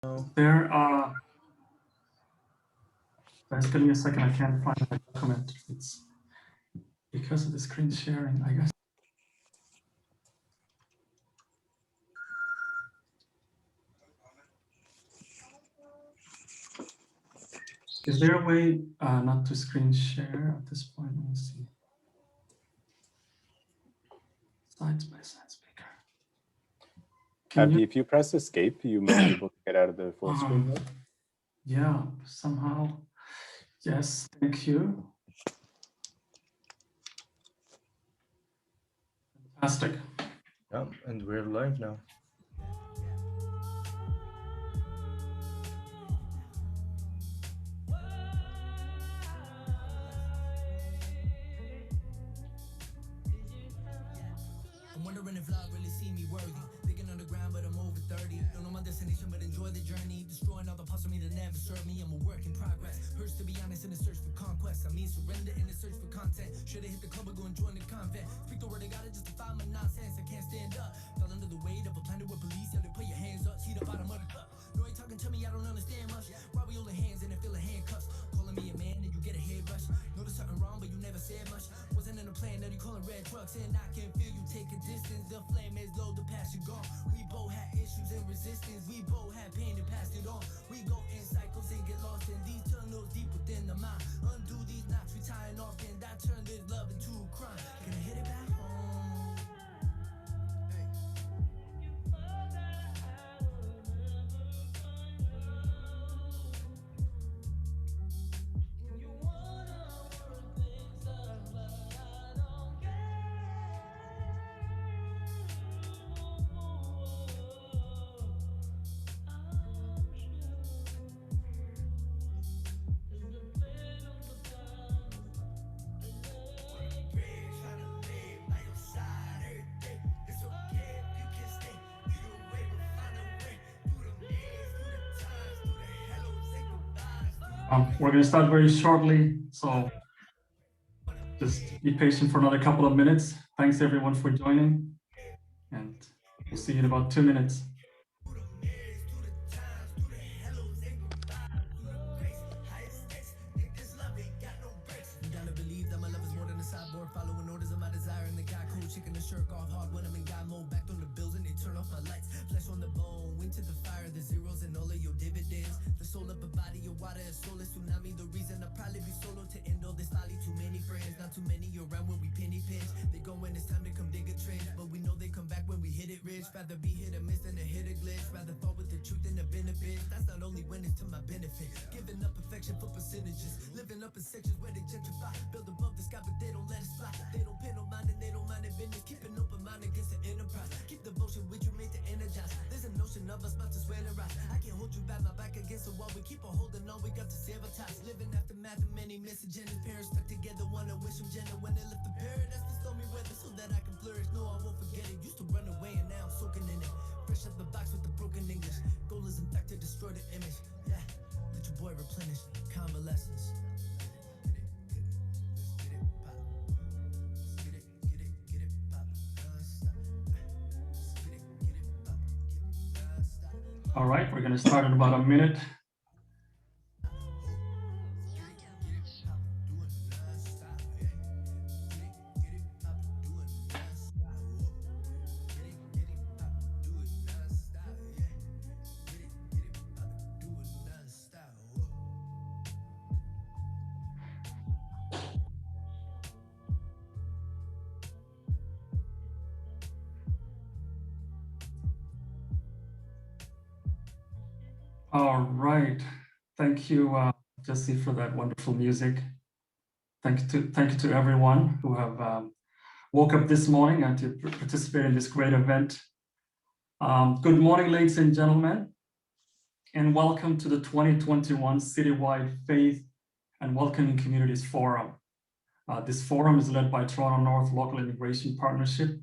There, guys, give me a second. I can't find the document. It's because of the screen sharing, I guess. Is there a way not to screen share at this point? Let me see. Sides by side speaker. If you press escape, you may be able to get out of the full screen mode. Yeah, somehow. Yes, thank you. Fantastic. Yeah, and we're live now. I'm wondering if love really see me worthy. Thinking on the ground, but I'm over 30. Don't know my destination, but enjoy the journey. Destroying all the parts of me that never served me. I'm a work in progress. Hurts to be honest in the search for conquest. I mean surrender in the search for content. Should've hit the club or go and join the convent. Speak the word of God and justify my nonsense. I can't stand up. Fell under the weight of a planet with police. Yeah, they put your hands up. See the bottom of the cup. No, ain't talking to me, I don't understand much. Why we holding hands and I feel the handcuffs? Calling me a man and you get a head rush. Notice something wrong, but you never said much. Wasn't in a plan that you calling red trucks. And I can feel you take a distance. The flame is low, the passion gone. We both had issues and resistance. We both had pain and passed it on. We go in cycles and get lost in these tunnels deep within the mind. Undo these knots we tying off, and that turn this love into a crime. Can I hit it back home? Hey. We're going to start very shortly, so just be patient for another couple of minutes. Thanks everyone for joining, and we'll see you in about 2 minutes. Following orders of my desire, and the guy cold chicken the shirt off hard when I'm in God mode. Backed on the bills and they turn off my lights. Flesh on the bone, wind to the fire, the zeros and all of your dividends. The soul of a body of water, a soulless tsunami. The reason I'll probably be solo to end all this folly. Too many friends, not too many around when we penny pinch. They go when it's time to come dig a trench, but we know they come back when we hit it rich. Rather be hit or miss than a hit or glitch. Rather fall with the truth than the benefit. That's not only when it's to my benefit. Giving up perfection for percentages. Living up in sections where they gentrify. Build above the sky, but they don't let us fly. They don't pay no mind and they don't mind their business. Keep an open mind against the enterprise. Keep devotion with you made to energize. There's a notion of us about to swell and rise. I can't hold you back, my back against the wall. We keep on holding on, we got to sabotage. Living after math and many messages. Parents stuck together, wanna wish them gentle. When they left the paradise, the stormy weather, so that I can flourish. No, I won't forget it. Used to run away and now I'm soaking in it. Fresh out the box with the broken English. Goal is in fact to destroy the image. Yeah, let your boy replenish. Convalescence. All right, we're going to start in about a minute. All right. Thank you, Jesse, for that wonderful music. Thank you to everyone who have woke up this morning and to participate in this great event. Good morning, ladies and gentlemen, and welcome to the 2021 Citywide Faith and Welcoming Communities Forum. This forum is led by Toronto North Local Immigration Partnership,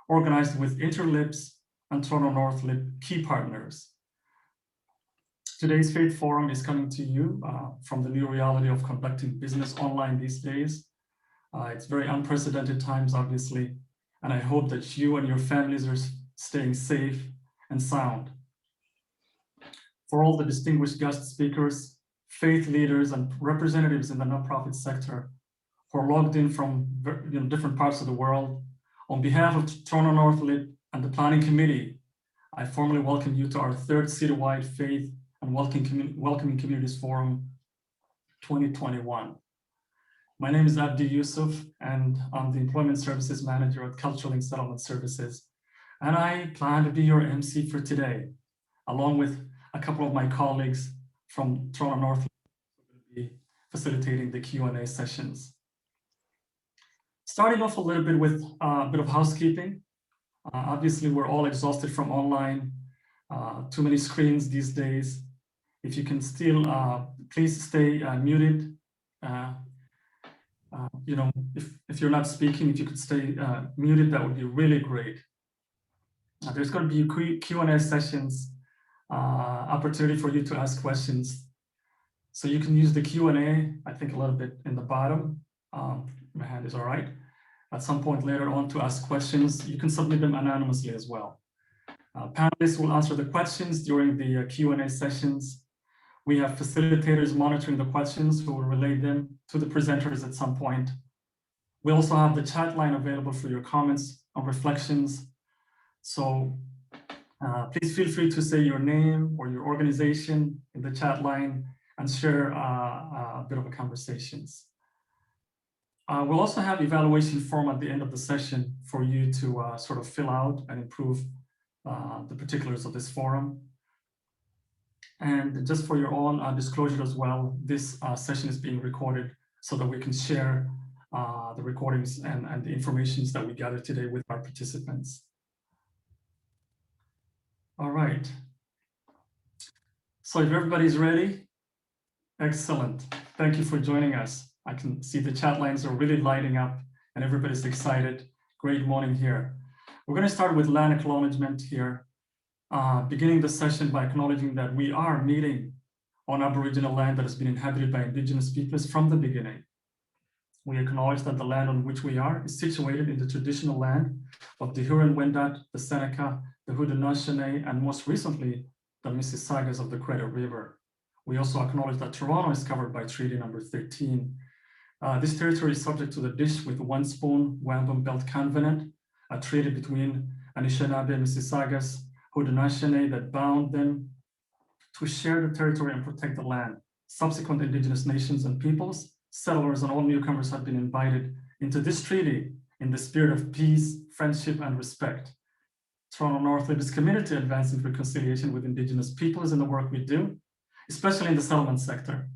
organized with InterLIPs and Toronto North LIP key partners. Today's Faith Forum is coming to you from the new reality of conducting business online these days. It's very unprecedented times, obviously, and I hope that you and your families are staying safe and sound. for all the distinguished guest speakers, faith leaders, and representatives in the nonprofit sector who are logged in from different parts of the world. On behalf of Toronto North LIP and the Planning Committee, I formally welcome you to our third citywide Faith and Welcoming Communities Forum 2021. My name is Abdi Yusuf, and I'm the Employment Services Manager at Cultural and Settlement Services. And I plan to be your MC for today, along with a couple of my colleagues from Toronto North who will be facilitating the Q&A sessions. Starting off a little bit with a bit of housekeeping. Obviously, we're all exhausted from online, too many screens these days. If you can still, please stay muted. If you're not speaking, if you could stay muted, that would be really great. There's going to be Q&A sessions, opportunity for you to ask questions. So you can use the Q&A, I think a little bit in the bottom. My hand is all right. At some point later on to ask questions, you can submit them anonymously as well. Panelists will answer the questions during the Q&A sessions. We have facilitators monitoring the questions who will relay them to the presenters at some point. We also have the chat line available for your comments or reflections. So please feel free to say your name or your organization in the chat line and share a bit of a conversations. We'll also have evaluation form at the end of the session for you to sort of fill out and improve the particulars of this forum. And just for your own disclosure as well, this session is being recorded so that we can share the recordings and the information that we gather today with our participants. All right. So if everybody's ready, excellent. Thank you for joining us. I can see the chat lines are really lighting up and everybody's excited. Great morning here. We're going to start with land acknowledgement here. Beginning the session by acknowledging that we are meeting on Aboriginal land that has been inhabited by Indigenous peoples from the beginning. We acknowledge that the land on which we are is situated in the traditional land of the Huron-Wendat, the Seneca, the Haudenosaunee, and most recently, the Mississaugas of the Credit River. We also acknowledge that Toronto is covered by Treaty Number 13. This territory is subject to the Dish with One Spoon Wampum Belt Covenant, a treaty between Anishinaabe and Mississaugas, Haudenosaunee that bound them to share the territory and protect the land. Subsequent Indigenous nations and peoples, settlers, and all newcomers have been invited into this treaty in the spirit of peace, friendship, and respect. Toronto North LIP is committed to advancing reconciliation with Indigenous peoples in the work we do, especially in the settlement sector.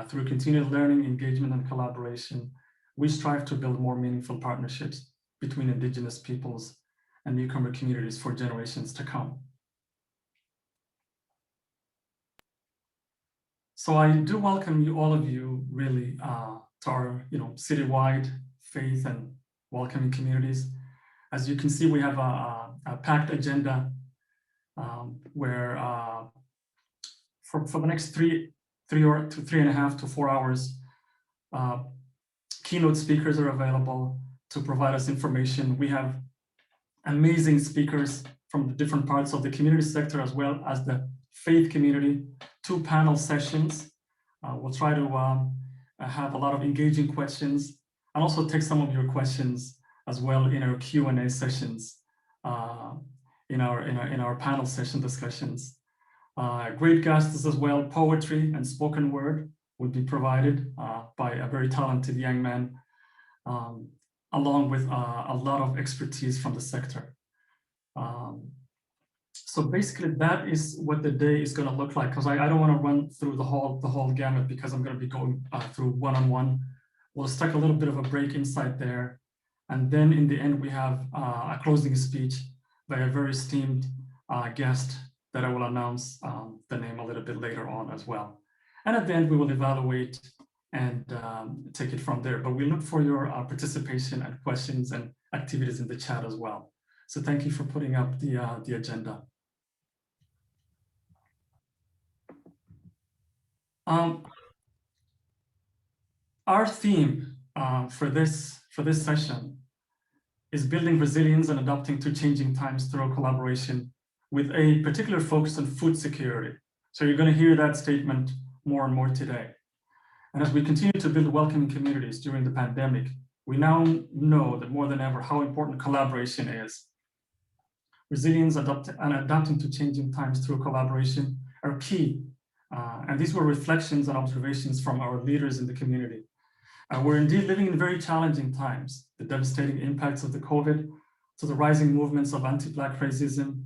Through continued learning, engagement, and collaboration, we strive to build more meaningful partnerships between Indigenous peoples and newcomer communities for generations to come. So I do welcome you, all of you, really, to our, citywide faith and welcoming communities. As you can see, we have a packed agenda where for the next 3.5 to 4 hours, keynote speakers are available to provide us information. We have amazing speakers from the different parts of the community sector as well as the faith community, 2 panel sessions. We'll try to have a lot of engaging questions and also take some of your questions as well in our Q&A sessions, in our panel session discussions. Great guests as well, poetry and spoken word would be provided by a very talented young man, along with a lot of expertise from the sector. So basically that is what the day is going to look like, because I don't want to run through the whole gamut because I'm going to be going through one-on-one. We'll take a little bit of a break inside there. And then in the end, we have a closing speech by a very esteemed guest that I will announce the name a little bit later on as well. And at the end, we will evaluate and take it from there. But we look for your participation and questions and activities in the chat as well. So thank you for putting up the agenda. Our theme for this session is building resilience and adapting to changing times through collaboration with a particular focus on food security. So you're going to hear that statement more and more today. And as we continue to build welcoming communities during the pandemic, we now know that more than ever how important collaboration is. Resilience and adapting to changing times through collaboration are key. And these were reflections and observations from our leaders in the community. We're indeed living in very challenging times. The devastating impacts of the COVID, to the rising movements of anti-Black racism,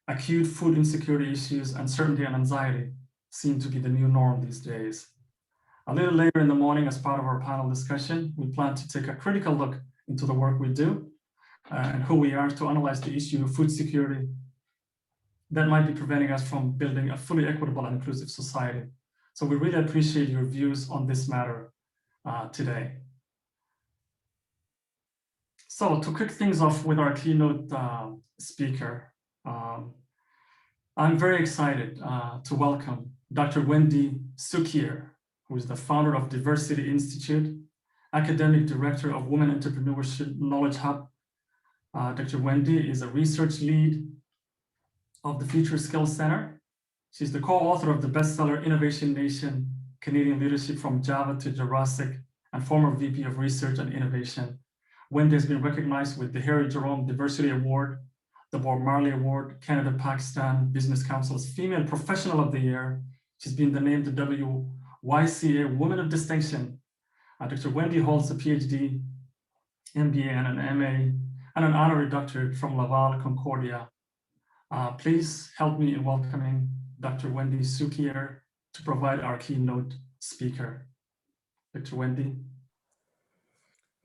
acute food insecurity issues, uncertainty and anxiety seem to be the new norm these days. A little later in the morning, as part of our panel discussion, we plan to take a critical look into the work we do and who we are to analyze the issue of food security that might be preventing us from building a fully equitable and inclusive society. So we really appreciate your views on this matter today. So to kick things off with our keynote speaker, I'm very excited to welcome Dr. Wendy Sukier, who is the founder of Diversity Institute, academic director of Women Entrepreneurship Knowledge Hub. Dr. Wendy is a research lead of the Future Skills Center. She's the co-author of the bestseller Innovation Nation, Canadian Leadership from Java to Jurassic, and former VP of Research and Innovation. Wendy has been recognized with the Harry Jerome Diversity Award, the Bob Marley Award, Canada-Pakistan Business Council's Female Professional of the Year. She's been named the WYCA Woman of Distinction. Dr. Wendy holds a PhD, MBA, and an MA, and an honorary doctorate from Laval Concordia. Please help me in welcoming Dr. Wendy Sukier to provide our keynote speaker. Dr. Wendy.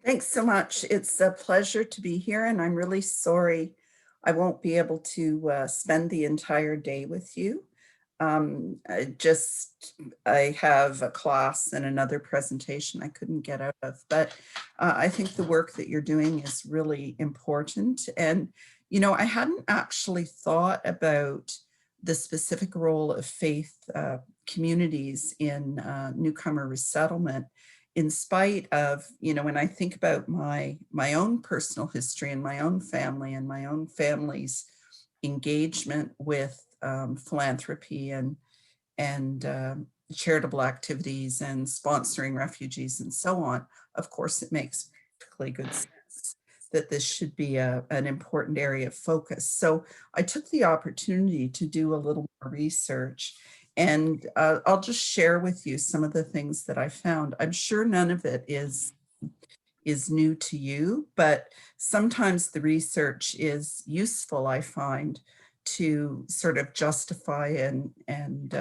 Thanks so much. It's a pleasure to be here, and I'm really sorry I won't be able to spend the entire day with you. I have a class and another presentation I couldn't get out of, but I think the work that you're doing is really important. And, you know, I hadn't actually thought about the specific role of faith communities in newcomer resettlement, in spite of, you know, when I think about my own personal history and my own family and my own family's engagement with philanthropy and charitable activities and sponsoring refugees and so on, of course, it makes perfectly good sense that this should be an important area of focus. So I took the opportunity to do a little more research, and I'll just share with you some of the things that I found. I'm sure none of it is new to you, but sometimes the research is useful, I find, to sort of justify and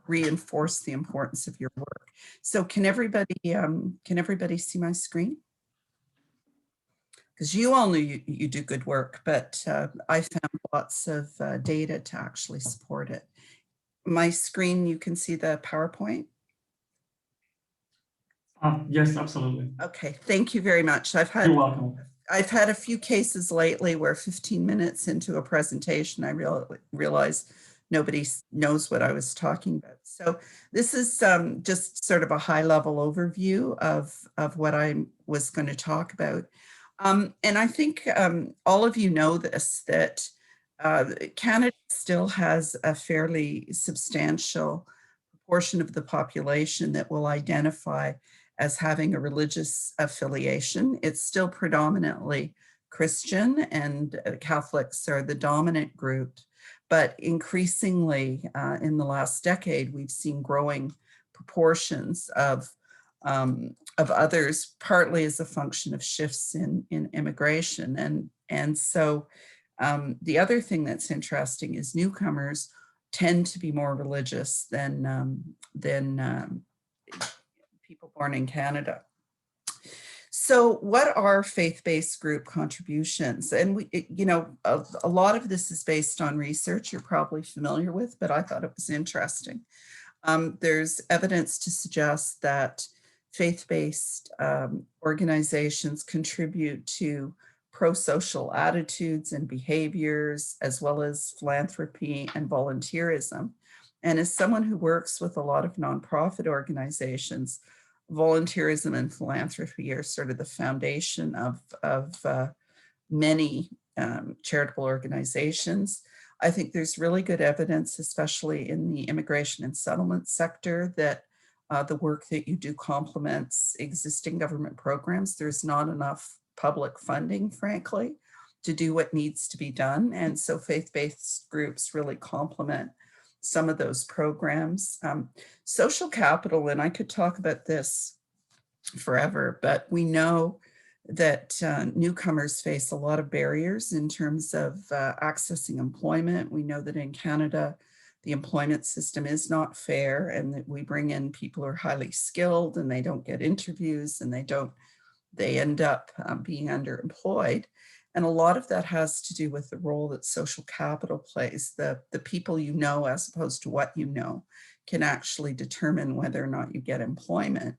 reinforce the importance of your work. So can everybody see my screen? Because you all know you do good work, but I found lots of data to actually support it. My screen, you can see the PowerPoint? Yes, absolutely. Okay, thank you very much. You're welcome. I've had a few cases lately where 15 minutes into a presentation, I realized nobody knows what I was talking about. So this is just sort of a high level overview of what I was going to talk about. And I think all of you know this, that Canada still has a fairly substantial proportion of the population that will identify as having a religious affiliation. It's still predominantly Christian, and Catholics are the dominant group. But increasingly in the last decade, we've seen growing proportions of others, partly as a function of shifts in immigration. And so the other thing that's interesting is newcomers tend to be more religious than people born in Canada. So what are faith-based group contributions? And you know, a lot of this is based on research you're probably familiar with, but I thought it was interesting. There's evidence to suggest that faith-based organizations contribute to pro-social attitudes and behaviors, as well as philanthropy and volunteerism. And as someone who works with a lot of nonprofit organizations, volunteerism and philanthropy are sort of the foundation of many charitable organizations. I think there's really good evidence, especially in the immigration and settlement sector, that the work that you do complements existing government programs. There's not enough public funding, frankly, to do what needs to be done. And so faith-based groups really complement some of those programs. Social capital, and I could talk about this forever, but we know that newcomers face a lot of barriers in terms of accessing employment. We know that in Canada, the employment system is not fair, and that we bring in people who are highly skilled and they don't get interviews, and they end up being underemployed. And a lot of that has to do with the role that social capital plays. The people you know, as opposed to what you know, can actually determine whether or not you get employment.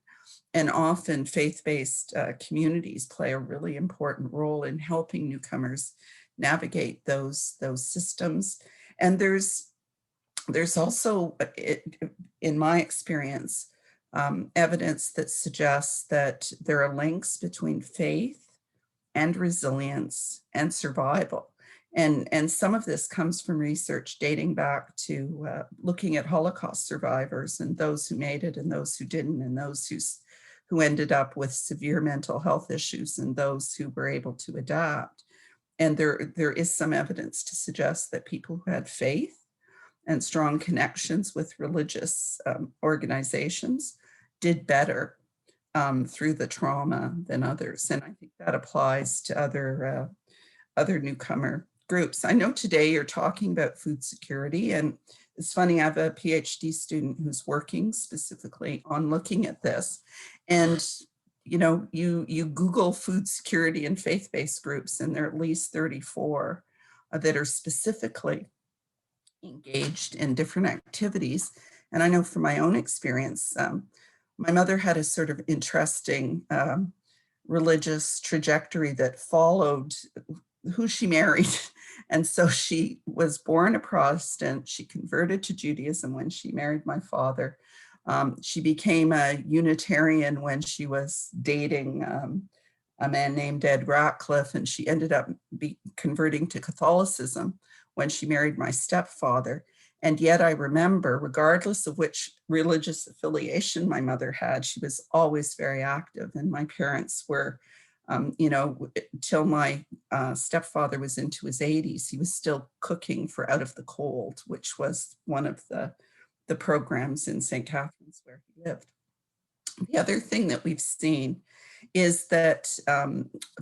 And often faith-based communities play a really important role in helping newcomers navigate those systems. And there's also, in my experience, evidence that suggests that there are links between faith and resilience and survival. And some of this comes from research dating back to looking at Holocaust survivors and those who made it and those who didn't, and those who ended up with severe mental health issues and those who were able to adapt. And there is some evidence to suggest that people who had faith and strong connections with religious organizations did better through the trauma than others. And I think that applies to other newcomer groups. I know today you're talking about food security, and it's funny, I have a PhD student who's working specifically on looking at this. And you Google food security and faith-based groups, and there are at least 34 that are specifically engaged in different activities. And I know from my own experience, my mother had a sort of interesting religious trajectory that followed who she married. And so she was born a Protestant. She converted to Judaism when she married my father. She became a Unitarian when she was dating a man named Ed Ratcliffe, and she ended up converting to Catholicism when she married my stepfather. And yet I remember, regardless of which religious affiliation my mother had, she was always very active. And my parents were, till my stepfather was into his 80s, he was still cooking for Out of the Cold, which was one of the programs in St. Catharines where he lived. The other thing that we've seen is that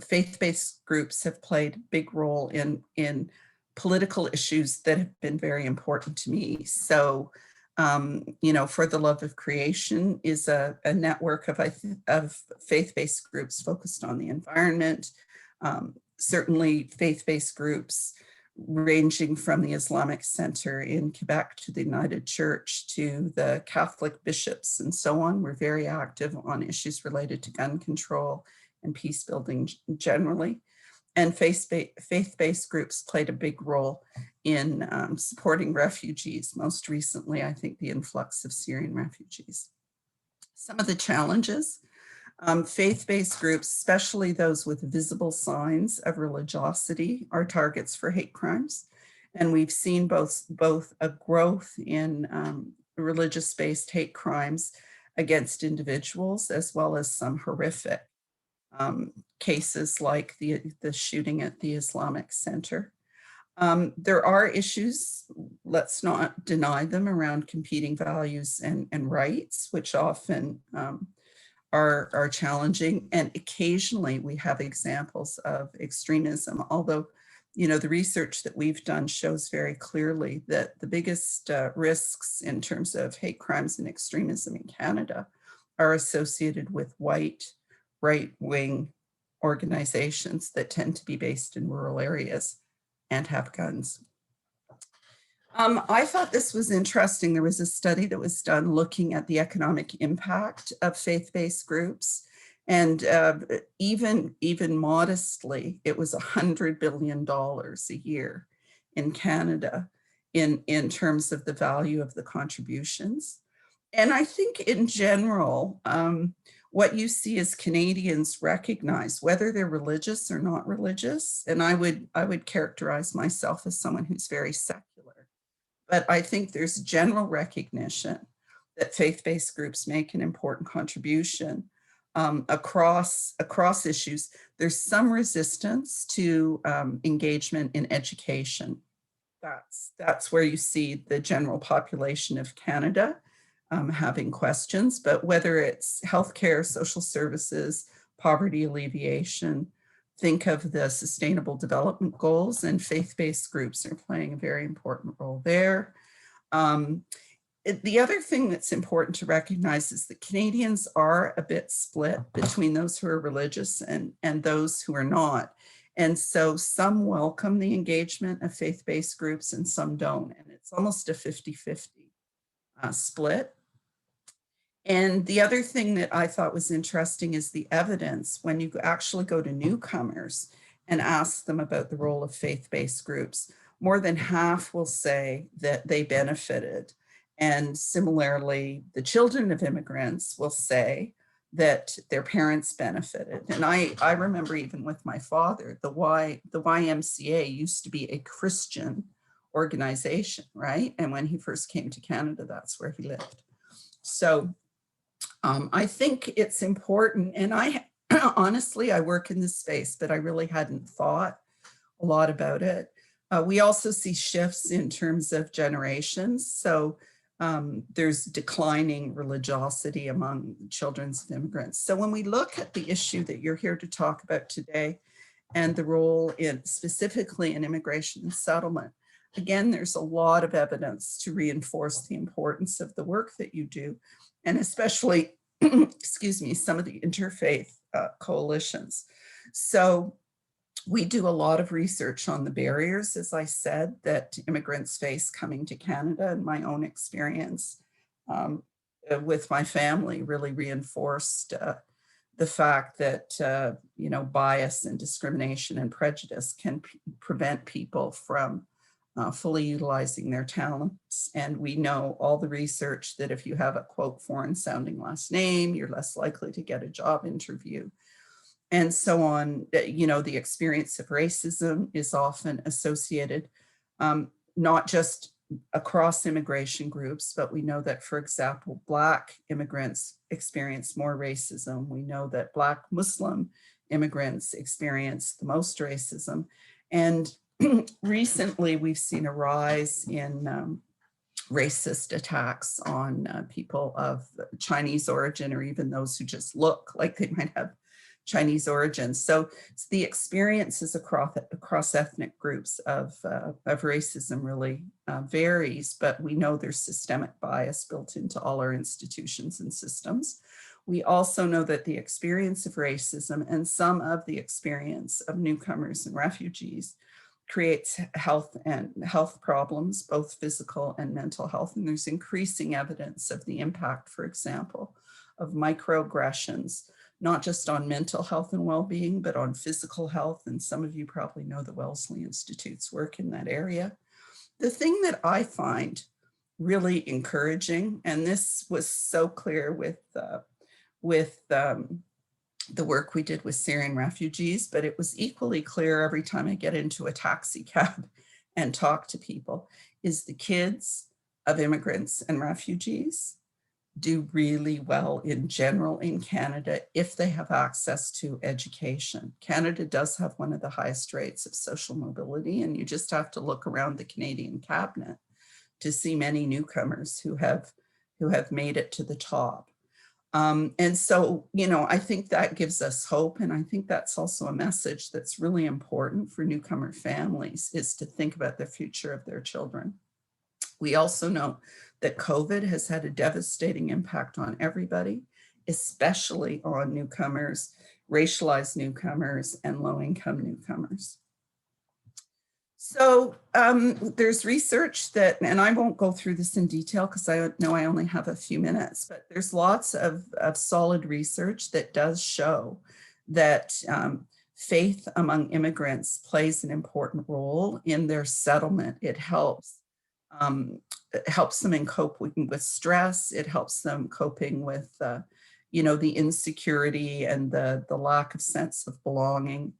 faith-based groups have played a big role in political issues that have been very important to me. So, For the Love of Creation is a network of faith-based groups focused on the environment. Certainly faith-based groups ranging from the Islamic Center in Quebec to the United Church to the Catholic bishops and so on. We're very active on issues related to gun control and peace building generally. And faith-based groups played a big role in supporting refugees. Most recently, I think the influx of Syrian refugees. Some of the challenges, faith-based groups, especially those with visible signs of religiosity, are targets for hate crimes. And we've seen both a growth in religious-based hate crimes against individuals, as well as some horrific cases like the shooting at the Islamic Center. There are issues, let's not deny them, around competing values and rights, which often are challenging. And occasionally we have examples of extremism, although the research that we've done shows very clearly that the biggest risks in terms of hate crimes and extremism in Canada are associated with white right-wing organizations that tend to be based in rural areas and have guns. I thought this was interesting. There was a study that was done looking at the economic impact of faith-based groups. And even modestly, it was $100 billion a year in Canada in terms of the value of the contributions. And I think in general, what you see is Canadians recognize whether they're religious or not religious. And I would characterize myself as someone who's very secular. but I think there's general recognition that faith-based groups make an important contribution across issues. There's some resistance to engagement in education. That's where you see the general population of Canada having questions, but whether it's healthcare, social services, poverty alleviation, think of the Sustainable Development Goals, and faith-based groups are playing a very important role there. The other thing that's important to recognize is that Canadians are a bit split between those who are religious and those who are not. And so some welcome the engagement of faith-based groups and some don't. And it's almost a 50-50 split. And the other thing that I thought was interesting is the evidence when you actually go to newcomers and ask them about the role of faith-based groups. More than half will say that they benefited. And similarly, the children of immigrants will say that their parents benefited. And I remember even with my father, the YMCA used to be a Christian organization, right? And when he first came to Canada, that's where he lived. So I think it's important, and I honestly, I work in this space, but I really hadn't thought a lot about it. We also see shifts in terms of generations. So there's declining religiosity among children of immigrants. So when we look at the issue that you're here to talk about today and the role specifically in immigration and settlement, again, there's a lot of evidence to reinforce the importance of the work that you do, and especially, excuse me, some of the interfaith coalitions. So we do a lot of research on the barriers, as I said, that immigrants face coming to Canada, and my own experience with my family really reinforced the fact that, you know, bias and discrimination and prejudice can prevent people from fully utilizing their talents. And we know all the research that if you have a quote foreign sounding last name, you're less likely to get a job interview and so on. You know, the experience of racism is often associated not just across immigration groups, but we know that, for example, Black immigrants experience more racism. We know that Black Muslim immigrants experience the most racism. And recently, we've seen a rise in racist attacks on people of Chinese origin, or even those who just look like they might have Chinese origin. So the experiences across ethnic groups of racism really varies, but we know there's systemic bias built into all our institutions and systems. We also know that the experience of racism and some of the experience of newcomers and refugees creates health problems, both physical and mental health. And there's increasing evidence of the impact, for example, of microaggressions, not just on mental health and well-being, but on physical health. And some of you probably know the Wellesley Institute's work in that area. The thing that I find really encouraging, and this was so clear with the work we did with Syrian refugees, but it was equally clear every time I get into a taxi cab and talk to people, is the kids of immigrants and refugees do really well in general in Canada if they have access to education. Canada does have one of the highest rates of social mobility, and you just have to look around the Canadian cabinet to see many newcomers who have made it to the top. And so, you know, I think that gives us hope. And I think that's also a message that's really important for newcomer families, is to think about the future of their children. We also know that COVID has had a devastating impact on everybody, especially on newcomers, racialized newcomers, and low-income newcomers. So there's research that, and I won't go through this in detail because I know I only have a few minutes, but there's lots of solid research that does show that faith among immigrants plays an important role in their settlement. It helps them in coping with stress. It helps them coping with, you know, the insecurity and the lack of sense of belonging.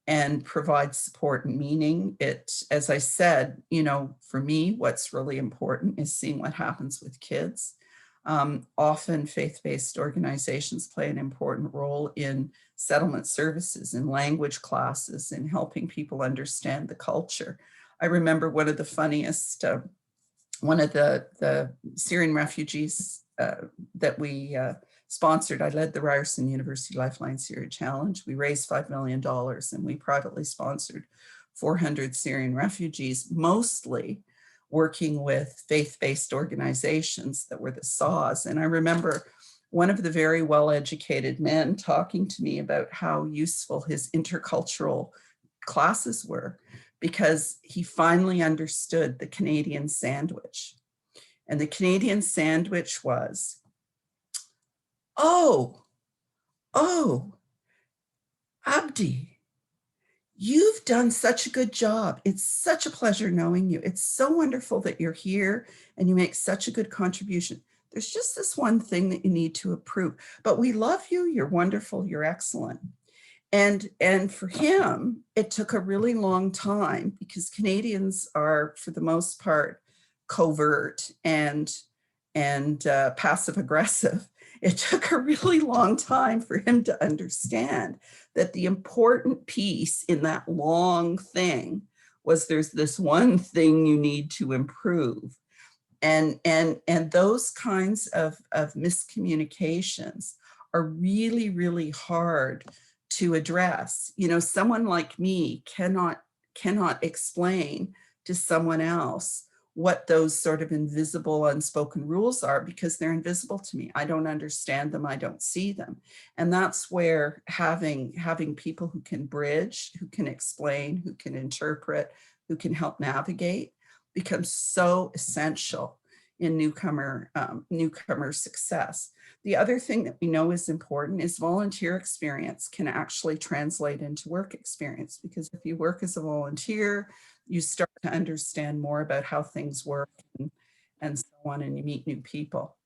and provide support and meaning. It, as I said, you know, for me, what's really important is seeing what happens with kids. Often faith-based organizations play an important role in settlement services, in language classes, in helping people understand the culture. I remember one of the funniest, one of the Syrian refugees that we sponsored. I led the Ryerson University Lifeline Syria Challenge. We raised $5 million and we privately sponsored 400 Syrian refugees, mostly working with faith-based organizations that were the SAWs. And I remember one of the very well-educated men talking to me about how useful his intercultural classes were, because he finally understood the Canadian sandwich. And the Canadian sandwich was, oh, Abdi, you've done such a good job. It's such a pleasure knowing you. It's so wonderful that you're here and you make such a good contribution. There's just this one thing that you need to improve, but we love you. You're wonderful. You're excellent. And for him, it took a really long time, because Canadians are, for the most part, covert and passive aggressive. It took a really long time for him to understand that the important piece in that long thing was there's this one thing you need to improve. And those kinds of miscommunications are really, really hard to address. You know, someone like me cannot explain to someone else what those sort of invisible, unspoken rules are, because they're invisible to me. I don't understand them. I don't see them. And that's where having people who can bridge, who can explain, who can interpret, who can help navigate becomes so essential in newcomer success. The other thing that we know is important is volunteer experience can actually translate into work experience, because if you work as a volunteer, you start to understand more about how things work and so on, and you meet new people.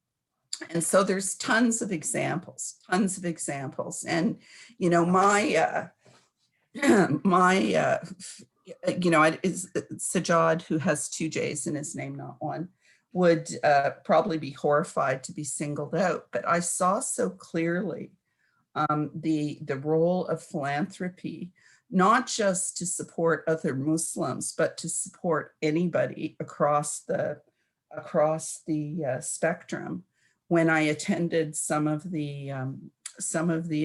And so there's tons of examples. And, you know, Sajjad, who has 2 J's in his name, not one, would probably be horrified to be singled out. But I saw so clearly the role of philanthropy, not just to support other Muslims, but to support anybody across the spectrum. When I attended some of the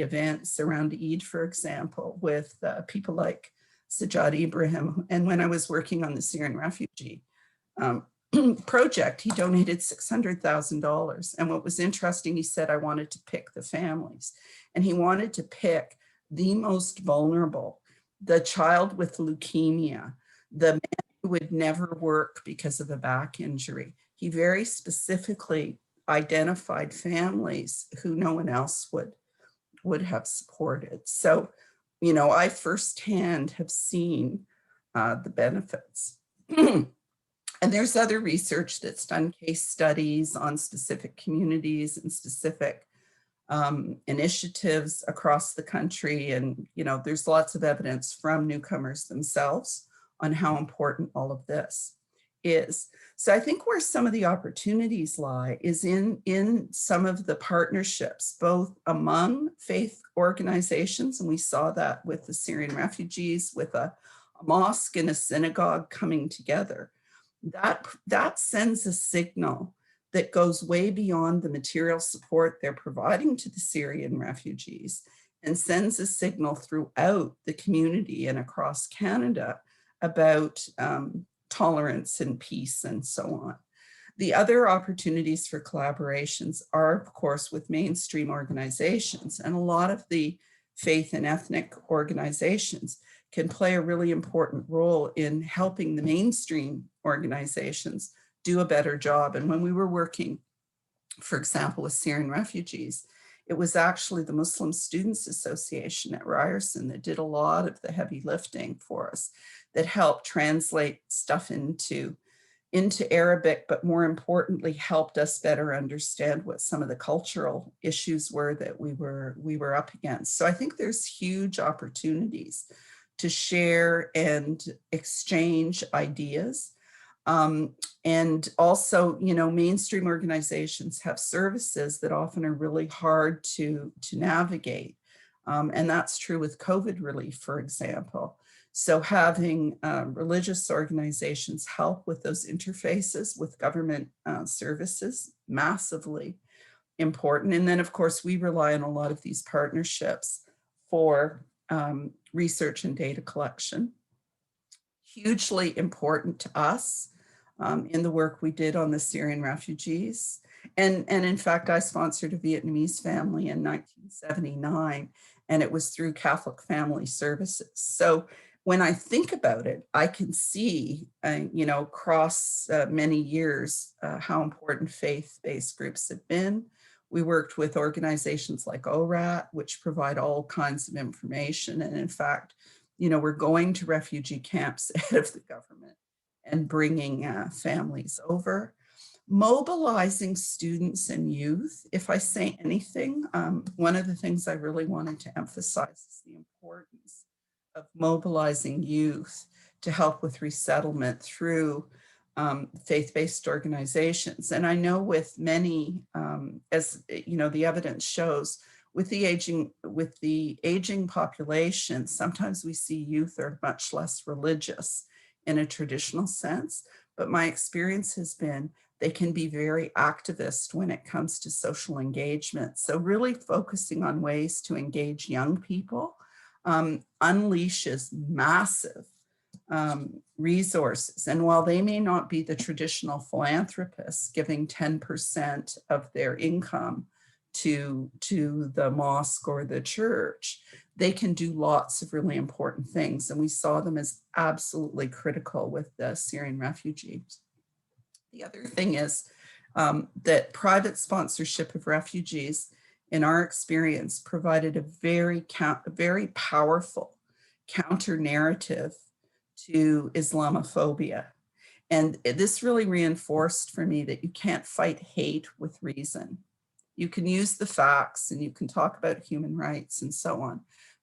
events around Eid, for example, with people like Sajjad Ibrahim, and when I was working on the Syrian refugee project, he donated $600,000. And what was interesting, he said, I wanted to pick the families, and he wanted to pick the most vulnerable, the child with leukemia, the man who would never work because of a back injury. He very specifically identified families who no one else would have supported. So, you know, I firsthand have seen the benefits. And there's other research that's done case studies on specific communities and specific initiatives across the country. And, you know, there's lots of evidence from newcomers themselves on how important all of this is. So I think where some of the opportunities lie is in some of the partnerships, both among faith organizations, and we saw that with the Syrian refugees, with a mosque and a synagogue coming together. That sends a signal that goes way beyond the material support they're providing to the Syrian refugees, and sends a signal throughout the community and across Canada about tolerance and peace and so on. The other opportunities for collaborations are, of course, with mainstream organizations, and a lot of the faith and ethnic organizations can play a really important role in helping the mainstream organizations do a better job. And when we were working, for example, with Syrian refugees, it was actually the Muslim Students Association at Ryerson that did a lot of the heavy lifting for us, that helped translate stuff into Arabic, but more importantly, helped us better understand what some of the cultural issues were that we were up against. So I think there's huge opportunities to share and exchange ideas. And also, you know, mainstream organizations have services that often are really hard to navigate. And that's true with COVID relief, for example. So having religious organizations help with those interfaces with government services, massively important. And then, of course, we rely on a lot of these partnerships for research and data collection. Hugely important to us in the work we did on the Syrian refugees. And in fact, I sponsored a Vietnamese family in 1979, and it was through Catholic Family Services. So when I think about it, I can see, you know, across many years, how important faith-based groups have been. We worked with organizations like ORAT, which provide all kinds of information. And in fact, you know, we're going to refugee camps ahead of the government and bringing families over. Mobilizing students and youth. If I say anything, one of the things I really wanted to emphasize is the importance of mobilizing youth to help with resettlement through faith-based organizations. And I know with many, as you know, the evidence shows, with the aging population, sometimes we see youth are much less religious in a traditional sense, but my experience has been they can be very activist when it comes to social engagement. So really focusing on ways to engage young people unleashes massive resources. And while they may not be the traditional philanthropists giving 10% of their income to the mosque or the church, they can do lots of really important things. And we saw them as absolutely critical with the Syrian refugees. The other thing is that private sponsorship of refugees, in our experience, provided a very powerful counter narrative to Islamophobia. And this really reinforced for me that you can't fight hate with reason. You can use the facts and you can talk about human rights and so on,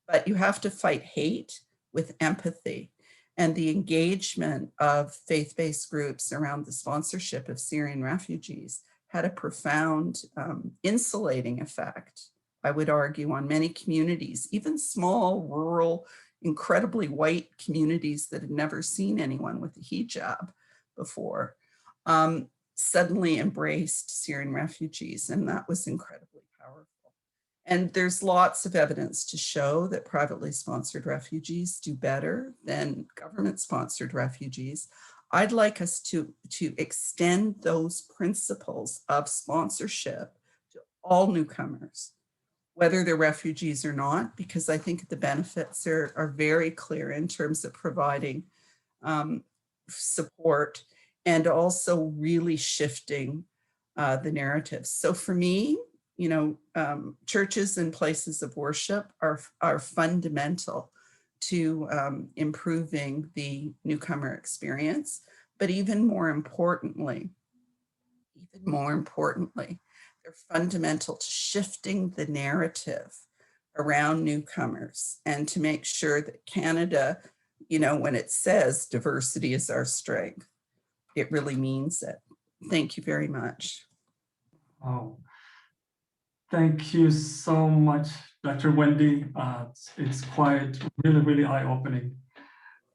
but you have to fight hate with empathy. And the engagement of faith-based groups around the sponsorship of Syrian refugees had a profound insulating effect, I would argue, on many communities, even small, rural, incredibly white communities that had never seen anyone with a hijab before, suddenly embraced Syrian refugees, and that was incredibly powerful. And there's lots of evidence to show that privately sponsored refugees do better than government-sponsored refugees. I'd like us to extend those principles of sponsorship to all newcomers, whether they're refugees or not, because I think the benefits are very clear in terms of providing support and also really shifting the narrative. So for me, you know, churches and places of worship are fundamental to improving the newcomer experience. But even more importantly, they're fundamental to shifting the narrative around newcomers and to make sure that Canada, you know, when it says diversity is our strength, it really means it. Thank you very much. Oh, thank you so much, Dr. Wendy. It's quite really eye-opening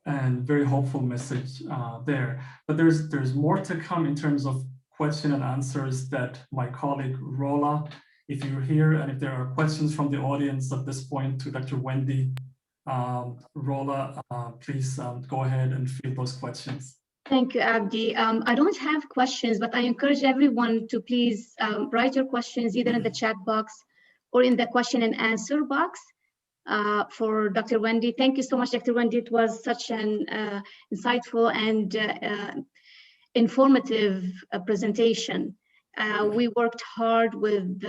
and very hopeful message there. But there's more to come in terms of question and answers that my colleague Rola, if you're here and if there are questions from the audience at this point to Dr. Wendy, Rola, please go ahead and field those questions. Thank you, Abdi. I don't have questions, but I encourage everyone to please write your questions either in the chat box or in the question and answer box for Dr. Wendy. Thank you so much, Dr. Wendy. It was such an insightful and informative presentation. We worked hard with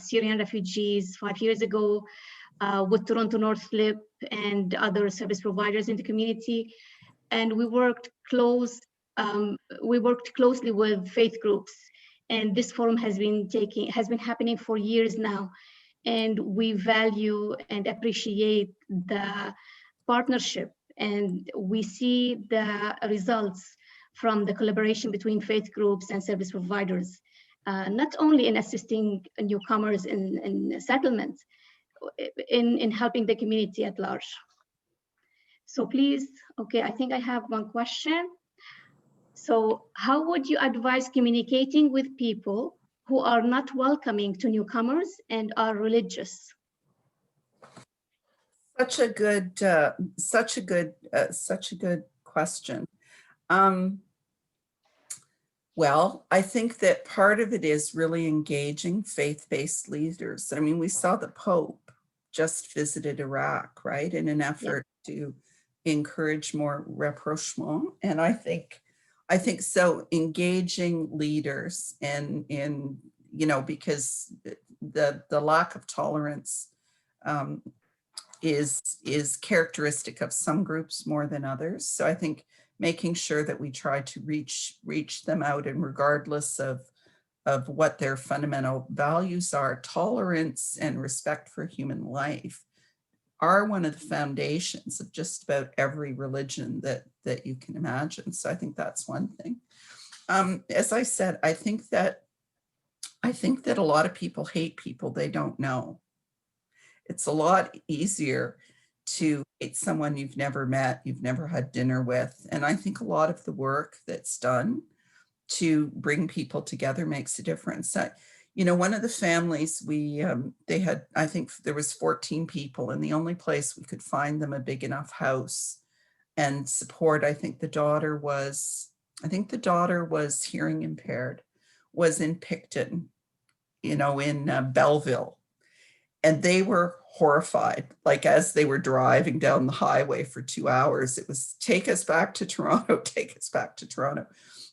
Syrian refugees 5 years ago with Toronto NewComers and other service providers in the community. And we worked closely with faith groups, and this forum has been happening for years now. And we value and appreciate the partnership, and we see the results from the collaboration between faith groups and service providers, not only in assisting newcomers in settlements, in helping the community at large. So please, okay, I think I have one question. So how would you advise communicating with people who are not welcoming to newcomers and are religious? Such a good question. Well, I think that part of it is really engaging faith-based leaders. I mean, we saw the Pope just visited Iraq, right, in an effort to encourage more rapprochement. And I think so, engaging leaders and in, you know, because the lack of tolerance is characteristic of some groups more than others. So I think making sure that we try to reach them out, and regardless of what their fundamental values are, tolerance and respect for human life are one of the foundations of just about every religion that you can imagine. So I think that's one thing. As I said, I think that a lot of people hate people they don't know. It's a lot easier to hate someone you've never met, you've never had dinner with. And I think a lot of the work that's done to bring people together makes a difference. You know, one of the families they had, I think there was 14 people, and the only place we could find them a big enough house and support, I think the daughter was hearing impaired, was in Picton, you know, in Belleville. And they were horrified, like as they were driving down the highway for 2 hours, it was take us back to Toronto, take us back to Toronto.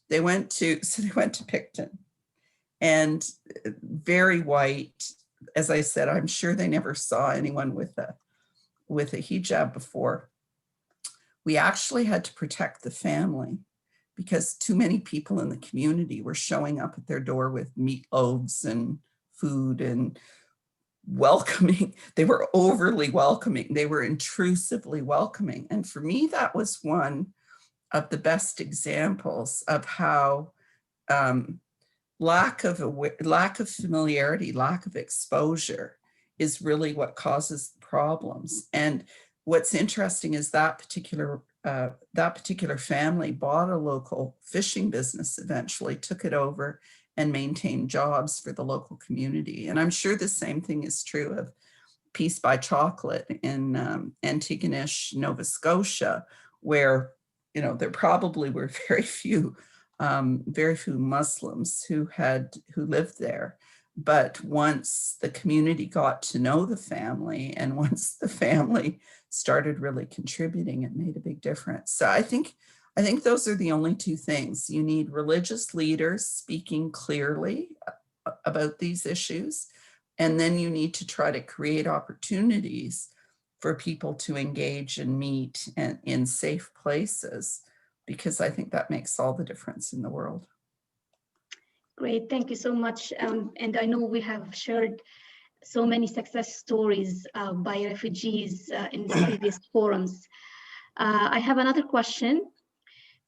They went to Picton, and very white. As I said, I'm sure they never saw anyone with a hijab before. We actually had to protect the family because too many people in the community were showing up at their door with meatloaves and food and welcoming. They were overly welcoming. They were intrusively welcoming. And for me, that was one of the best examples of how lack of familiarity, lack of exposure is really what causes problems. And what's interesting is that particular family bought a local fishing business eventually, took it over, and maintain jobs for the local community. And I'm sure the same thing is true of Peace by Chocolate in Antigonish, Nova Scotia, where, you know, there probably were very few Muslims who lived there. But once the community got to know the family, and once the family started really contributing, it made a big difference. So I think those are the only two things. You need religious leaders speaking clearly about these issues, and then you need to try to create opportunities for people to engage and meet in safe places, because I think that makes all the difference in the world. Great, thank you so much. And I know we have shared so many success stories by refugees in the previous forums. I have another question.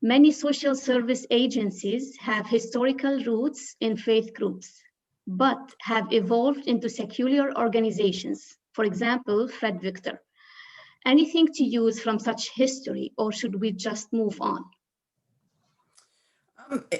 Many social service agencies have historical roots in faith groups, but have evolved into secular organizations. For example, Fred Victor. Anything to use from such history, or should we just move on?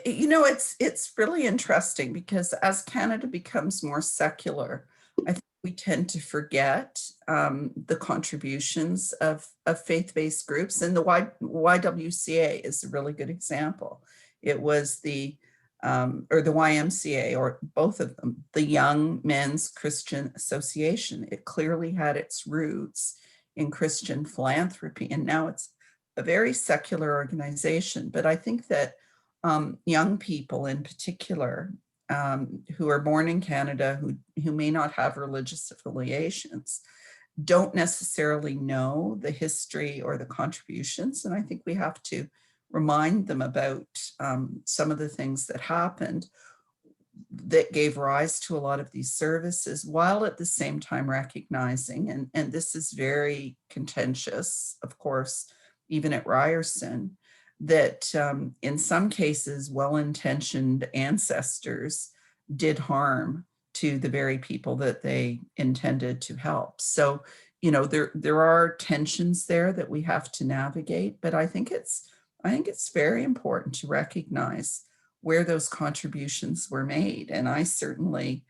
You know, it's really interesting because as Canada becomes more secular, I think we tend to forget the contributions of faith-based groups, and the YWCA is a really good example. It was or the YMCA, or both of them, the Young Men's Christian Association. It clearly had its roots in Christian philanthropy, and now it's a very secular organization. But I think that young people in particular, who are born in Canada, who may not have religious affiliations, don't necessarily know the history or the contributions. And I think we have to remind them about some of the things that happened. that gave rise to a lot of these services, while at the same time recognizing, and this is very contentious, of course, even at Ryerson, that in some cases, well-intentioned ancestors did harm to the very people that they intended to help. So, you know, there are tensions there that we have to navigate, but I think it's very important to recognize where those contributions were made. And I certainly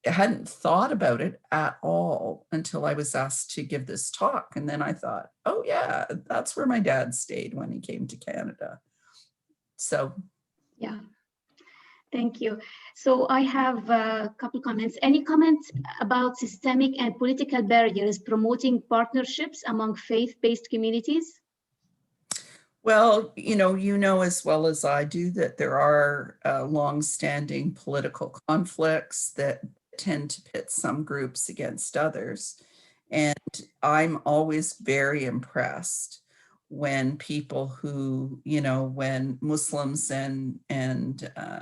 hadn't thought about it at all until I was asked to give this talk. And then I thought, oh yeah, that's where my dad stayed when he came to Canada. So. Yeah, thank you. So I have a couple comments. Any comments about systemic and political barriers promoting partnerships among faith-based communities? Well, you know as well as I do that there are long-standing political conflicts that tend to pit some groups against others. And I'm always very impressed when people who, when Muslims and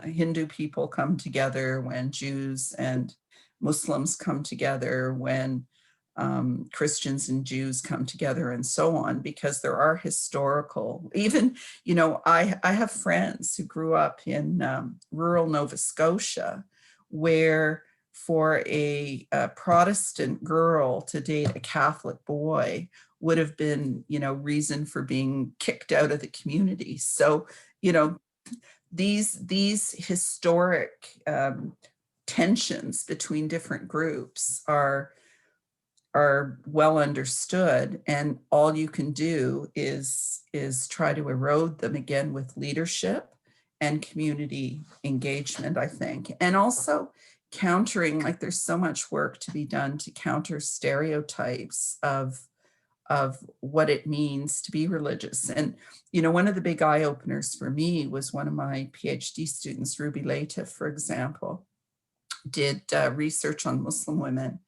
Hindu people come together, when Jews and Muslims come together, when Christians and Jews come together and so on, because there are historical, even, I have friends who grew up in rural Nova Scotia, where for a Protestant girl to date a Catholic boy would have been, reason for being kicked out of the community. So, these historic tensions between different groups are well understood, and all you can do is try to erode them again with leadership and community engagement, I think. And also countering, like there's so much work to be done to counter stereotypes of what it means to be religious. And, one of the big eye openers for me was one of my PhD students, Ruby Latif, for example, did research on Muslim women,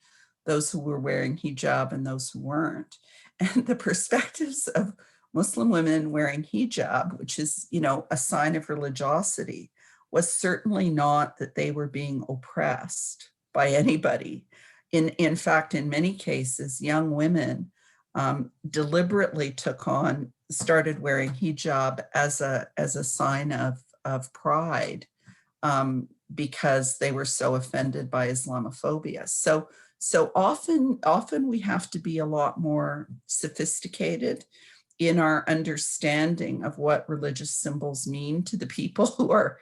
those who were wearing hijab and those who weren't. And the perspectives of Muslim women wearing hijab, which is, a sign of religiosity, was certainly not that they were being oppressed by anybody. In fact, in many cases, young women deliberately started wearing hijab as a sign of pride, because they were so offended by Islamophobia. So often we have to be a lot more sophisticated in our understanding of what religious symbols mean to the people who are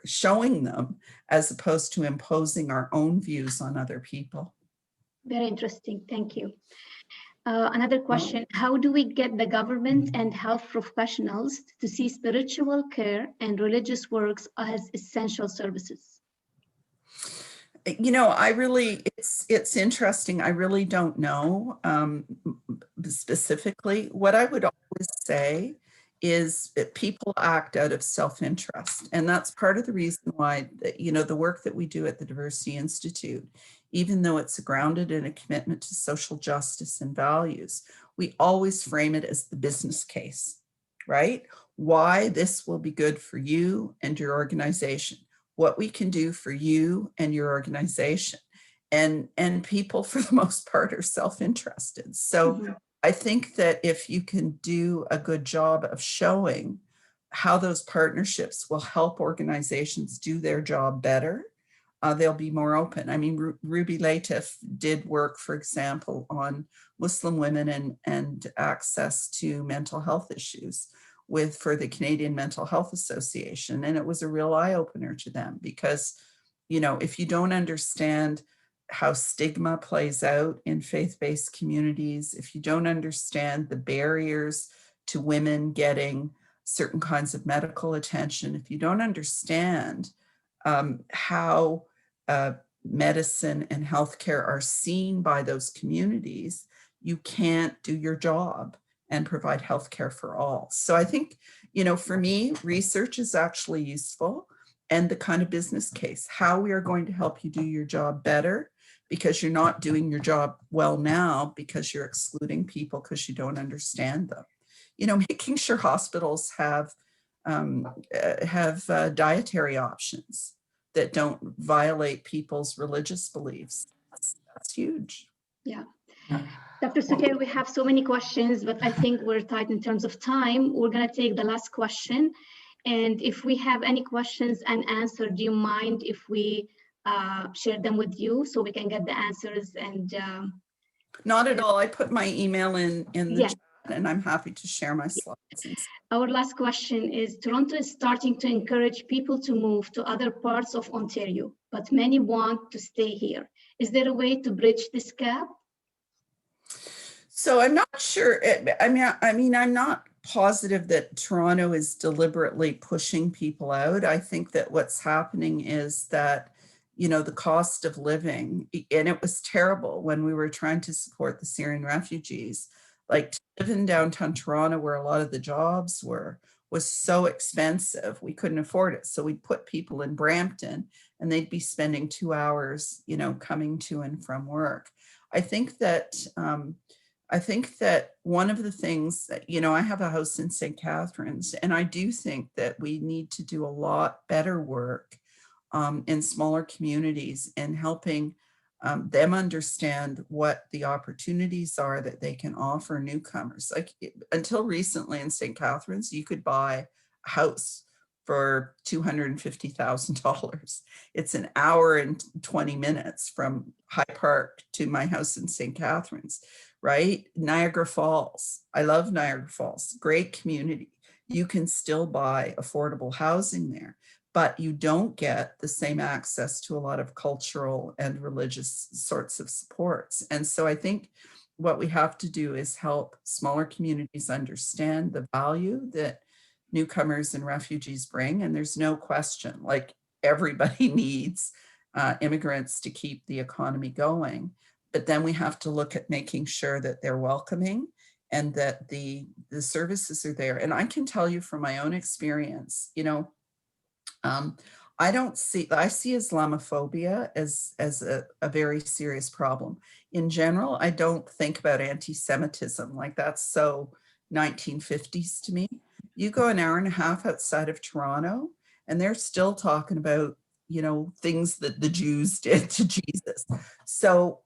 showing them, as opposed to imposing our own views on other people. Very interesting, thank you. Another question, how do we get the government and health professionals to see spiritual care and religious works as essential services? It's interesting. I really don't know specifically. What I would always say is that people act out of self-interest. And that's part of the reason why, the work that we do at the Diversity Institute, even though it's grounded in a commitment to social justice and values, we always frame it as the business case, right? Why this will be good for you and your organization, what we can do for you and your organization. And people, for the most part, are self-interested. So I think that if you can do a good job of showing how those partnerships will help organizations do their job better, they'll be more open. I mean, Ruby Latif did work, for example, on Muslim women and access to mental health issues for the Canadian Mental Health Association. And it was a real eye-opener to them because, if you don't understand how stigma plays out in faith-based communities, if you don't understand the barriers to women getting certain kinds of medical attention, if you don't understand how medicine and healthcare are seen by those communities, you can't do your job and provide healthcare for all. So I think, for me, research is actually useful, and the kind of business case, how we are going to help you do your job better, because you're not doing your job well now because you're excluding people because you don't understand them. Making sure hospitals have dietary options that don't violate people's religious beliefs. That's huge. Yeah. Yeah. Dr. Sukair, we have so many questions, but I think we're tight in terms of time. We're going to take the last question. And if we have any questions unanswered, do you mind if we share them with you so we can get the answers? And Not at all. I put my email in the yeah. chat, and I'm happy to share my slides. Our last question is, Toronto is starting to encourage people to move to other parts of Ontario, but many want to stay here. Is there a way to bridge this gap? So I'm not sure. I mean, I'm not positive that Toronto is deliberately pushing people out. I think that what's happening is that, you know, the cost of living, and it was terrible when we were trying to support the Syrian refugees, like to live in downtown Toronto where a lot of the jobs were, was so expensive. We couldn't afford it. So we'd put people in Brampton and they'd be spending 2 hours, you know, coming to and from work. I think that one of the things that, you know, I have a house in St. Catharines, and I do think that we need to do a lot better work in smaller communities and helping them understand what the opportunities are that they can offer newcomers. Like until recently in St. Catharines, you could buy a house for $250,000. It's an hour and 20 minutes from High Park to my house in St. Catharines, right? Niagara Falls. I love Niagara Falls, great community. You can still buy affordable housing there, but you don't get the same access to a lot of cultural and religious sorts of supports. And so I think what we have to do is help smaller communities understand the value that newcomers and refugees bring. And there's no question, like everybody needs immigrants to keep the economy going. But then we have to look at making sure that they're welcoming and that the services are there. And I can tell you from my own experience, you know, I see Islamophobia as a very serious problem. In general, I don't think about anti-Semitism, like that's so 1950s to me. You go an hour and a half outside of Toronto and they're still talking about, you know, things that the Jews did to Jesus. So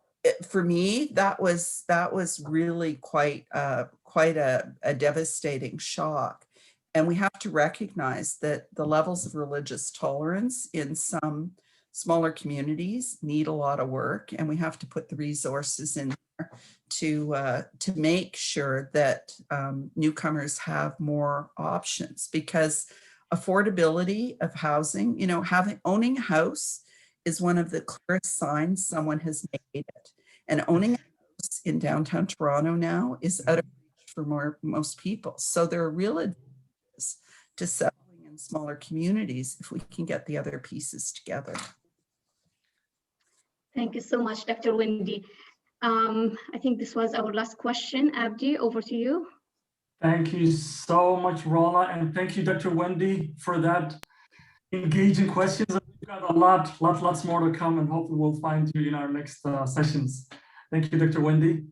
for me, that was really quite a devastating shock. And we have to recognize that the levels of religious tolerance in some smaller communities need a lot of work, and we have to put the resources in there to make sure that newcomers have more options, because affordability of housing, you know, owning a house is one of the clearest signs someone has made it. And owning a house in downtown Toronto now is out of reach for most people. So there are real advantages to settling in smaller communities if we can get the other pieces together. Thank you so much, Dr. Wendy. I think this was our last question. Abdi, over to you. Thank you so much, Rolla, and thank you, Dr. Wendy, for that engaging questions. We've got a lots more to come, and hopefully we'll find you in our next sessions. Thank you, Dr. Wendy.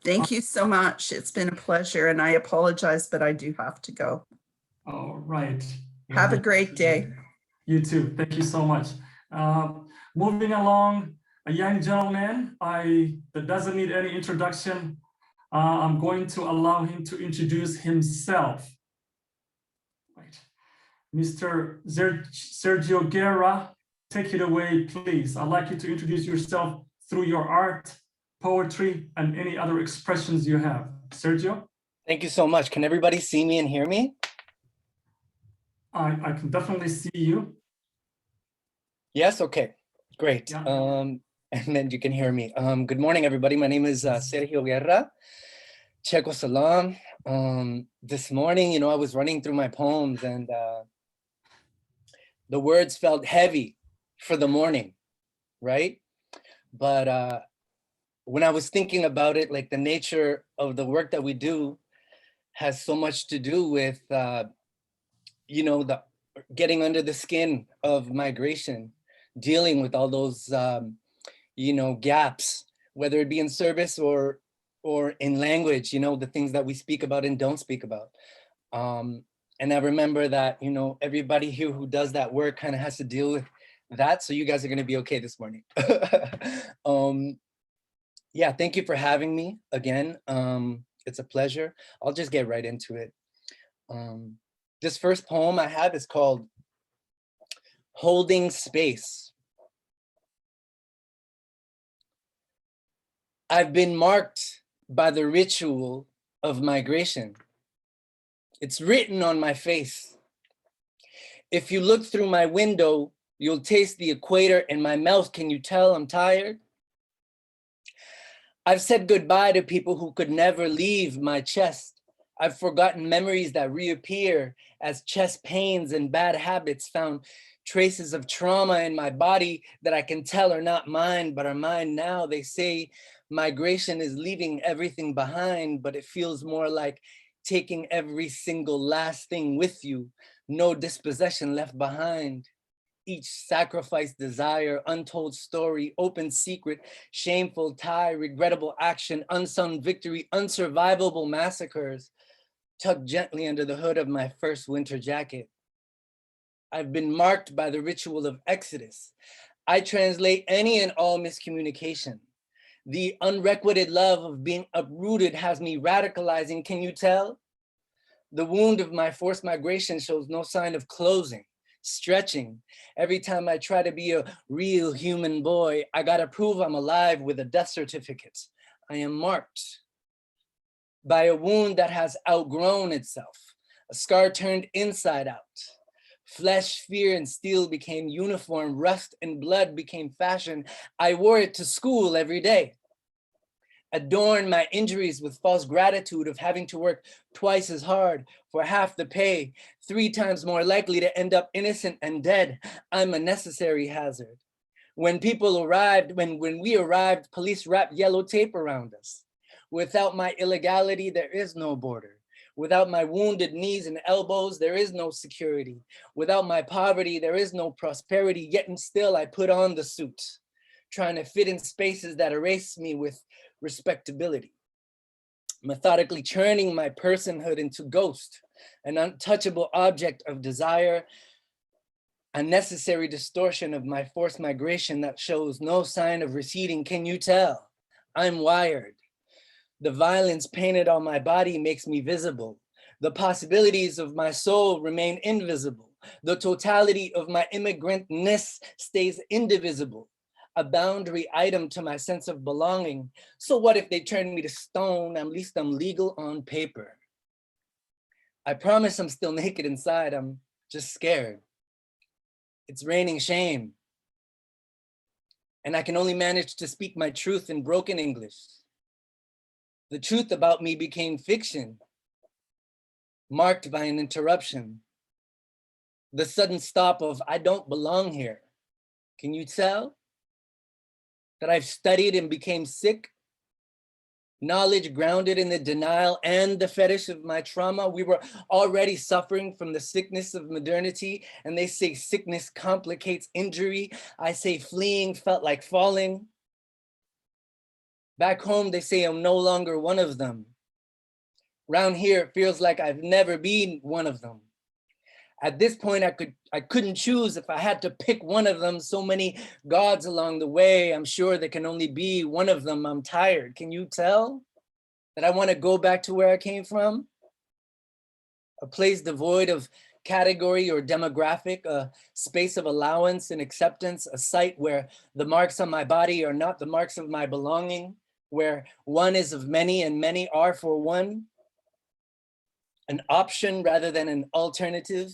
Thank you so much. It's been a pleasure, and I apologize, but I do have to go. All right. Have a great day. You too. Thank you so much. Moving along, a young gentleman that doesn't need any introduction. I'm going to allow him to introduce himself. Right. Mr. Sergio Guerra, take it away, please. I'd like you to introduce yourself through your art, poetry, and any other expressions you have. Sergio? Thank you so much. Can everybody see me and hear me? I can definitely see you. Yes, okay, great. Yeah. And then you can hear me. Good morning, everybody. My name is Sergio Guerra. Checo Salam. This morning, you know, I was running through my poems and the words felt heavy for the morning, right? But when I was thinking about it, like the nature of the work that we do has so much to do with, you know, the getting under the skin of migration, dealing with all those, you know, gaps, whether it be in service or in language, you know, the things that we speak about and don't speak about. And I remember that, you know, everybody here who does that work kind of has to deal with that, so you guys are going to be okay this morning. Yeah, thank you for having me again. It's a pleasure. I'll just get right into it. This first poem I have is called Holding Space. I've been marked by the ritual of migration. It's written on my face. If you look through my window, you'll taste the equator in my mouth. Can you tell I'm tired? I've said goodbye to people who could never leave my chest. I've forgotten memories that reappear as chest pains and bad habits, found traces of trauma in my body that I can tell are not mine, but are mine now. They say migration is leaving everything behind, but it feels more like taking every single last thing with you, no dispossession left behind. Each sacrifice, desire, untold story, open secret, shameful tie, regrettable action, unsung victory, unsurvivable massacres, tucked gently under the hood of my first winter jacket. I've been marked by the ritual of exodus. I translate any and all miscommunication. The unrequited love of being uprooted has me radicalizing, can you tell? The wound of my forced migration shows no sign of closing, stretching. Every time I try to be a real human boy, I gotta prove I'm alive with a death certificate. I am marked by a wound that has outgrown itself, a scar turned inside out. Flesh, fear, and steel became uniform, rust and blood became fashion. I wore it to school every day. Adorn my injuries with false gratitude of having to work twice as hard for half the pay, 3 times more likely to end up innocent and dead. I'm a necessary hazard. When people arrived, when we arrived, police wrapped yellow tape around us. Without my illegality, there is no border. Without my wounded knees and elbows, there is no security. Without my poverty, there is no prosperity, yet and still I put on the suit, trying to fit in spaces that erase me with respectability. Methodically churning my personhood into ghost, an untouchable object of desire, a necessary distortion of my forced migration that shows no sign of receding. Can you tell? I'm wired. The violence painted on my body makes me visible. The possibilities of my soul remain invisible. The totality of my immigrantness stays indivisible, a boundary item to my sense of belonging. So what if they turn me to stone? At least I'm legal on paper. I promise I'm still naked inside. I'm just scared. It's raining shame. And I can only manage to speak my truth in broken English. The truth about me became fiction, marked by an interruption. The sudden stop of, I don't belong here. Can you tell that I've studied and became sick? Knowledge grounded in the denial and the fetish of my trauma. We were already suffering from the sickness of modernity, and they say sickness complicates injury. I say fleeing felt like falling. Back home, they say I'm no longer one of them. Round here, it feels like I've never been one of them. At this point, I couldn't choose if I had to pick one of them. So many gods along the way. I'm sure there can only be one of them. I'm tired. Can you tell that I want to go back to where I came from? A place devoid of category or demographic, a space of allowance and acceptance, a site where the marks on my body are not the marks of my belonging, where one is of many and many are for one. An option rather than an alternative,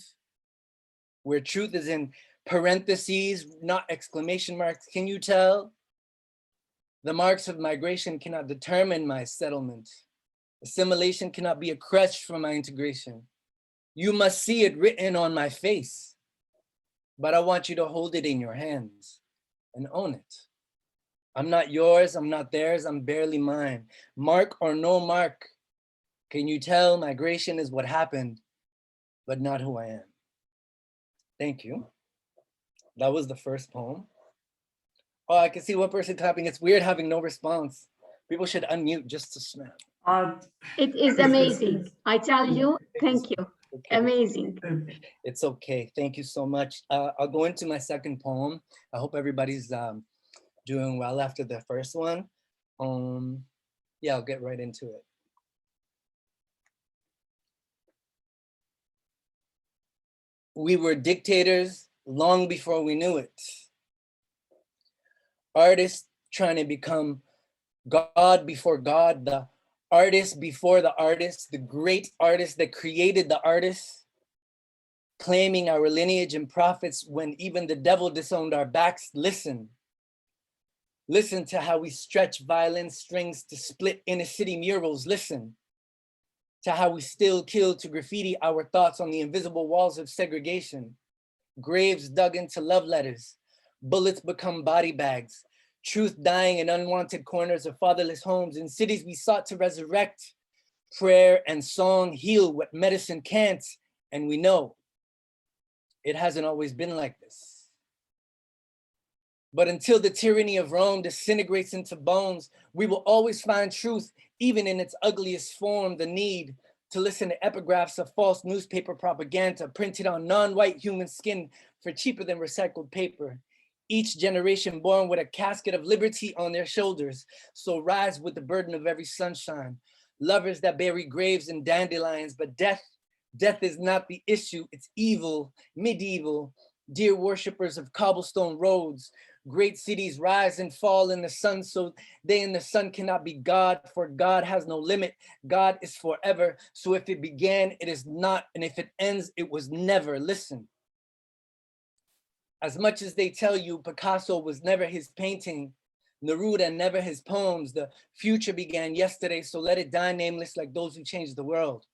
where truth is in parentheses, not exclamation marks. Can you tell? The marks of migration cannot determine my settlement. Assimilation cannot be a crutch for my integration. You must see it written on my face, but I want you to hold it in your hands and own it. I'm not yours, I'm not theirs, I'm barely mine. Mark or no mark, can you tell migration is what happened, but not who I am? Thank you. That was the first poem. Oh, I can see one person clapping. It's weird having no response. People should unmute just to snap. It is amazing. I tell you, thank you. Okay. Amazing. It's okay. Thank you so much. I'll go into my second poem. I hope everybody's doing well after the first one. Yeah, I'll get right into it. We were dictators long before we knew it. Artists trying to become God before God, the artist before the artist, the great artist that created the artist, claiming our lineage and prophets when even the devil disowned our backs. Listen to how we stretch violin strings to split inner city murals. Listen to how we still kill to graffiti our thoughts on the invisible walls of segregation. Graves dug into love letters, bullets become body bags, truth dying in unwanted corners of fatherless homes. In cities we sought to resurrect, prayer and song heal what medicine can't, and we know it hasn't always been like this. But until the tyranny of Rome disintegrates into bones, we will always find truth, even in its ugliest form. The need to listen to epigraphs of false newspaper propaganda printed on non-white human skin for cheaper than recycled paper. Each generation born with a casket of liberty on their shoulders, so rise with the burden of every sunshine. Lovers that bury graves and dandelions, but death is not the issue, it's evil, medieval. Dear worshipers of cobblestone roads, great cities rise and fall in the sun, so they in the sun cannot be God, for God has no limit. God is forever, so if it began, it is not, and if it ends, it was never. Listen. As much as they tell you Picasso was never his painting, Neruda never his poems, the future began yesterday, so let it die nameless like those who changed the world.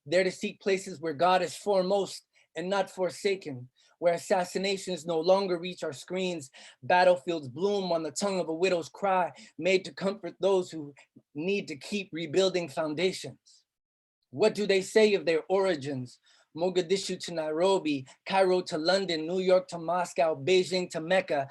There to seek places where God is foremost and not forsaken, where assassinations no longer reach our screens, battlefields bloom on the tongue of a widow's cry, made to comfort those who need to keep rebuilding foundations. What do they say of their origins? Mogadishu to Nairobi, Cairo to London, New York to Moscow, Beijing to Mecca,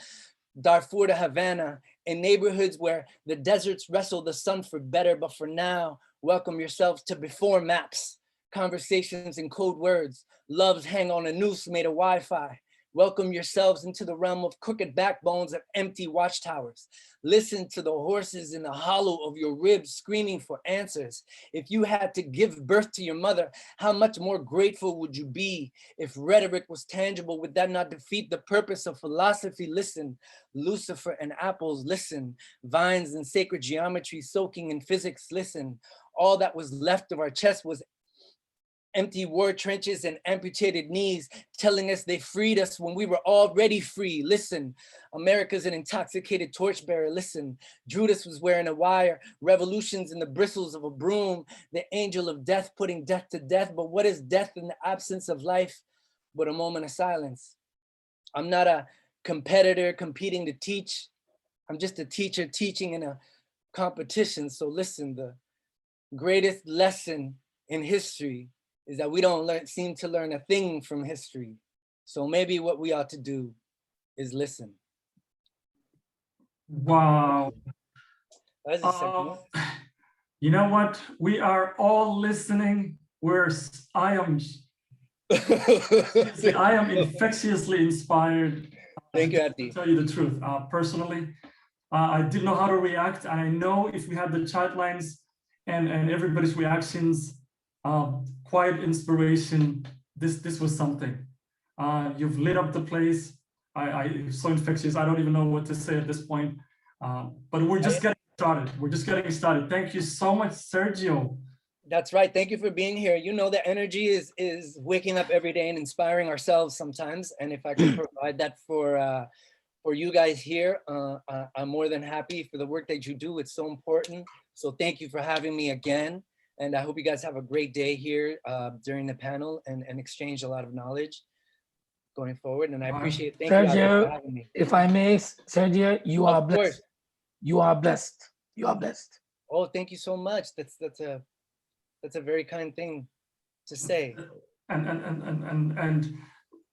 Darfur to Havana, in neighborhoods where the deserts wrestle the sun for better, but for now, welcome yourselves to before maps, conversations in code words, loves hang on a noose made of Wi-Fi. Welcome yourselves into the realm of crooked backbones of empty watchtowers. Listen to the horses in the hollow of your ribs screaming for answers. If you had to give birth to your mother, how much more grateful would you be? If rhetoric was tangible, would that not defeat the purpose of philosophy? Listen, Lucifer and apples, listen, vines and sacred geometry soaking in physics, listen. All that was left of our chest was empty war trenches and amputated knees, telling us they freed us when we were already free. Listen, America's an intoxicated torchbearer. Listen, Judas was wearing a wire, revolutions in the bristles of a broom, the angel of death putting death to death. But what is death in the absence of life but a moment of silence? I'm not a competitor competing to teach. I'm just a teacher teaching in a competition. So listen, the greatest lesson in history is that we don't seem to learn a thing from history. So maybe what we ought to do is listen. Wow. That's the second one. You know what? We are all listening. I am infectiously inspired. Thank you, To Ati. tell you the truth, personally, I didn't know how to react. And I know if we had the chat lines and everybody's reactions, quiet inspiration, this was something. You've lit up the place. It's so infectious. I don't even know what to say at this point. But we're just getting started. We're just getting started. Thank you so much, Sergio. That's right. Thank you for being here. You know, the energy is waking up every day and inspiring ourselves sometimes. And if I can provide that for you guys here, I'm more than happy for the work that you do. It's so important. So thank you for having me again. And I hope you guys have a great day here during the panel and exchange a lot of knowledge going forward. And I appreciate it. Thank you, Ati, for having me. If I may, Sergio, you are blessed. Course. You are blessed. You are blessed. Oh, thank you so much. That's a very kind thing to say. And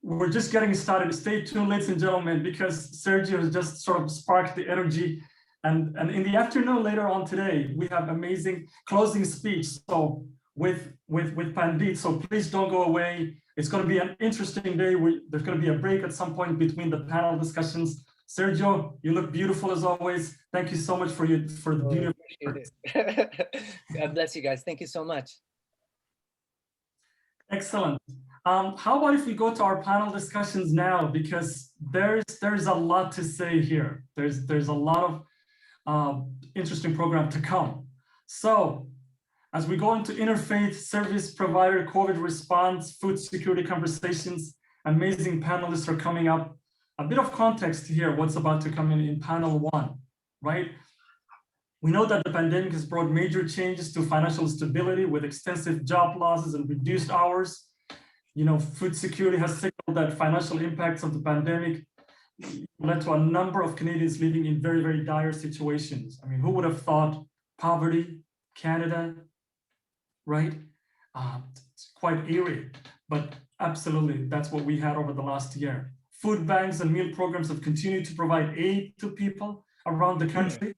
we're just getting started. Stay tuned, ladies and gentlemen, because Sergio has just sort of sparked the energy. And in the afternoon later on today, we have amazing closing speech. So with Pandit. So please don't go away. It's going to be an interesting day. There's going to be a break at some point between the panel discussions. Sergio, you look beautiful as always. Thank you so much for the beautiful. Appreciate it. God bless you guys. Thank you so much. Excellent. How about if we go to our panel discussions now, because there's a lot to say here. There's a lot of interesting program to come. So as we go into interfaith service provider, COVID response, food security conversations, amazing panelists are coming up. A bit of context here, what's about to come in panel one, right? We know that the pandemic has brought major changes to financial stability with extensive job losses and reduced hours. You know, food security has signaled that financial impacts of the pandemic led to a number of Canadians living in very, very dire situations. I mean, who would have thought poverty, Canada, right? It's quite eerie, but absolutely, that's what we had over the last year. Food banks and meal programs have continued to provide aid to people around the country.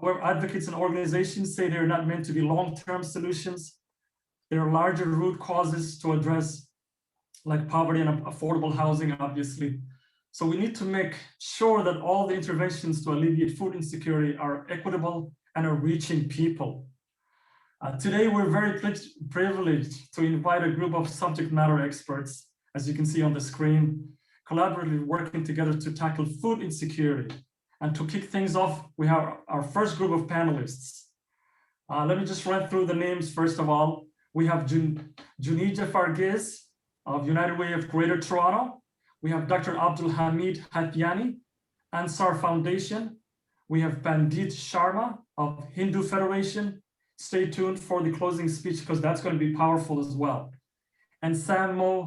However, advocates and organizations say they're not meant to be long-term solutions. There are larger root causes to address, like poverty and affordable housing, obviously. So we need to make sure that all the interventions to alleviate food insecurity are equitable and are reaching people. Today, we're very privileged to invite a group of subject matter experts, as you can see on the screen, collaboratively working together to tackle food insecurity. And to kick things off, we have our first group of panelists. Let me just run through the names first of all. We have Junija Fargiz of United Way of Greater Toronto. We have Dr. Abdul Hamid Hatiani, Ansar Foundation. We have Pandit Sharma of Hindu Federation. Stay tuned for the closing speech because that's going to be powerful as well. And Sam Mo,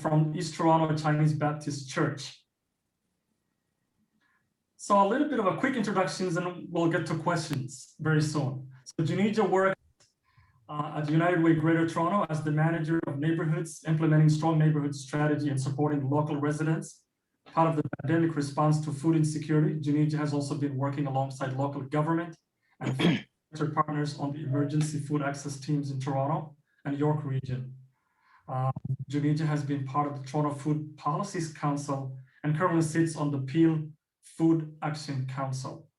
from East Toronto Chinese Baptist Church. So a little bit of a quick introductions and we'll get to questions very soon. So Junija worked at United Way Greater Toronto as the manager of neighborhoods, implementing strong neighborhood strategy and supporting local residents. Part of the pandemic response to food insecurity, Junija has also been working alongside local government and partners on the emergency food access teams in Toronto and York region. Junija has been part of the Toronto Food Policies Council and currently sits on the Peel Food Action Council.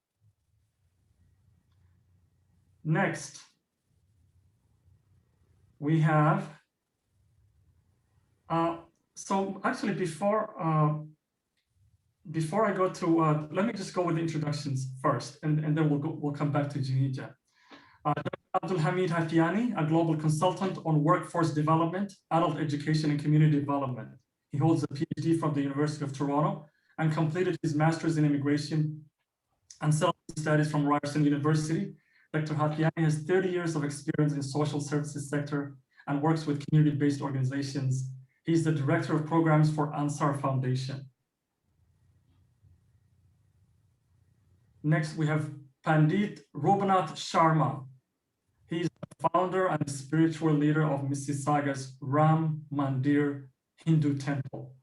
Next, we have, so actually before I go to, let me just go with the introductions first, and then we'll come back to Junija. Dr. Abdul Hamid Hatiani, a global consultant on workforce development, adult education, and community development. He holds a PhD from the University of Toronto and completed his master's in immigration and settlement studies from Ryerson University. Dr. Hatiani has 30 years of experience in social services sector and works with community-based organizations. He's the director of programs for Ansar Foundation. Next, we have Pandit Robinath Sharma. He's the founder and spiritual leader of Mississauga's Ram Mandir Hindu temple.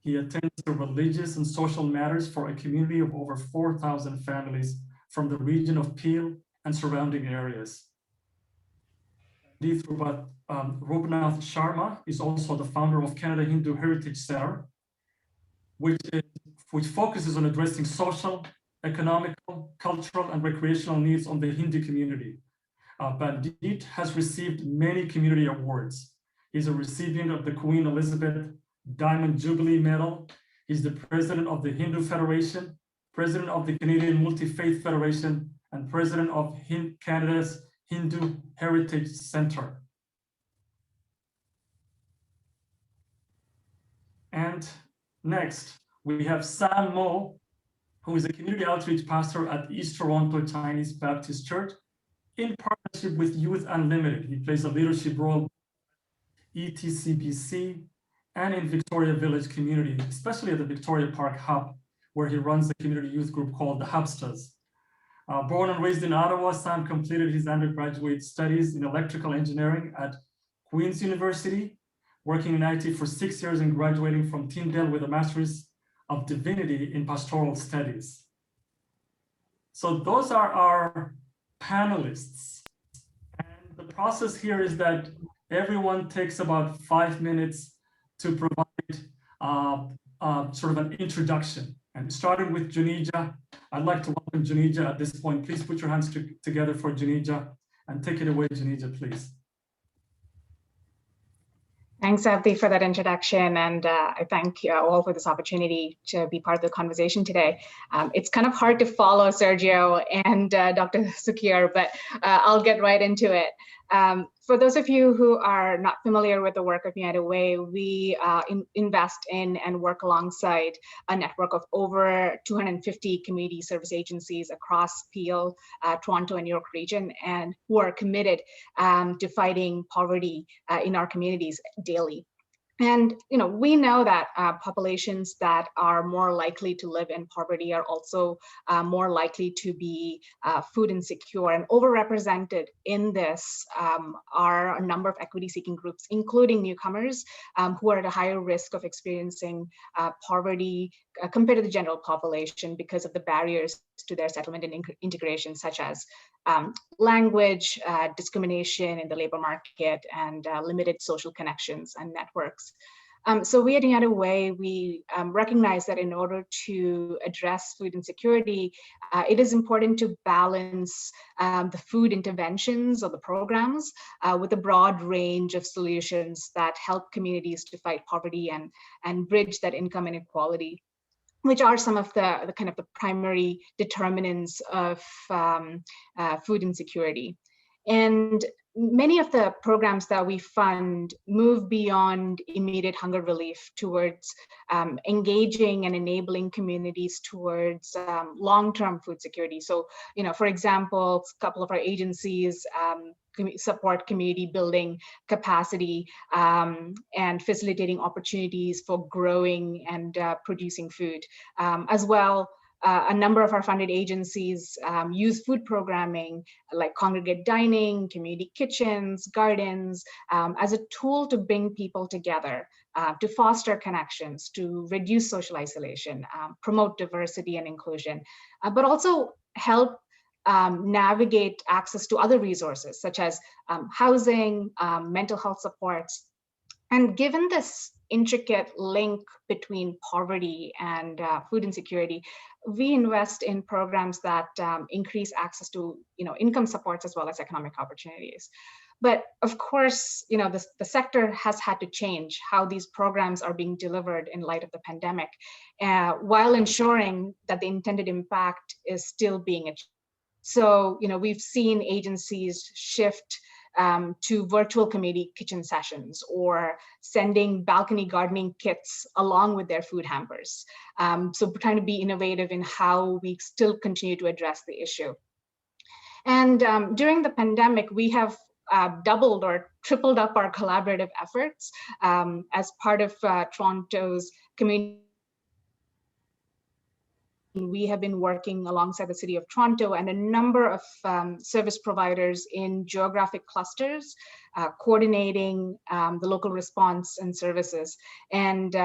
He attends to religious and social matters for a community of over 4,000 families from the region of Peel and surrounding areas. Pandit Robinath Sharma is also the founder of Canada Hindu Heritage Center, which focuses on addressing social, economical, cultural, and recreational needs of the Hindu community. Pandit has received many community awards. He's a recipient of the Queen Elizabeth Diamond Jubilee Medal. He's the president of the Hindu Federation, president of the Canadian Multi-Faith Federation, and president of Canada's Hindu Heritage Center. And next, we have Sam Mo, who is a community outreach pastor at East Toronto Chinese Baptist Church in partnership with Youth Unlimited. He plays a leadership role at ETCBC and in Victoria Village community, especially at the Victoria Park Hub, where he runs a community youth group called the Hubsters. Born and raised in Ottawa, Sam completed his undergraduate studies in electrical engineering at Queen's University, working in IT for 6 years and graduating from Tyndale with a Master's of Divinity in Pastoral Studies. So those are our panelists. And the process here is that everyone takes about 5 minutes to provide sort of an introduction. And starting with Junija, I'd like to welcome Junija at this point. Please put your hands together for Junija and take it away, Junija, please. Thanks, Abdi, for that introduction, and I thank you all for this opportunity to be part of the conversation today. It's kind of hard to follow Sergio and Dr. Sukir, but I'll get right into it. For those of you who are not familiar with the work of United Way, we invest in and work alongside a network of over 250 community service agencies across Peel, Toronto, and New York region, and who are committed to fighting poverty in our communities daily. And we know that populations that are more likely to live in poverty are also more likely to be food insecure, and overrepresented in this are a number of equity-seeking groups, including newcomers who are at a higher risk of experiencing poverty compared to the general population because of the barriers to their settlement and integration, such as language, discrimination in the labor market, and limited social connections and networks. So we at United Way, we recognize that in order to address food insecurity, it is important to balance the food interventions or the programs with a broad range of solutions that help communities to fight poverty and bridge that income inequality, which are some of the kind of the primary determinants of food insecurity. And many of the programs that we fund move beyond immediate hunger relief towards engaging and enabling communities towards long-term food security. So, for example, a couple of our agencies support community building capacity and facilitating opportunities for growing and producing food. As well, a number of our funded agencies use food programming like congregate dining, community kitchens, gardens, as a tool to bring people together, to foster connections, to reduce social isolation, promote diversity and inclusion, but also help navigate access to other resources such as housing, mental health supports. And given this intricate link between poverty and food insecurity, we invest in programs that increase access to income supports as well as economic opportunities. But of course, the sector has had to change how these programs are being delivered in light of the pandemic, while ensuring that the intended impact is still being achieved. So, we've seen agencies shift to virtual community kitchen sessions or sending balcony gardening kits along with their food hampers. So we're trying to be innovative in how we still continue to address the issue. And during the pandemic, we have doubled or tripled up our collaborative efforts as part of Toronto's community. We have been working alongside the City of Toronto and a number of service providers in geographic clusters, coordinating the local response and services. And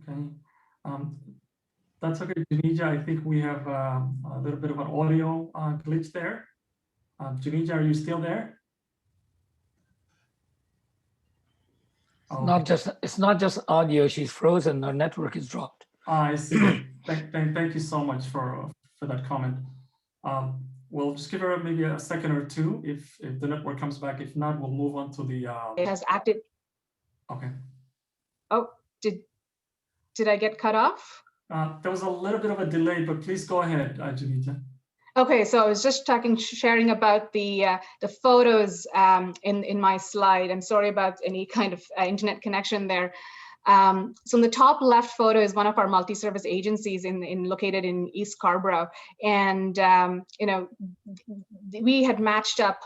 Okay, that's okay, Junija. I think we have a little bit of an audio glitch there. Junija, are you still there? It's not just audio. She's frozen. Her network is dropped. I see. Thank you so much for that comment. We'll just give her maybe a second or two if the network comes back. If not, we'll move on to the. It has acted. Okay. Oh, did I get cut off? There was a little bit of a delay, but please go ahead, Junija. Okay, so I was just sharing about the photos in my slide. I'm sorry about any kind of internet connection there. So in the top left photo is one of our multi-service agencies located in East Scarborough, and we had matched up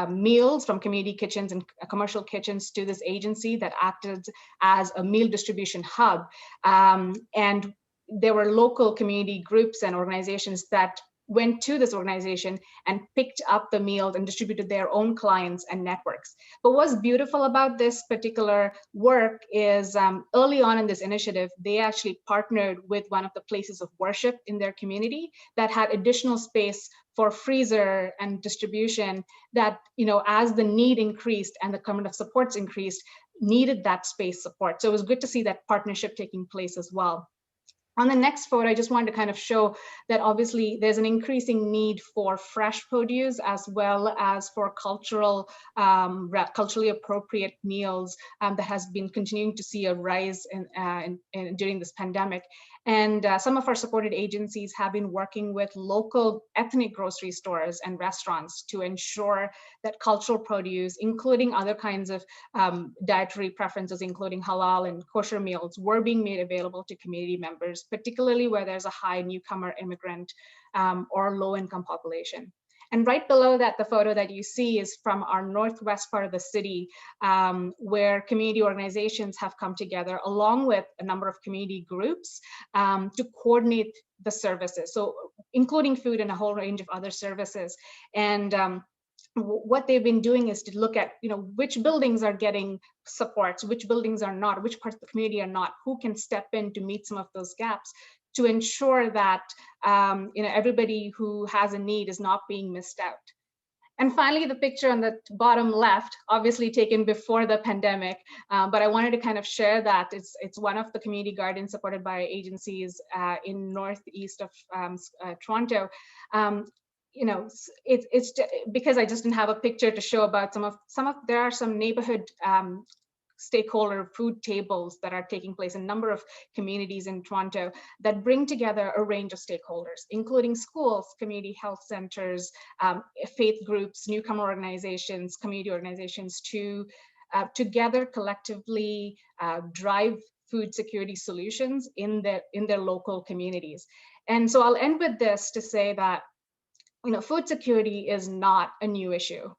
meals from community kitchens and commercial kitchens to this agency that acted as a meal distribution hub, and there were local community groups and organizations that went to this organization and picked up the meals and distributed their own clients and networks. But what's beautiful about this particular work is early on in this initiative, they actually partnered with one of the places of worship in their community that had additional space for freezer and distribution that, as the need increased and the kind of supports increased, needed that space support. So it was good to see that partnership taking place as well. On the next photo, I just wanted to kind of show that obviously there's an increasing need for fresh produce as well as for culturally appropriate meals that has been continuing to see a rise during this pandemic. And some of our supported agencies have been working with local ethnic grocery stores and restaurants to ensure that cultural produce, including other kinds of dietary preferences, including halal and kosher meals, were being made available to community members, particularly where there's a high newcomer immigrant or low-income population. And right below that, the photo that you see is from our northwest part of the city, where community organizations have come together along with a number of community groups to coordinate the services, so including food and a whole range of other services. And what they've been doing is to look at, which buildings are getting supports, which buildings are not, which parts of the community are not, who can step in to meet some of those gaps, to ensure that everybody who has a need is not being missed out. And finally, the picture on the bottom left, obviously taken before the pandemic, but I wanted to kind of share that it's one of the community gardens supported by agencies in northeast of Toronto. It's because I just didn't have a picture to show about there are some neighborhood stakeholder food tables that are taking place in a number of communities in Toronto that bring together a range of stakeholders, including schools, community health centers, faith groups, newcomer organizations, community organizations to together collectively drive food security solutions in their local communities. And so I'll end with this to say that food security is not a new issue.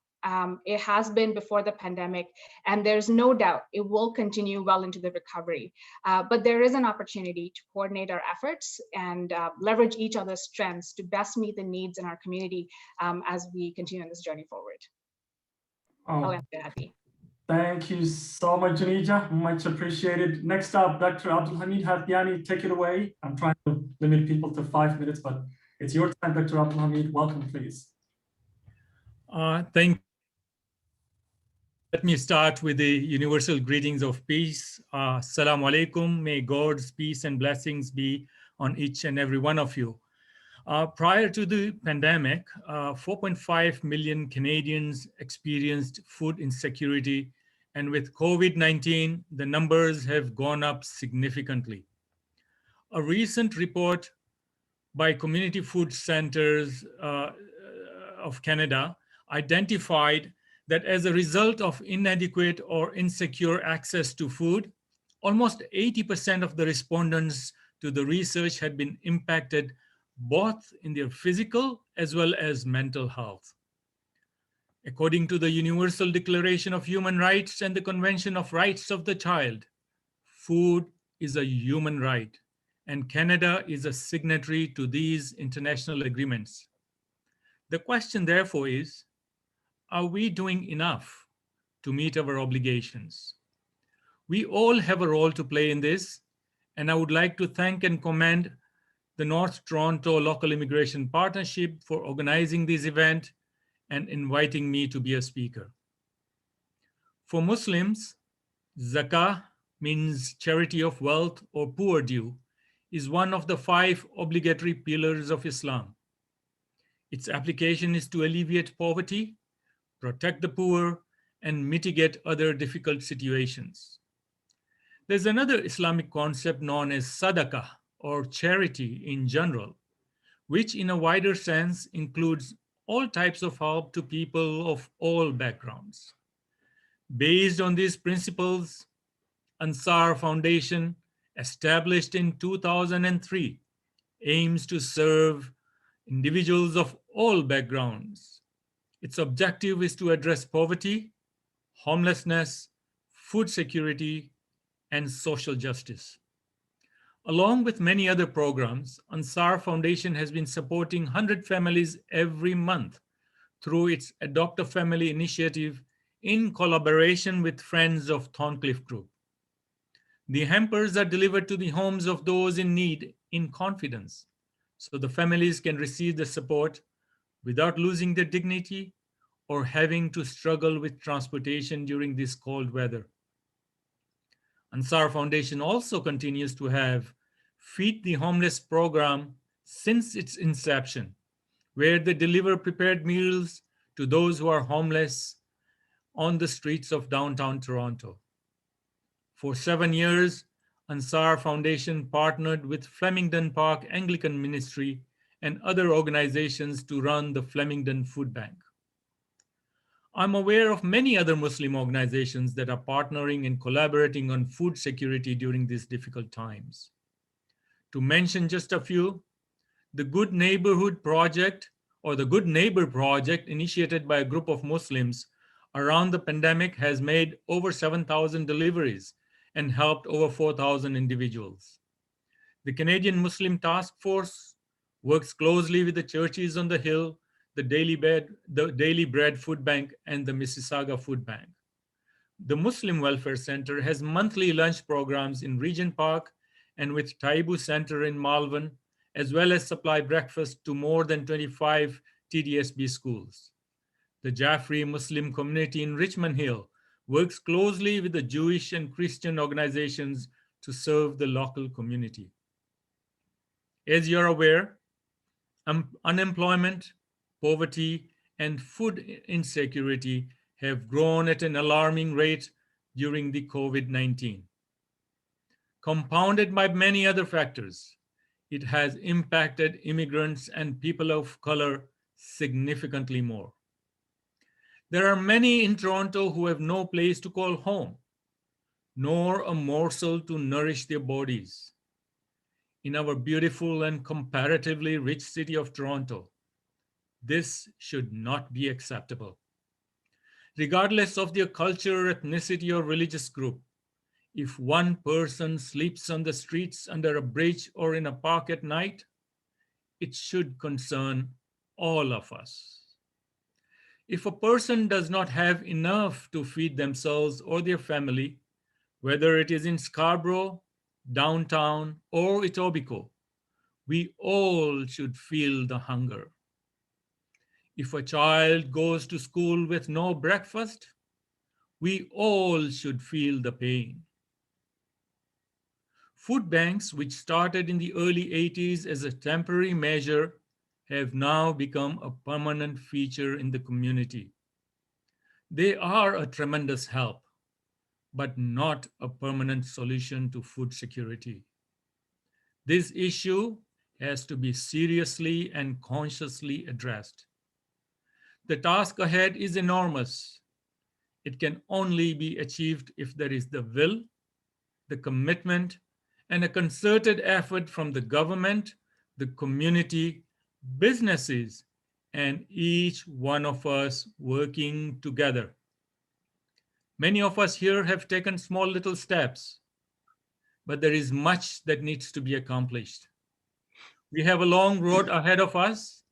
It has been before the pandemic, and there's no doubt it will continue well into the recovery. But there is an opportunity to coordinate our efforts and leverage each other's strengths to best meet the needs in our community as we continue on this journey forward. I'll end there, Happy. Thank you so much, Janija. Much appreciated. Next up, Dr. Abdulhamid Hathiani, take it away. I'm trying to limit people to 5 minutes, but it's your time, Dr. Abdulhamid. Welcome, please. Let me start with the universal greetings of peace. Assalamu alaikum. May God's peace and blessings be on each and every one of you. Prior to the pandemic, 4.5 million Canadians experienced food insecurity, and with COVID-19, the numbers have gone up significantly. A recent report by Community Food Centers of Canada identified that as a result of inadequate or insecure access to food, almost 80% of the respondents to the research had been impacted both in their physical as well as mental health. According to the Universal Declaration of Human Rights and the Convention of Rights of the Child, food is a human right, and Canada is a signatory to these international agreements. The question, therefore, is, are we doing enough to meet our obligations? We all have a role to play in this, and I would like to thank and commend the North Toronto Local Immigration Partnership for organizing this event and inviting me to be a speaker. For Muslims, zakah means charity of wealth or poor due, is one of the 5 obligatory pillars of Islam. Its application is to alleviate poverty, protect the poor, and mitigate other difficult situations. There's another Islamic concept known as sadaqah, or charity in general, which in a wider sense includes all types of help to people of all backgrounds. Based on these principles, Ansar Foundation, established in 2003, aims to serve individuals of all backgrounds. Its objective is to address poverty, homelessness, food security, and social justice. Along with many other programs, Ansar Foundation has been supporting 100 families every month through its Adopt a Family initiative in collaboration with Friends of Thorncliffe Group. The hampers are delivered to the homes of those in need in confidence, so the families can receive the support without losing their dignity or having to struggle with transportation during this cold weather. Ansar Foundation also continues to have Feed the Homeless program since its inception, where they deliver prepared meals to those who are homeless on the streets of downtown Toronto. For 7 years, Ansar Foundation partnered with Flemington Park Anglican Ministry and other organizations to run the Flemington Food Bank. I'm aware of many other Muslim organizations that are partnering and collaborating on food security during these difficult times. To mention just a few, the Good Neighborhood Project, or the Good Neighbor Project, initiated by a group of Muslims around the pandemic, has made over 7,000 deliveries and helped over 4,000 individuals. The Canadian Muslim Task Force works closely with the Churches on the Hill, the Daily Bread Food Bank, and the Mississauga Food Bank. The Muslim Welfare Center has monthly lunch programs in Regent Park and with Taibu Center in Malvern, as well as supply breakfast to more than 25 TDSB schools. The Jaffrey Muslim community in Richmond Hill works closely with the Jewish and Christian organizations to serve the local community. As you're aware, unemployment, poverty, and food insecurity have grown at an alarming rate during the COVID-19. Compounded by many other factors, it has impacted immigrants and people of color significantly more. There are many in Toronto who have no place to call home, nor a morsel to nourish their bodies. In our beautiful and comparatively rich city of Toronto, this should not be acceptable. Regardless of their culture, ethnicity, or religious group, if one person sleeps on the streets, under a bridge, or in a park at night, it should concern all of us. If a person does not have enough to feed themselves or their family, whether it is in Scarborough, downtown, or Etobicoke, we all should feel the hunger. If a child goes to school with no breakfast, we all should feel the pain. Food banks, which started in the early 80s as a temporary measure, have now become a permanent feature in the community. They are a tremendous help, but not a permanent solution to food security. This issue has to be seriously and consciously addressed. The task ahead is enormous. It can only be achieved if there is the will, the commitment, and a concerted effort from the government, the community, businesses, and each one of us working together. Many of us here have taken small little steps, but there is much that needs to be accomplished. We have a long road ahead of us.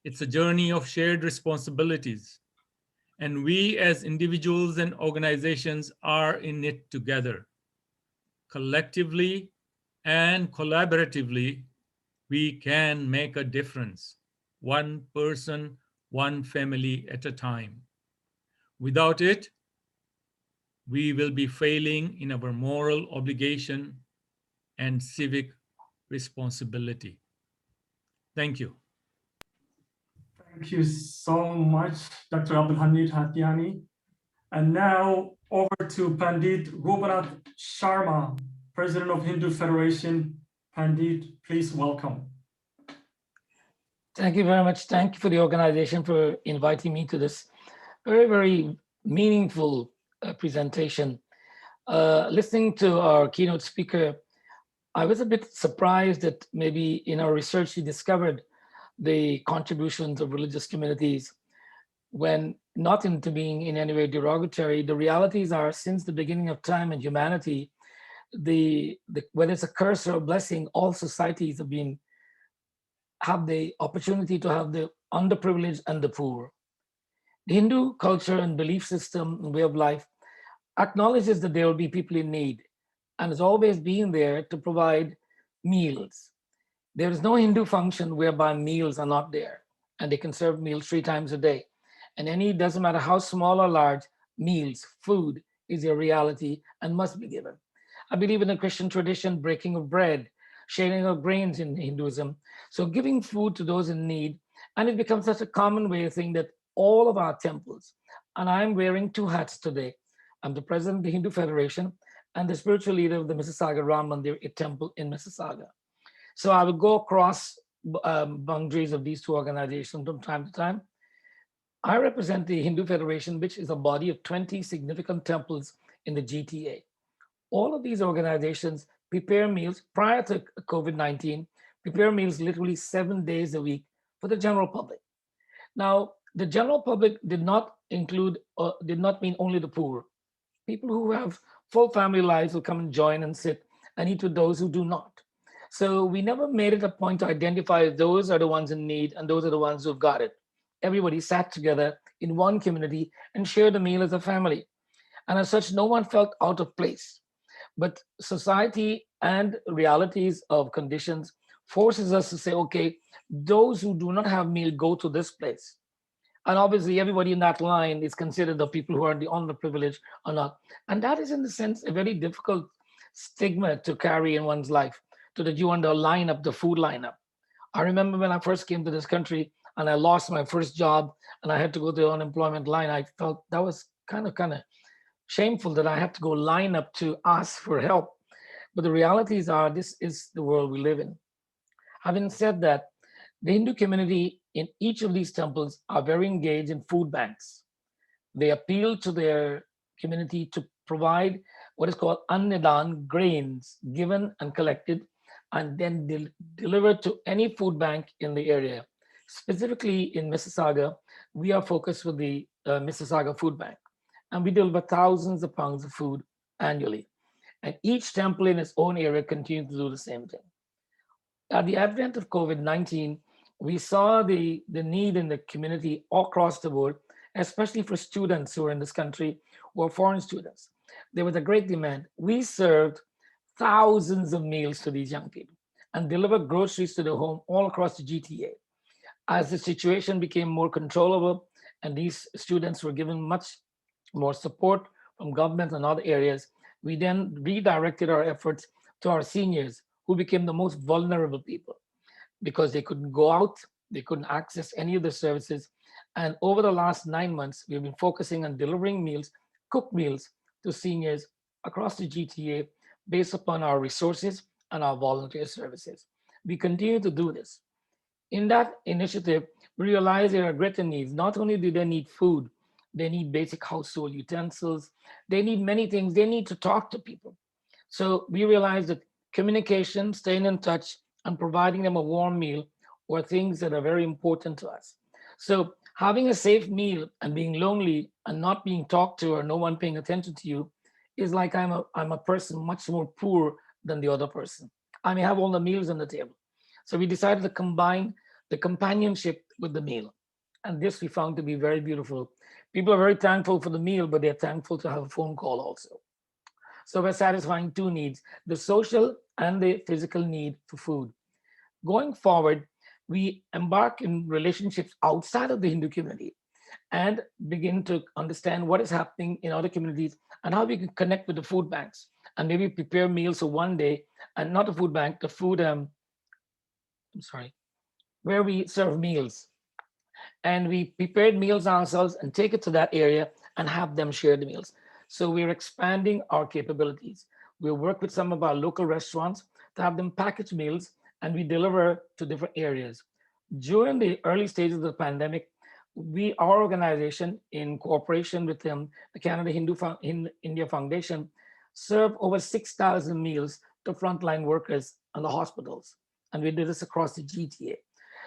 It's a journey of shared responsibilities, and we as individuals and organizations are in it together. Collectively and collaboratively, we can make a difference, one person, one family at a time. Without it, we will be failing in our moral obligation and civic responsibility. Thank you. Thank you so much, Dr. Abdulhamid Hatiani. And now over to Pandit Rubrat Sharma, President of Hindu Federation. Pandit, please welcome. Thank you very much. Thank you for the organization for inviting me to this very, very meaningful presentation. Listening to our keynote speaker, I was a bit surprised that maybe in our research we discovered the contributions of religious communities when not into being in any way derogatory. The realities are, since the beginning of time and humanity, whether it's a curse or a blessing, all societies have the opportunity to have the underprivileged and the poor. The Hindu culture and belief system and way of life acknowledges that there will be people in need and has always been there to provide meals. There is no Hindu function whereby meals are not there, and they can serve meals 3 times a day. And doesn't matter how small or large, meals, food is a reality and must be given. I believe in the Christian tradition, breaking of bread, sharing of grains in Hinduism. So giving food to those in need, and it becomes such a common way of saying that all of our temples, and I'm wearing 2 hats today. I'm the president of the Hindu Federation and the spiritual leader of the Mississauga Ram Mandir, a temple in Mississauga. So I will go across boundaries of these 2 organizations from time to time. I represent the Hindu Federation, which is a body of 20 significant temples in the GTA. All of these organizations prepare meals prior to COVID-19, prepare meals literally 7 days a week for the general public. Now, the general public did not mean only the poor. People who have full family lives will come and join and sit and eat with those who do not. So we never made it a point to identify those are the ones in need and those are the ones who've got it. Everybody sat together in one community and shared a meal as a family. And as such, no one felt out of place. But society and realities of conditions forces us to say, okay, those who do not have meal go to this place. And obviously everybody in that line is considered the people who are the underprivileged or not. And that is in the sense a very difficult stigma to carry in one's life, so that you want to line up the food lineup. I remember when I first came to this country and I lost my first job and I had to go to the unemployment line, I felt that was kind of shameful that I have to go line up to ask for help. But the realities are, this is the world we live in. Having said that, the Hindu community in each of these temples are very engaged in food banks. They appeal to their community to provide what is called annidan, grains, given and collected, and then delivered to any food bank in the area. Specifically in Mississauga, we are focused with the Mississauga Food Bank, and we deliver thousands of pounds of food annually. And each temple in its own area continues to do the same thing. At the advent of COVID-19, we saw the need in the community all across the board, especially for students who are in this country, who are foreign students. There was a great demand. We served thousands of meals to these young people and delivered groceries to their home all across the GTA. As the situation became more controllable and these students were given much more support from government and other areas, we then redirected our efforts to our seniors, who became the most vulnerable people because they couldn't go out, they couldn't access any of the services. And over the last 9 months, we've been focusing on delivering meals, cooked meals to seniors across the GTA based upon our resources and our volunteer services. We continue to do this. In that initiative, we realize there are greater needs. Not only do they need food, they need basic household utensils, they need many things, they need to talk to people. So we realize that communication, staying in touch, and providing them a warm meal were things that are very important to us. So having a safe meal and being lonely and not being talked to or no one paying attention to you is like I'm a person much more poor than the other person. I may have all the meals on the table. So we decided to combine the companionship with the meal. And this we found to be very beautiful. People are very thankful for the meal, but they're thankful to have a phone call also. So we're satisfying 2 needs, the social and the physical need for food. Going forward, we embark in relationships outside of the Hindu community and begin to understand what is happening in other communities and how we can connect with the food banks and maybe prepare meals for one day, and not the food bank, the food, where we serve meals. And we prepared meals ourselves and take it to that area and have them share the meals. So we're expanding our capabilities. We work with some of our local restaurants to have them package meals, and we deliver to different areas. During the early stages of the pandemic, our organization, in cooperation with the Canada India Foundation, served over 6,000 meals to frontline workers and the hospitals. And we did this across the GTA.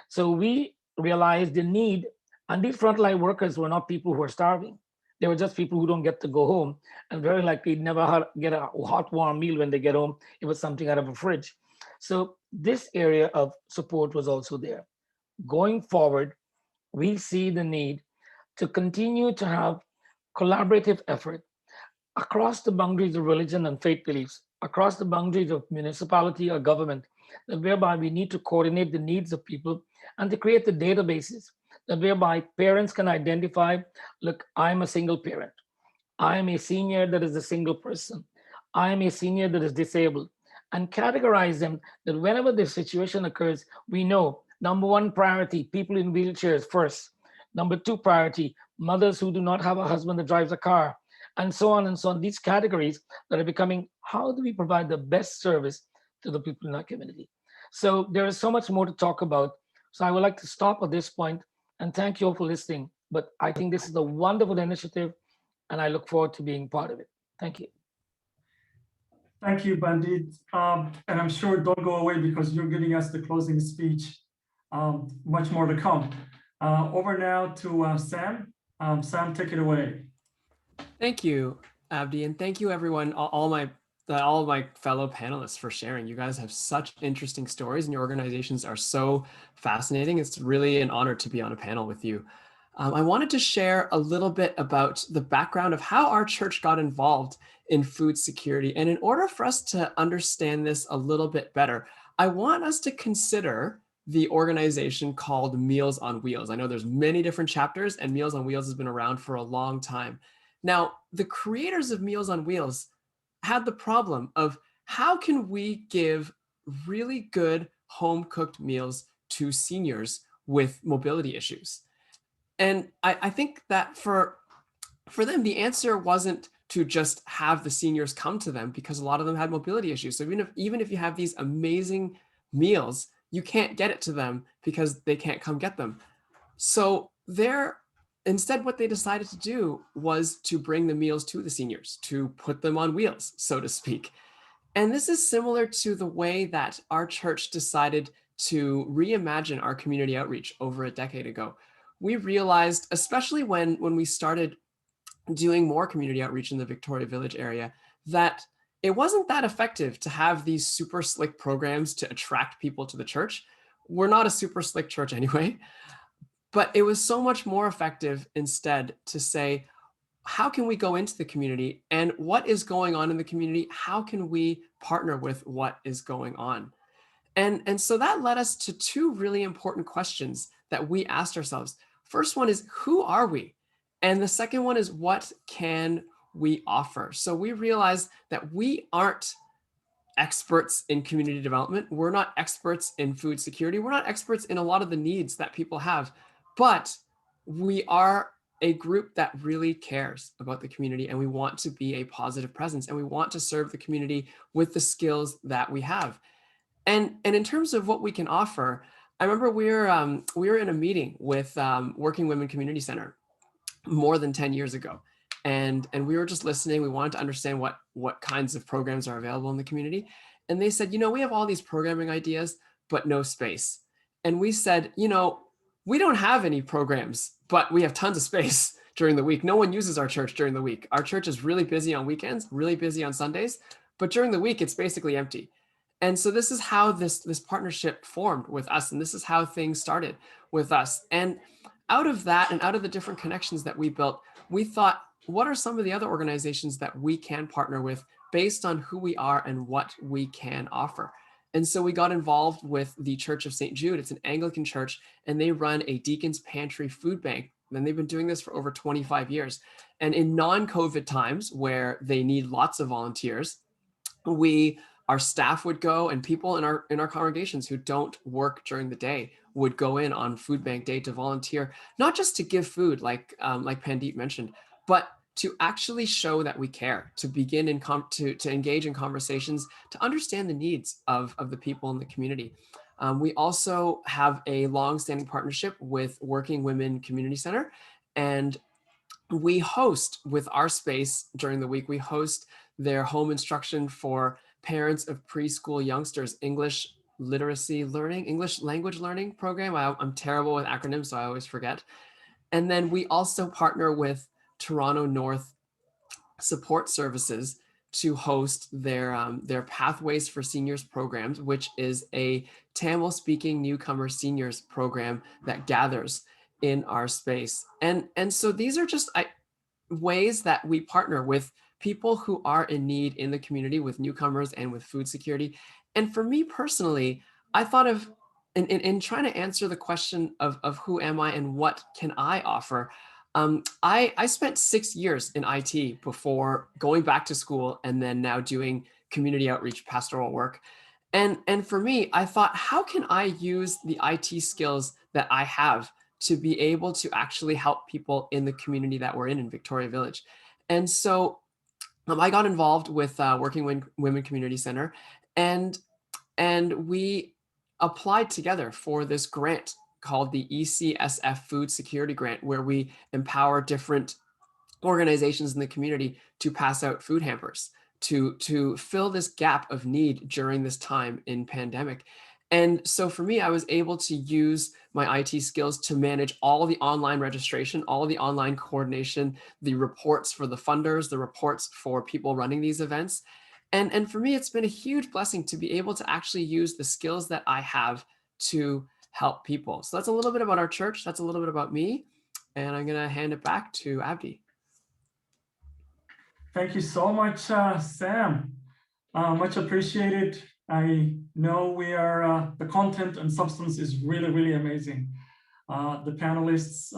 So we realized the need, and these frontline workers were not people who were starving. They were just people who don't get to go home and very likely never get a hot, warm meal when they get home. It was something out of a fridge. So this area of support was also there. Going forward, we see the need to continue to have collaborative effort across the boundaries of religion and faith beliefs, across the boundaries of municipality or government, that whereby we need to coordinate the needs of people and to create the databases that whereby parents can identify, look, I'm a single parent. I am a senior that is a single person. I am a senior that is disabled, and categorize them that whenever this situation occurs, we know number one priority, people in wheelchairs first. Number two priority, mothers who do not have a husband that drives a car, and so on and so on. These categories that are becoming, how do we provide the best service to the people in our community? So there is so much more to talk about. So I would like to stop at this point and thank you all for listening. But I think this is a wonderful initiative and I look forward to being part of it. Thank you. Thank you, Bandit. And I'm sure don't go away because you're giving us the closing speech. Much more to come. Over now to Sam. Sam, take it away. Thank you, Abdi, and thank you everyone, all of my fellow panelists for sharing. You guys have such interesting stories and your organizations are so fascinating. It's really an honor to be on a panel with you. I wanted to share a little bit about the background of how our church got involved in food security. And in order for us to understand this a little bit better, I want us to consider the organization called Meals on Wheels. I know there's many different chapters and Meals on Wheels has been around for a long time. Now, the creators of Meals on Wheels had the problem of how can we give really good home-cooked meals to seniors with mobility issues? And I think that for them, the answer wasn't to just have the seniors come to them because a lot of them had mobility issues. So even if you have these amazing meals, you can't get it to them because they can't come get them. So instead, what they decided to do was to bring the meals to the seniors, to put them on wheels, so to speak. And this is similar to the way that our church decided to reimagine our community outreach over a decade ago. We realized, especially when we started doing more community outreach in the Victoria Village area, that it wasn't that effective to have these super slick programs to attract people to the church. We're not a super slick church anyway. But it was so much more effective instead to say, how can we go into the community and what is going on in the community? How can we partner with what is going on? And so that led us to two really important questions that we asked ourselves. First one is, who are we? And the second one is, what can we offer? So we realized that we aren't experts in community development. We're not experts in food security. We're not experts in a lot of the needs that people have. But we are a group that really cares about the community and we want to be a positive presence and we want to serve the community with the skills that we have. And in terms of what we can offer, I remember we were in a meeting with Working Women Community Center more than 10 years ago. And we were just listening. We wanted to understand what kinds of programs are available in the community. And they said, we have all these programming ideas, but no space. And we said, we don't have any programs, but we have tons of space during the week. No one uses our church during the week. Our church is really busy on weekends, really busy on Sundays, but during the week, it's basically empty. And so this is how this partnership formed with us. And this is how things started with us. And out of that and out of the different connections that we built, we thought, what are some of the other organizations that we can partner with based on who we are and what we can offer? And so we got involved with the Church of St. Jude. It's an Anglican church, and they run a Deacon's Pantry food bank. And they've been doing this for over 25 years. And in non-COVID times where they need lots of volunteers, our staff would go, and people in our congregations who don't work during the day would go in on food bank day to volunteer, not just to give food like Pandit mentioned, but to actually show that we care, to begin to engage in conversations, to understand the needs of the people in the community. We also have a long-standing partnership with Working Women Community Center, and we host with our space during the week, we host their home instruction for parents of preschool youngsters, English literacy learning, English language learning program. I'm terrible with acronyms, so I always forget. And then we also partner with Toronto North Support Services to host their Pathways for Seniors programs, which is a Tamil-speaking newcomer seniors program that gathers in our space. And so these are just ways that we partner with people who are in need in the community, with newcomers and with food security. And for me personally, I thought of, in trying to answer the question of who am I and what can I offer, I spent 6 years in IT before going back to school and then now doing community outreach pastoral work. And for me, I thought, how can I use the IT skills that I have to be able to actually help people in the community that we're in Victoria Village? And so I got involved with Working Women Community Center, and we applied together for this grant called the ECSF Food Security Grant, where we empower different organizations in the community to pass out food hampers to fill this gap of need during this time in pandemic. And so for me, I was able to use my IT skills to manage all the online registration, all the online coordination, the reports for the funders, the reports for people running these events. And for me, it's been a huge blessing to be able to actually use the skills that I have to help people. So that's a little bit about our church. That's a little bit about me. And I'm going to hand it back to Abdi. Thank you so much, Sam. Much appreciated. I know the content and substance is really, really amazing. The panelists,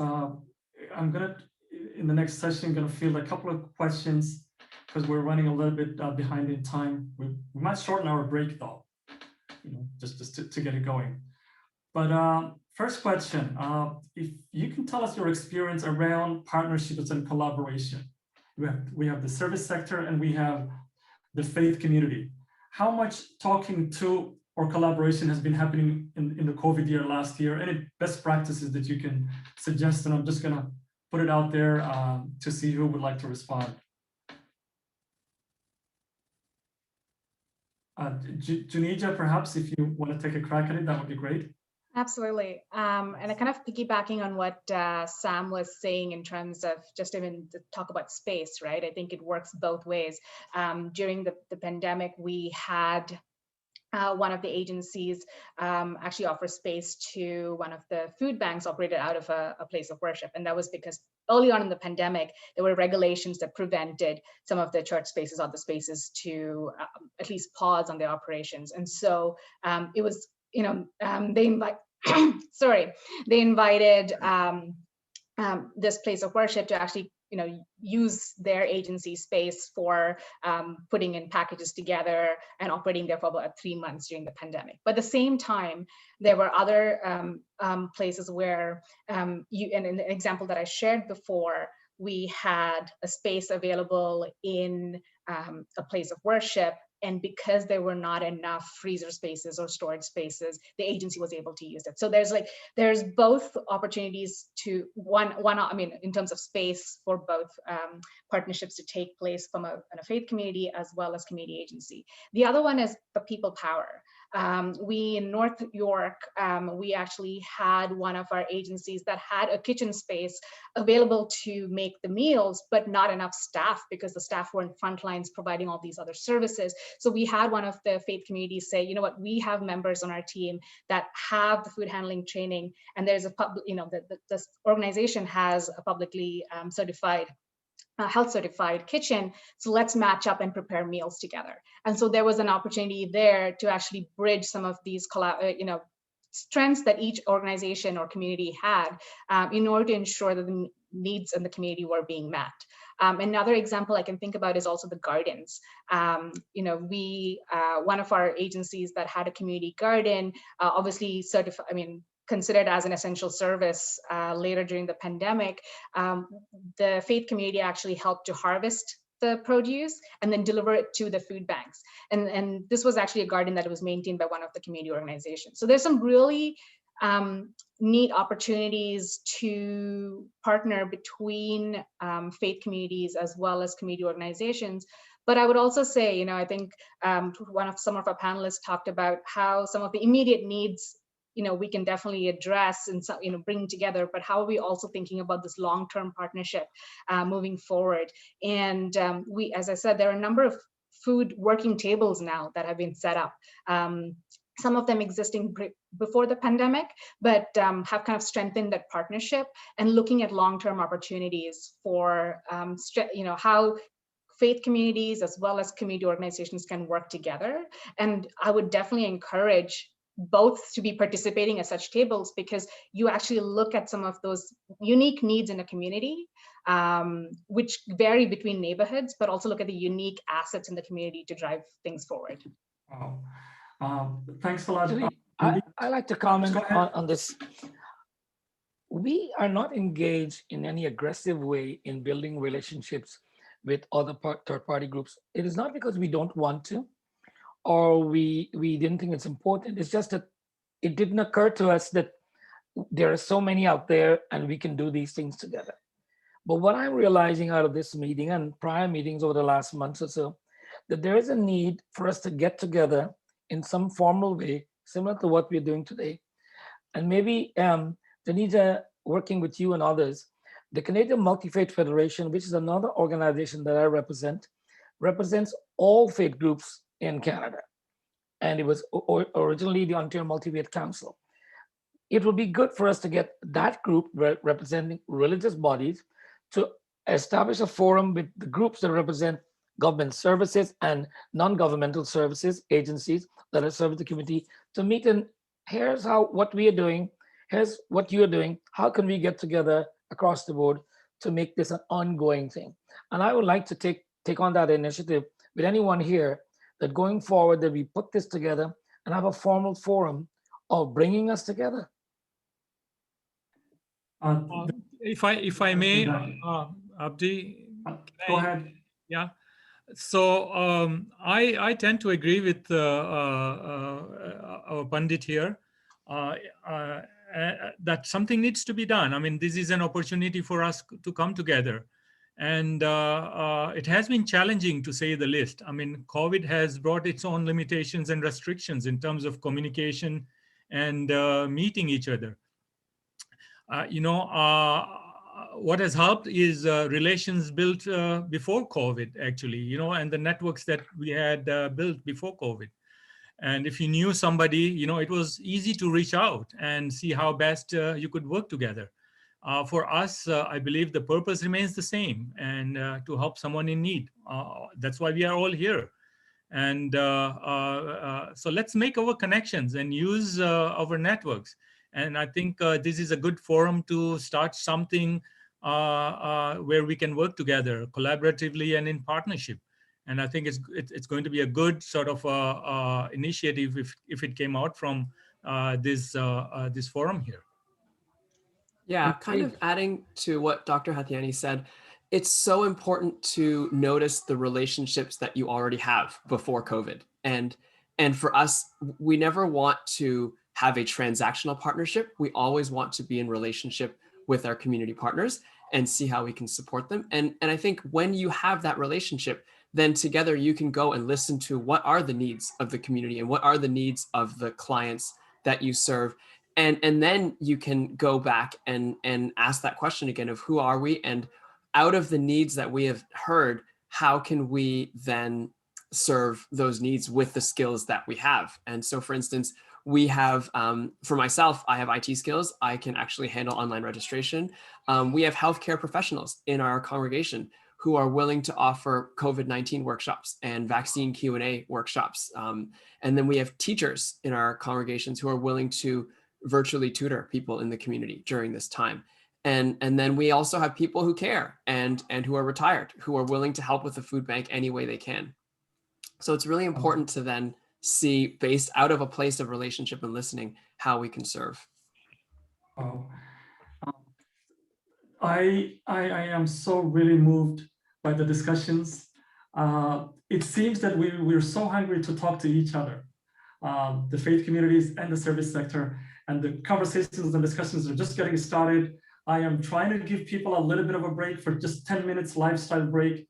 in the next session, gonna field a couple of questions because we're running a little bit behind in time. We might shorten our break though, just to get it going. But first question, if you can tell us your experience around partnerships and collaboration. We have the service sector and we have the faith community. How much talking to or collaboration has been happening in the COVID year last year? Any best practices that you can suggest? And I'm just gonna put it out there to see who would like to respond. Junija, perhaps if you want to take a crack at it, that would be great. Absolutely. And I kind of piggybacking on what Sam was saying in terms of just even to talk about space, right? I think it works both ways. During the pandemic, we had one of the agencies actually offer space to one of the food banks operated out of a place of worship. And that was because early on in the pandemic, there were regulations that prevented some of the church spaces or the spaces to at least pause on their operations. And so it was, they invited this place of worship to actually use their agency space for putting in packages together and operating there for about 3 months during the pandemic. But at the same time, there were other places where and in the example that I shared before, we had a space available in a place of worship. And because there were not enough freezer spaces or storage spaces, the agency was able to use it. So there's both opportunities to in terms of space for both partnerships to take place from a faith community as well as community agency. The other one is the people power. We in North York, we actually had one of our agencies that had a kitchen space available to make the meals, but not enough staff because the staff were in front lines providing all these other services. So we had one of the faith communities say, you know what, we have members on our team that have the food handling training, and there's a public, this organization has a publicly certified health certified kitchen, so let's match up and prepare meals together. And so there was an opportunity there to actually bridge some of these strengths that each organization or community had in order to ensure that the needs in the community were being met. Another example I can think about is also the gardens. One of our agencies that had a community garden, obviously considered as an essential service later during the pandemic, the faith community actually helped to harvest the produce and then deliver it to the food banks. And this was actually a garden that was maintained by one of the community organizations. So there's some really neat opportunities to partner between faith communities as well as community organizations. But I would also say, I think some of our panelists talked about how some of the immediate needs we can definitely address and bring together, but how are we also thinking about this long-term partnership moving forward? And as I said, there are a number of food working tables now that have been set up. Some of them existing before the pandemic, but have kind of strengthened that partnership and looking at long-term opportunities for how faith communities as well as community organizations can work together. And I would definitely encourage both to be participating at such tables, because you actually look at some of those unique needs in a community, which vary between neighborhoods, but also look at the unique assets in the community to drive things forward. Wow. Thanks a lot. I like to comment on this. We are not engaged in any aggressive way in building relationships with other third-party groups. It is not because we don't want to, or we didn't think it's important. It's just that it didn't occur to us that there are so many out there and we can do these things together. But what I'm realizing out of this meeting and prior meetings over the last months or so, that there is a need for us to get together in some formal way, similar to what we're doing today. And maybe Denise, working with you and others, the Canadian Multi-Faith Federation, which is another organization that I represent, represents all faith groups in Canada. And it was originally the Ontario Multi-Faith Council. It would be good for us to get that group representing religious bodies to establish a forum with the groups that represent government services and non-governmental services, agencies that are serving the community, to meet. And here's what we are doing, here's what you're doing, how can we get together across the board to make this an ongoing thing? And I would like to take on that initiative with anyone here, that going forward that we put this together and have a formal forum of bringing us together. If I may, Abdi, go ahead. Yeah. So I tend to agree with our Pandit here that something needs to be done. I mean, this is an opportunity for us to come together. And it has been challenging, to say the least. I mean, COVID has brought its own limitations and restrictions in terms of communication and meeting each other. What has helped is relations built before COVID, actually, and the networks that we had built before COVID. And if you knew somebody, it was easy to reach out and see how best you could work together. For us, I believe the purpose remains the same, and to help someone in need. That's why we are all here. And so let's make our connections and use our networks. And I think this is a good forum to start something where we can work together collaboratively and in partnership. And I think it's going to be a good sort of initiative if it came out from this forum here. Yeah, kind of adding to what Dr. Hathiani said, it's so important to notice the relationships that you already have before COVID. And for us, we never want to have a transactional partnership. We always want to be in relationship with our community partners and see how we can support them. And I think when you have that relationship, then together you can go and listen to what are the needs of the community and what are the needs of the clients that you serve. And then you can go back and ask that question again of who are we? And out of the needs that we have heard, how can we then serve those needs with the skills that we have? And so, for instance, we have, for myself, I have IT skills. I can actually handle online registration. We have healthcare professionals in our congregation who are willing to offer COVID-19 workshops and vaccine Q&A workshops. And then we have teachers in our congregations who are willing to virtually tutor people in the community during this time. And then we also have people who care and who are retired, who are willing to help with the food bank any way they can. So it's really important to then see, based out of a place of relationship and listening, how we can serve. Wow. I am so really moved by the discussions. It seems that we're so hungry to talk to each other, the faith communities and the service sector, and the conversations and discussions are just getting started. I am trying to give people a little bit of a break for just 10 minutes lifestyle break.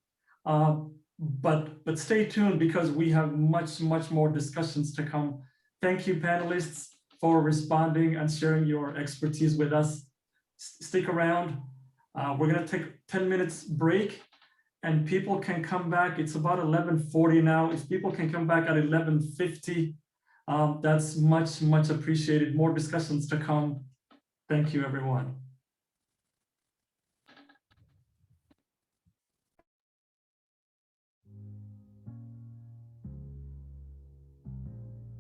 But stay tuned because we have much more discussions to come. Thank you, panelists. for responding and sharing your expertise with us. Stick around. We're going to take 10 minutes break and people can come back. It's about 11:40 now. If people can come back at 11:50, that's much, much appreciated. More discussions to come. Thank you, everyone.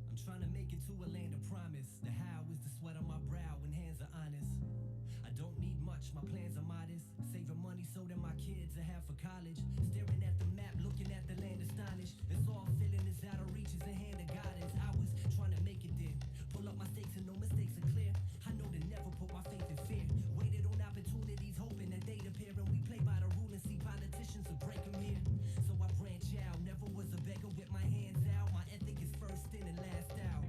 I'm trying to make it to a land of promise. The how is the sweat on my brow when hands are honest. I don't need much, my plans are modest. Saving money so that my kids will have for college. Staring at the map, looking at the land astonished. It's all feeling is out of reach, is the hand of God is. I was trying to make it there. Pull up my stakes and no mistakes are clear. I know to never put my faith in fear. Waited on opportunities, hoping that they'd appear. And we play by the rule and see politicians will break them here. So I branch out, never was a beggar with my hands out. My ethic is first in and last out.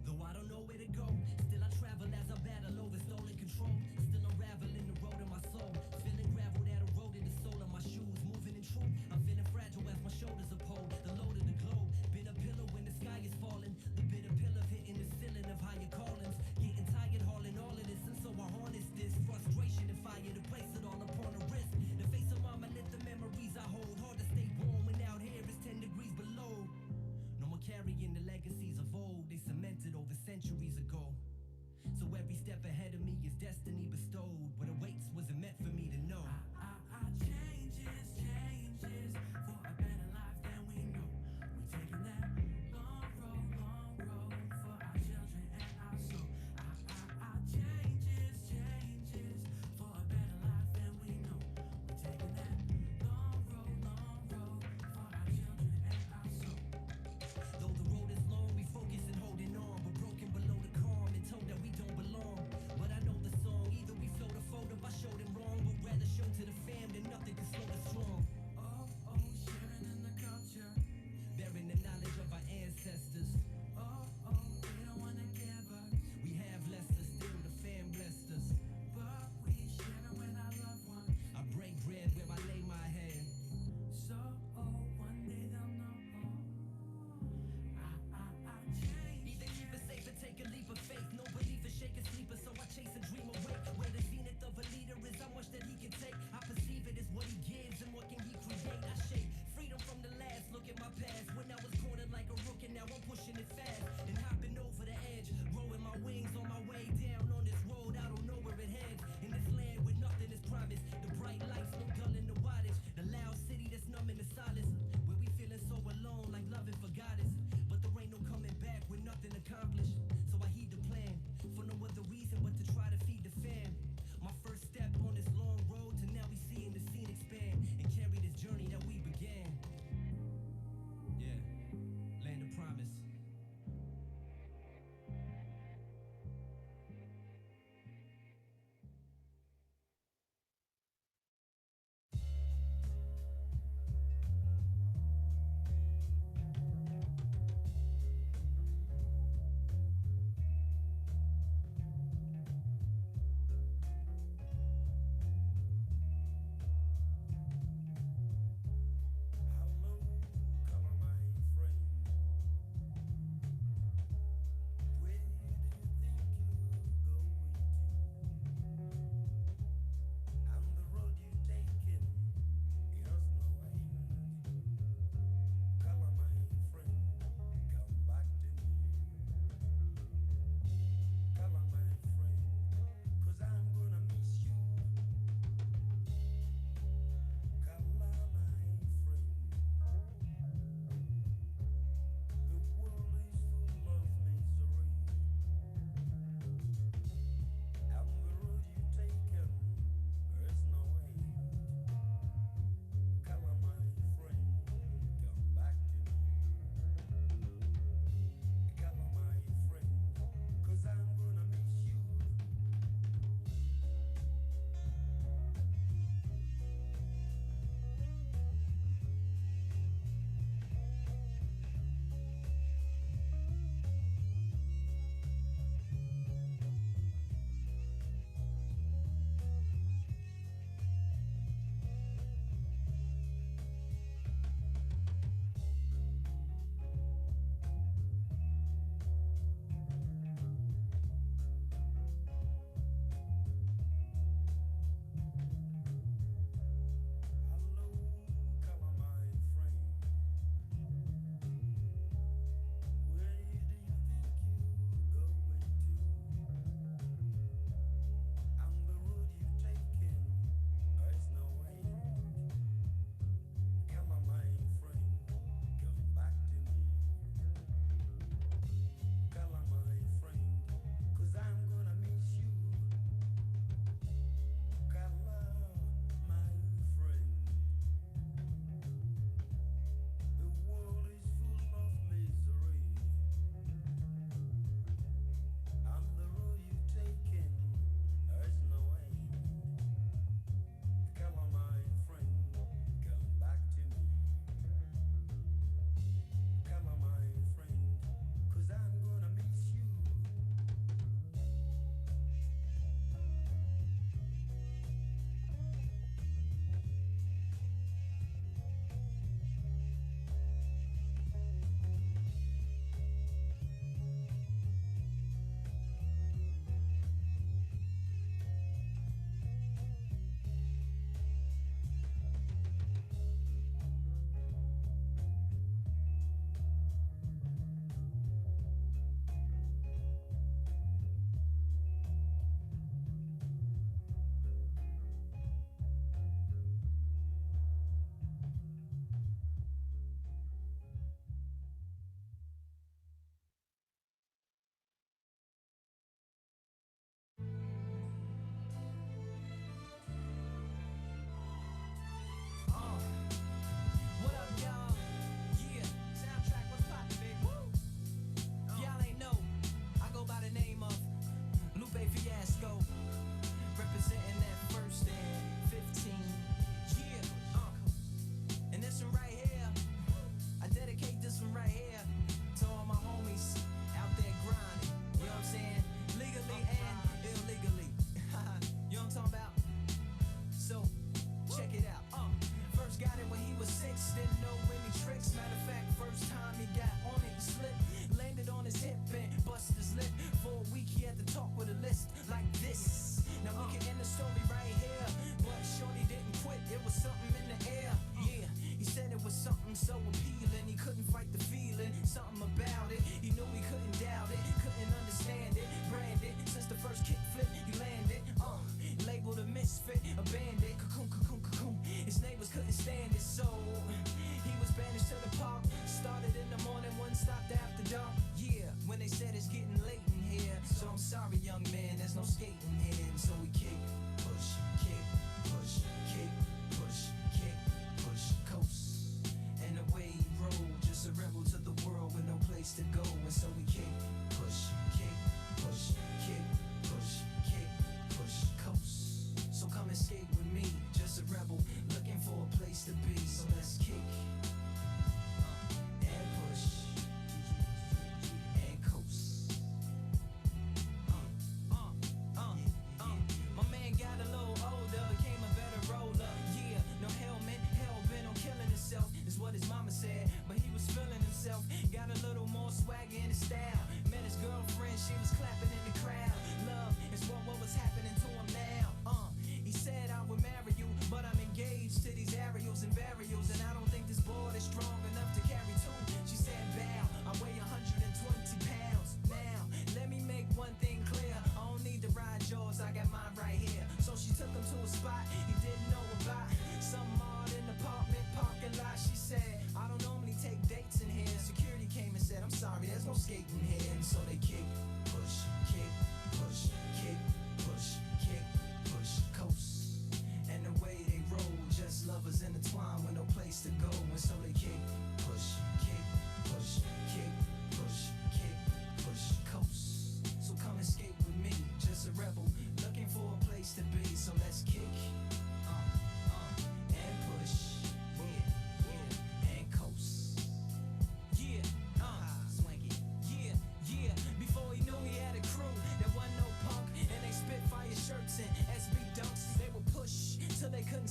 Though I don't know where to go, still I travel as I battle over stolen control. Still unraveling the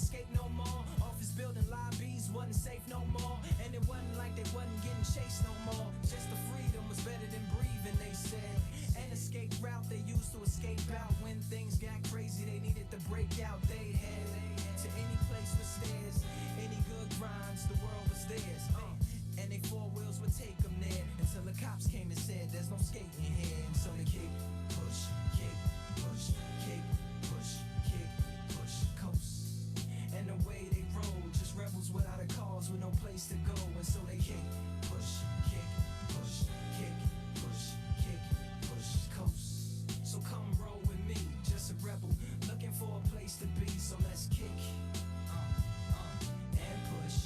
escape no more. Office building lobbies wasn't safe no more. And it wasn't like they wasn't getting chased no more. Just the freedom was better than breathing, they said. An escape route they used to escape out. When things got crazy, they needed to break out. They head to any place with stairs. Any good grinds, the world was theirs. And they four wheels would take them there. Until the cops came and said, there's no skating here. And so they kick, push, kick, push, kick, push, kick, push, coast. And the way they roll, just rebels without a cause with no place to go. And so they kick, push, kick, push, kick, push, kick, push, coast. So come roll with me, just a rebel, looking for a place to be. So let's kick, and push,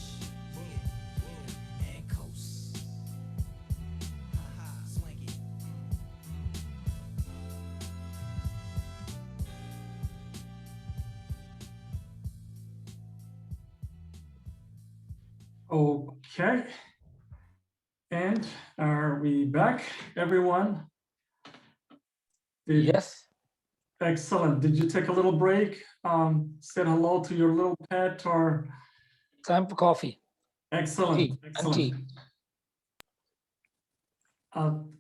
and coast. Swanky. Okay. And are we back, everyone? Yes. Excellent. Did you take a little break? Said hello to your little pet or? Time for coffee. Excellent. Tea. And tea.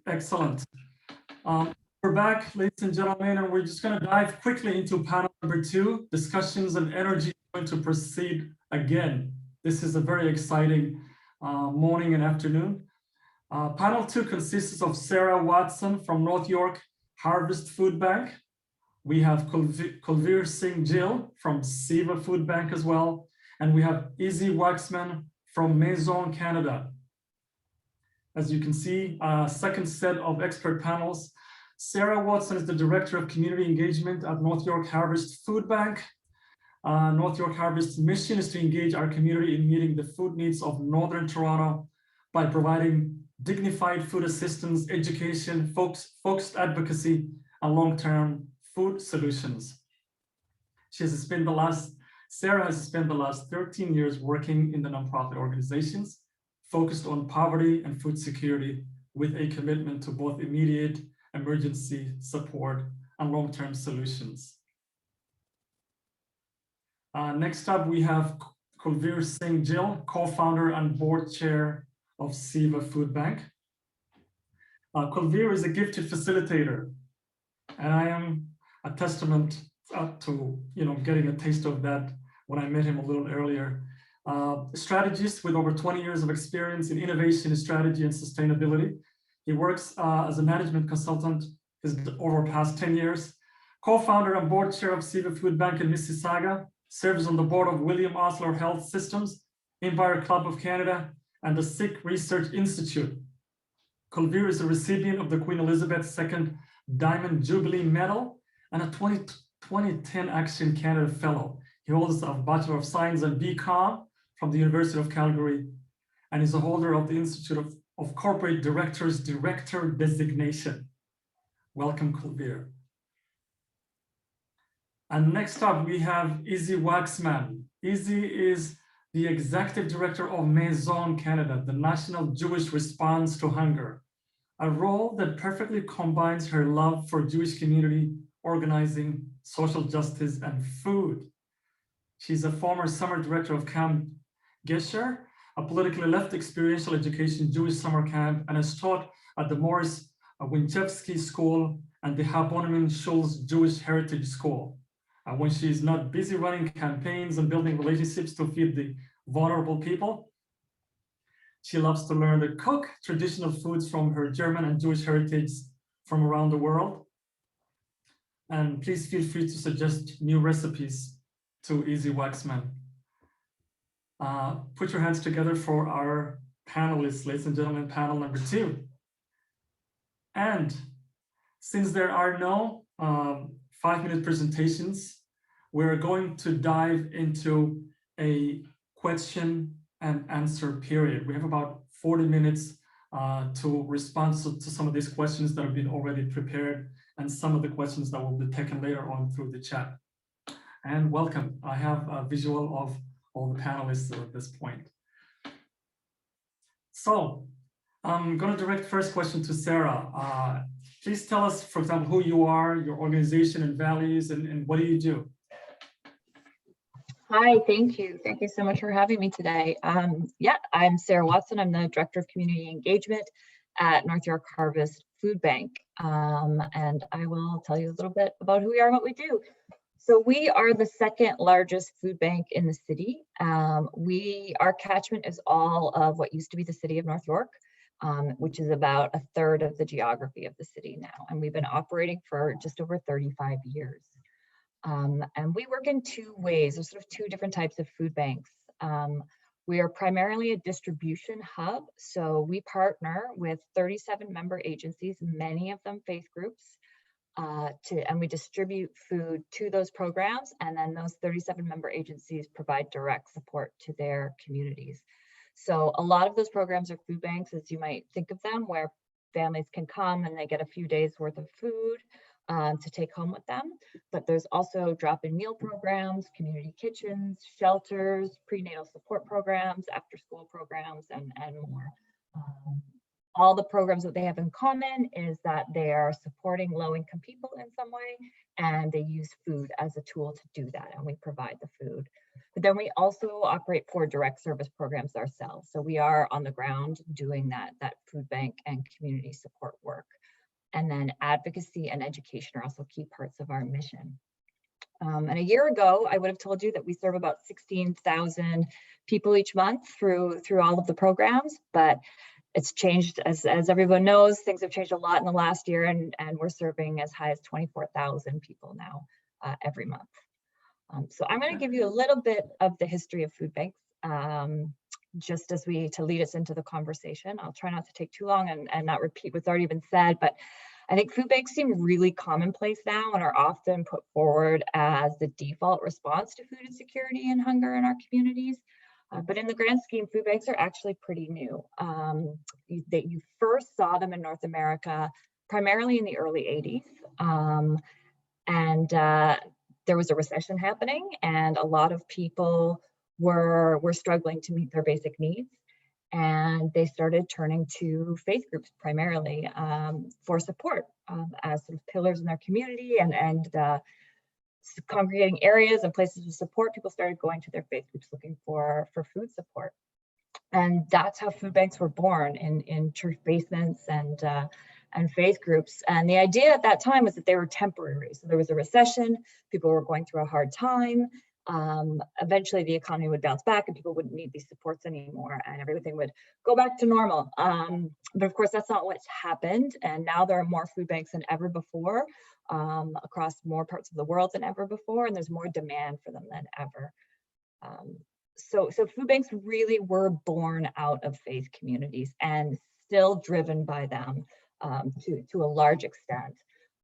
Excellent. We're back, ladies and gentlemen, and we're just going to dive quickly into panel number 2. Discussions and energy are going to proceed again. This is a very exciting morning and afternoon. Panel 2 consists of Sarah Watson from North York Harvest Food Bank. We have Kulveer Singh Gill from Siva Food Bank as well. And we have Izzy Waxman from Maison, Canada. As you can see, second set of expert panels. Sarah Watson is the Director of Community Engagement at North York Harvest Food Bank. North York Harvest's mission is to engage our community in meeting the food needs of Northern Toronto by providing dignified food assistance, education, focused advocacy, and long-term food solutions. Sarah has spent the last 13 years working in the nonprofit organizations focused on poverty and food security with a commitment to both immediate emergency support and long-term solutions. Next up, we have Kulveer Singh Gill, co-founder and board chair of Siva Food Bank. Kulveer is a gifted facilitator, and I am a testament to getting a taste of that when I met him a little earlier. Strategist with over 20 years of experience in innovation, strategy, and sustainability. He works as a management consultant over the past 10 years. Co-founder and board chair of Siva Food Bank in Mississauga, serves on the board of William Osler Health Systems, Empire Club of Canada, and the Sikh Research Institute. Kulveer is a recipient of the Queen Elizabeth II Diamond Jubilee Medal and a 2010 Action Canada Fellow. He holds a Bachelor of Science and BCom from the University of Calgary and is a holder of the Institute of Corporate Directors Director Designation. Welcome, Kulveer. And next up, we have Izzy Waxman. Izzy is the Executive Director of Maison Canada, the National Jewish Response to Hunger, a role that perfectly combines her love for Jewish community, organizing, social justice, and food. She's a former summer director of Camp Gesher, a politically left experiential education Jewish summer camp, and has taught at the Morris Winchevsky School and the Habonimin Schulz Jewish Heritage School. When she is not busy running campaigns and building relationships to feed the vulnerable people, she loves to learn to cook traditional foods from her German and Jewish heritage from around the world. And please feel free to suggest new recipes to Izzy Waxman. Put your hands together for our panelists, ladies and gentlemen, panel number 2. And since there are no 5-minute presentations, we're going to dive into a question and answer period. We have about 40 minutes to respond to some of these questions that have been already prepared and some of the questions that will be taken later on through the chat. And welcome. I have a visual of all the panelists at this point. So I'm going to direct first question to Sarah. Please tell us, for example, who you are, your organization and values, and what do you do? Hi, thank you. Thank you so much for having me today. Yeah, I'm Sarah Watson. I'm the Director of Community Engagement at North York Harvest Food Bank. And I will tell you a little bit about who we are and what we do. So we are the second largest food bank in the city. Our catchment is all of what used to be the city of North York, which is about a third of the geography of the city now. And we've been operating for just over 35 years. And we work in two ways. There's sort of two different types of food banks. We are primarily a distribution hub. So we partner with 37 member agencies, many of them faith groups, and we distribute food to those programs. And then those 37 member agencies provide direct support to their communities. So a lot of those programs are food banks, as you might think of them, where families can come and they get a few days worth of food to take home with them. But there's also drop-in meal programs, community kitchens, shelters, prenatal support programs, after-school programs, and more. All the programs that they have in common is that they are supporting low-income people in some way, and they use food as a tool to do that, and we provide the food. But then we also operate 4 direct service programs ourselves. So we are on the ground doing that food bank and community support work. And then advocacy and education are also key parts of our mission. And a year ago, I would have told you that we serve about 16,000 people each month through all of the programs, but it's changed, as everyone knows, things have changed a lot in the last year, and we're serving as high as 24,000 people now every month. So I'm going to give you a little bit of the history of food banks, just to lead us into the conversation. I'll try not to take too long and not repeat what's already been said, but I think food banks seem really commonplace now and are often put forward as the default response to food insecurity and hunger in our communities. But in the grand scheme, food banks are actually pretty new. You first saw them in North America, primarily in the early 80s. There was a recession happening, and a lot of people were struggling to meet their basic needs. And they started turning to faith groups primarily for support as sort of pillars in their community, and congregating areas and places of support. People started going to their faith groups looking for food support. And that's how food banks were born, in church basements and faith groups. And the idea at that time was that they were temporary. So there was a recession, people were going through a hard time. Eventually the economy would bounce back and people wouldn't need these supports anymore, and everything would go back to normal. But of course, that's not what's happened. And now there are more food banks than ever before, across more parts of the world than ever before, and there's more demand for them than ever. So food banks really were born out of faith communities and still driven by them to a large extent.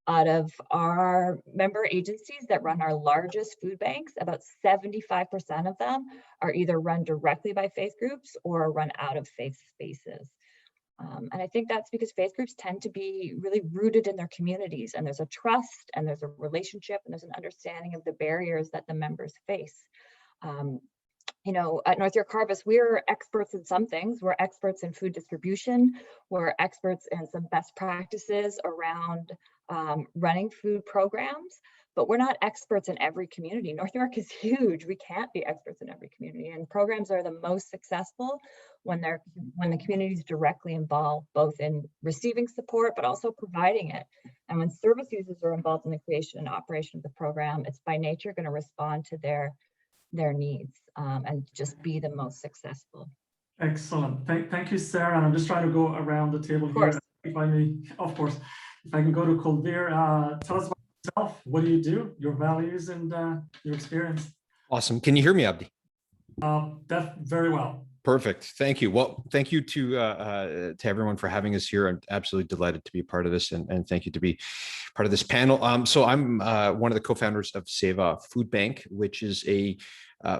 Out of our member agencies that run our largest food banks, about 75% of them are either run directly by faith groups or run out of faith spaces. And I think that's because faith groups tend to be really rooted in their communities, and there's a trust and there's a relationship and there's an understanding of the barriers that the members face. You know, at North York Harvest, we're experts in some things. We're experts in food distribution. We're experts in some best practices around running food programs, but we're not experts in every community. North York is huge. We can't be experts in every community, and programs are the most successful when the community is directly involved, both in receiving support, but also providing it. And when service users are involved in the creation and operation of the program, it's by nature going to respond to their needs and just be the most successful. Excellent. Thank you, Sarah. And I'm just trying to go around the table here. If I may, of course, if I can go to Colbert, tell us about yourself. What do you do? Your values and your experience. Awesome. Can you hear me, Abdi? Very well. Perfect. Thank you. Well, thank you to everyone for having us here. I'm absolutely delighted to be a part of this, and thank you to be part of this panel. So I'm one of the co-founders of Seva Food Bank, which is a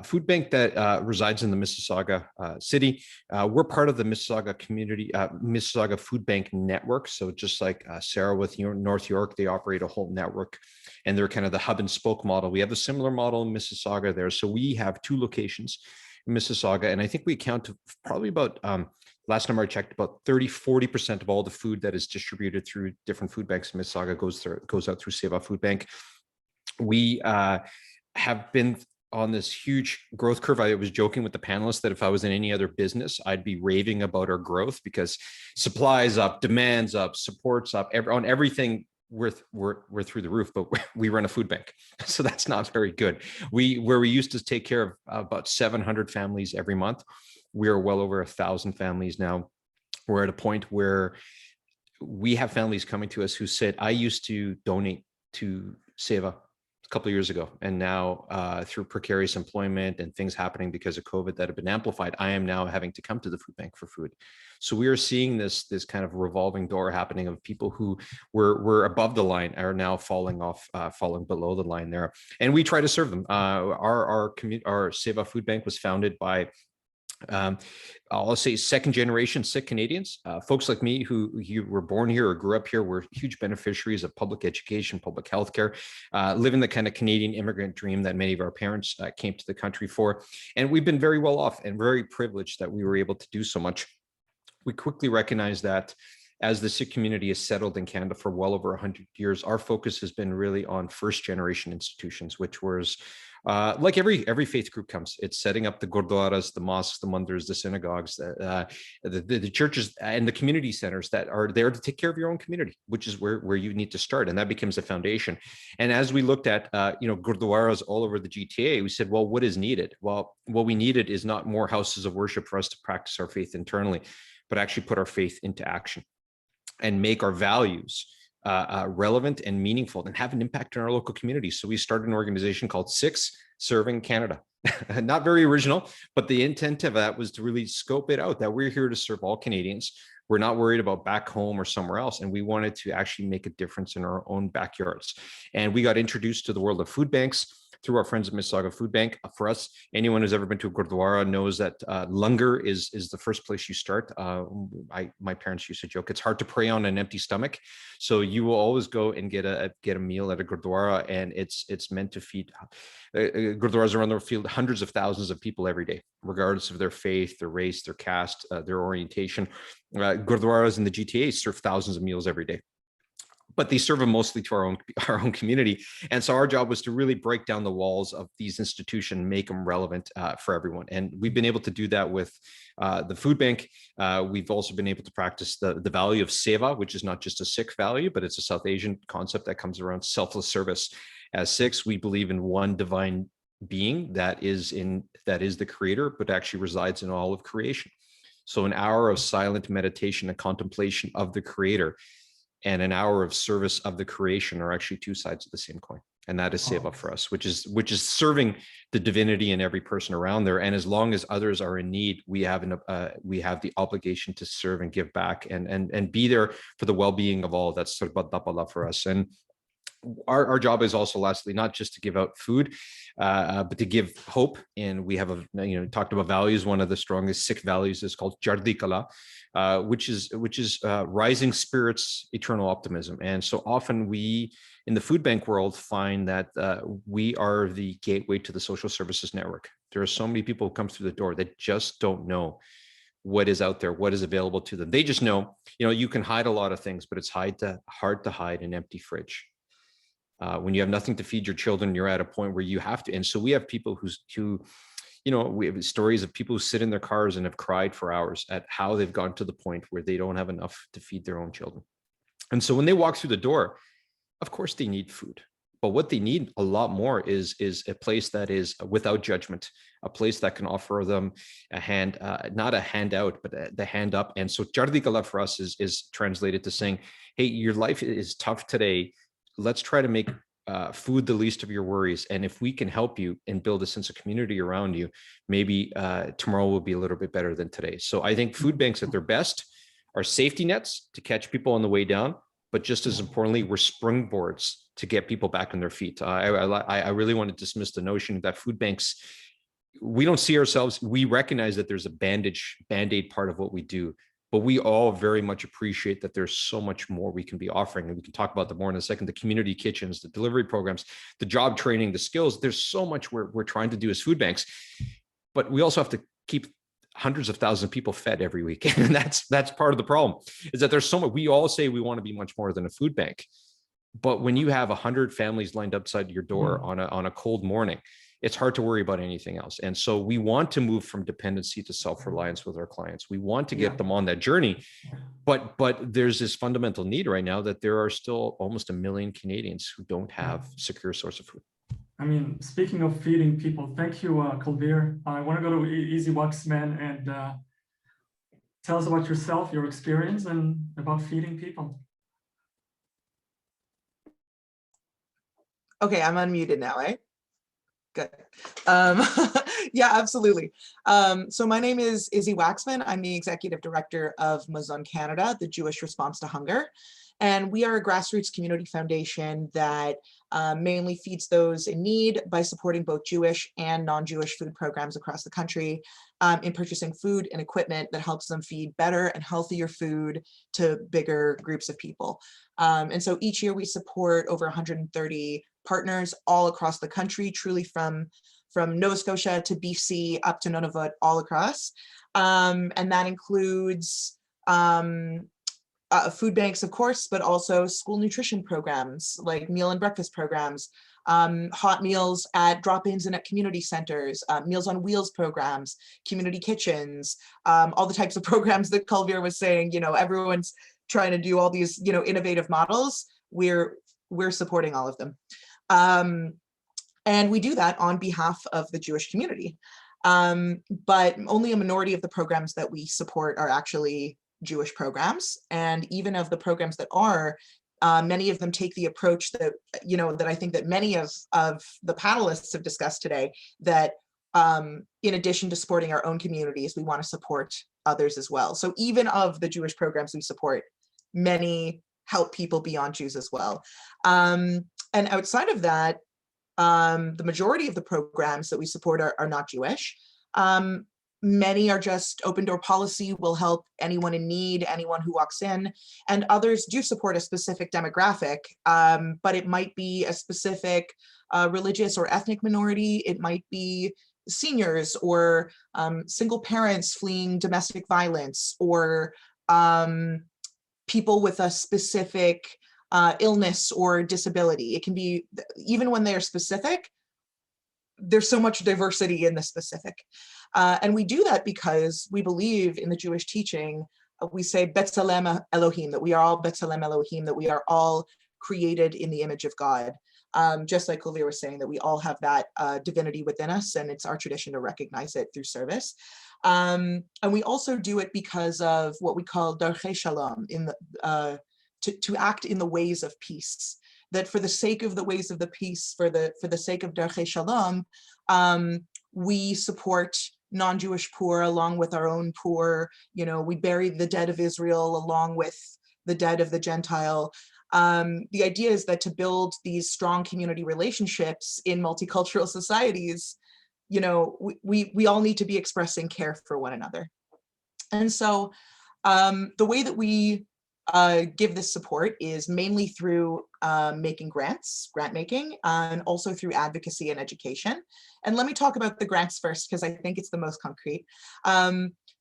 food bank that resides in the Mississauga city. We're part of the Mississauga community, Mississauga Food Bank network. So just like Sarah with North York, they operate a whole network, and they're kind of the hub and spoke model. We have a similar model in Mississauga there. So we have 2 locations in Mississauga, and I think we account to probably about, last number I checked, about 30–40% of all the food that is distributed through different food banks in Mississauga goes out through Seva Food Bank. We have been on this huge growth curve. I was joking with the panelists that if I was in any other business, I'd be raving about our growth because supply's up, demand's up, support's up, on everything. We're through the roof, but we run a food bank, so that's not very good. Where we used to take care of about 700 families every month, we are well over 1,000 families now. We're at a point where we have families coming to us who said, I used to donate to Seva a couple of years ago, and now through precarious employment and things happening because of COVID that have been amplified, I am now having to come to the food bank for food. So we are seeing this kind of revolving door happening of people who were above the line are now falling below the line there, and we try to serve them. Our Seva Food Bank was founded by I'll say second generation Sikh Canadians, folks like me who were born here or grew up here, were huge beneficiaries of public education, public healthcare, living the kind of Canadian immigrant dream that many of our parents came to the country for. And we've been very well off and very privileged that we were able to do so much. We quickly recognized that as the Sikh community has settled in Canada for well over 100 years, our focus has been really on first generation institutions, which was like every faith group comes. It's setting up the gurdwaras, the mosques, the mandirs, the synagogues, the churches and the community centers that are there to take care of your own community, which is where you need to start. And that becomes a foundation. And as we looked at, gurdwaras all over the GTA, we said, well, what is needed? Well, what we needed is not more houses of worship for us to practice our faith internally, but actually put our faith into action and make our values relevant and meaningful and have an impact in our local community. So we started an organization called Sikhs Serving Canada. Not very original, but the intent of that was to really scope it out, that we're here to serve all Canadians. We're not worried about back home or somewhere else. And we wanted to actually make a difference in our own backyards. And we got introduced to the world of food banks through our friends at Mississauga Food Bank. For us, anyone who's ever been to a Gurdwara knows that langar is the first place you start. My parents used to joke, it's hard to pray on an empty stomach. So you will always go and get a meal at a Gurdwara, and it's meant to feed Gurdwaras around the field hundreds of thousands of people every day, regardless of their faith, their race, their caste, their orientation. Gurdwaras in the GTA serve thousands of meals every day, but they serve them mostly to our own community. And so our job was to really break down the walls of these institutions, make them relevant for everyone. And we've been able to do that with the food bank. We've also been able to practice the value of seva, which is not just a Sikh value, but it's a South Asian concept that comes around selfless service. As Sikhs, we believe in one divine being that is the creator, but actually resides in all of creation. So an hour of silent meditation and contemplation of the creator and an hour of service of the creation are actually two sides of the same coin. And that is seva for us, which is serving the divinity in every person around there. And as long as others are in need, we have the obligation to serve and give back and be there for the well-being of all. That's sort of tapala for us. And our job is also, lastly, not just to give out food, but to give hope. And we have talked about values. One of the strongest Sikh values is called Chardi Kala, which is rising spirits, eternal optimism. And so often we in the food bank world find that we are the gateway to the social services network. There are so many people who come through the door that just don't know what is out there, what is available to them. They just know, you can hide a lot of things, but it's hard to hide an empty fridge. When you have nothing to feed your children, you're at a point where you have to. And so we have people we have stories of people who sit in their cars and have cried for hours at how they've gotten to the point where they don't have enough to feed their own children. And so when they walk through the door, of course they need food. But what they need a lot more is a place that is without judgment, a place that can offer them a hand, not a handout, but the hand up. And so Chardi Kala for us is translated to saying, hey, your life is tough today. Let's try to make food the least of your worries. And if we can help you and build a sense of community around you, maybe tomorrow will be a little bit better than today. So I think food banks at their best are safety nets to catch people on the way down, but just as importantly, we're springboards to get people back on their feet. I really want to dismiss the notion that food banks, we don't see ourselves, we recognize that there's a band-aid part of what we do, but we all very much appreciate that there's so much more we can be offering. And we can talk about that more in a second, the community kitchens, the delivery programs, the job training, the skills. There's so much we're trying to do as food banks, but we also have to keep hundreds of thousands of people fed every week. And that's part of the problem, is that there's so much. We all say we want to be much more than a food bank, but when you have 100 families lined outside your door on a cold morning, it's hard to worry about anything else. And so we want to move from dependency to self-reliance with our clients. We want to get them on that journey, but there's this fundamental need right now that there are still almost 1 million Canadians who don't have secure source of food. I mean, speaking of feeding people, thank you, Kulveer. I want to go to Easy Waxman and tell us about yourself, your experience, and about feeding people. Okay, I'm unmuted now, eh? Good. Yeah, absolutely. So my name is Izzy Waxman. I'm the Executive Director of Mazon Canada, the Jewish Response to Hunger. And we are a grassroots community foundation that mainly feeds those in need by supporting both Jewish and non-Jewish food programs across the country in purchasing food and equipment that helps them feed better and healthier food to bigger groups of people. And so each year we support over 130 partners all across the country, truly from Nova Scotia to BC up to Nunavut, all across. And that includes food banks, of course, but also school nutrition programs like meal and breakfast programs, hot meals at drop-ins and at community centers, Meals on Wheels programs, community kitchens, all the types of programs that Kulveer was saying. Everyone's trying to do all these, innovative models. We're supporting all of them. And we do that on behalf of the Jewish community. But only a minority of the programs that we support are actually Jewish programs. And even of the programs that are, many of them take the approach that, that I think that many of the panelists have discussed today, that in addition to supporting our own communities, we want to support others as well. So even of the Jewish programs we support, many help people beyond Jews as well. And outside of that, the majority of the programs that we support are not Jewish. Many are just open door policy, will help anyone in need, anyone who walks in, and others do support a specific demographic, but it might be a specific religious or ethnic minority. It might be seniors or single parents fleeing domestic violence, or people with a specific illness or disability. It can be, even when they're specific, there's so much diversity in the specific. And we do that because we believe in the Jewish teaching. We say B'Tselem Elohim, that we are all B'Tselem Elohim, that we are all created in the image of God. Just like Kulveer was saying, that we all have that divinity within us, and it's our tradition to recognize it through service. And we also do it because of what we call Darchei Shalom, to act in the ways of peace. That for the sake of the ways of the peace, for the sake of Darchei Shalom, we support non-Jewish poor along with our own poor. We bury the dead of Israel along with the dead of the Gentile. The idea is that to build these strong community relationships in multicultural societies, we all need to be expressing care for one another. And so the way that we give this support is mainly through making grant making, and also through advocacy and education. And let me talk about the grants first, because I think it's the most concrete.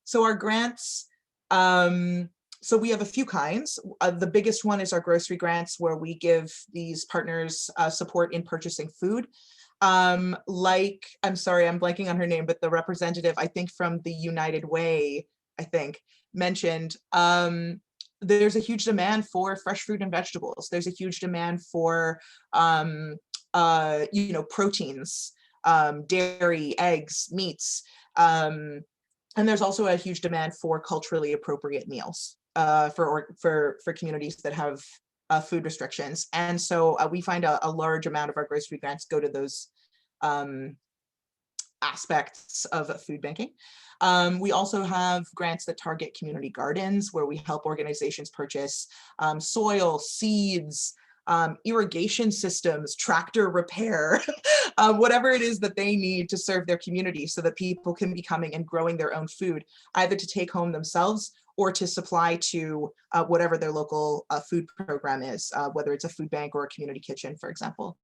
So our grants, so we have a few kinds. The biggest one is our grocery grants, where we give these partners support in purchasing food. I'm sorry, I'm blanking on her name, but the representative, I think from the United Way, mentioned, there's a huge demand for fresh fruit and vegetables. There's a huge demand for, proteins, dairy, eggs, meats. And there's also a huge demand for culturally appropriate meals for communities that have food restrictions. And so we find a large amount of our grocery grants go to those aspects of food banking. We also have grants that target community gardens, where we help organizations purchase soil, seeds, irrigation systems, tractor repair, whatever it is that they need to serve their community, so that people can be coming and growing their own food, either to take home themselves or to supply to whatever their local food program is, whether it's a food bank or a community kitchen, for example.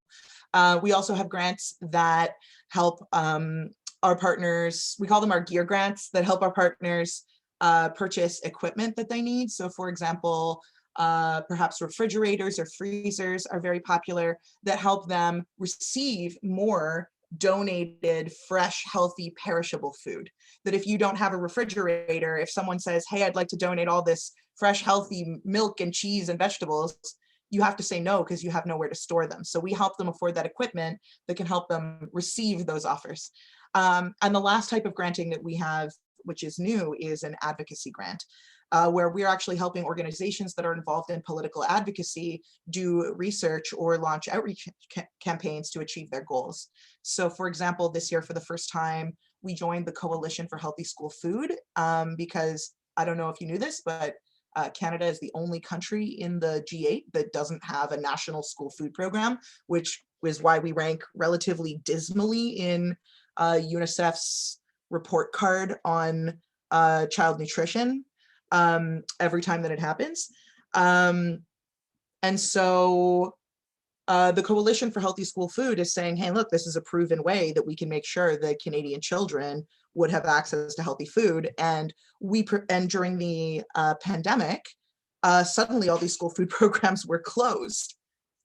We also have grants that help our partners, we call them our gear grants, that help our partners purchase equipment that they need. So for example, perhaps refrigerators or freezers are very popular, that help them receive more donated fresh, healthy, perishable food. That if you don't have a refrigerator, if someone says, hey, I'd like to donate all this fresh, healthy milk and cheese and vegetables, you have to say no because you have nowhere to store them. So we help them afford that equipment that can help them receive those offers. And the last type of granting that we have, which is new, is an advocacy grant, where we're actually helping organizations that are involved in political advocacy do research or launch outreach campaigns to achieve their goals. So for example, this year for the first time, we joined the Coalition for Healthy School Food because I don't know if you knew this, but Canada is the only country in the G8 that doesn't have a national school food program, which is why we rank relatively dismally in UNICEF's report card on child nutrition every time that it happens. And so the Coalition for Healthy School Food is saying, hey, look, this is a proven way that we can make sure that Canadian children would have access to healthy food. And during the pandemic, suddenly all these school food programs were closed,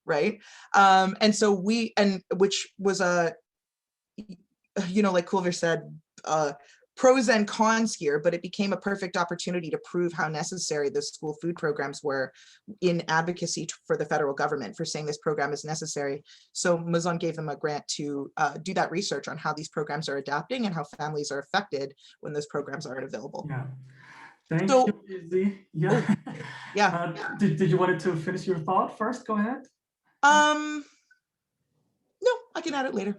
right? And so which was like Kulver said, pros and cons here, but it became a perfect opportunity to prove how necessary the school food programs were in advocacy for the federal government for saying this program is necessary. So Mazon gave them a grant to do that research on how these programs are adapting and how families are affected when those programs aren't available. Yeah. Thank you, Izzy. Yeah. Oh, yeah. Did you want to finish your thought first? Go ahead. No, I can add it later.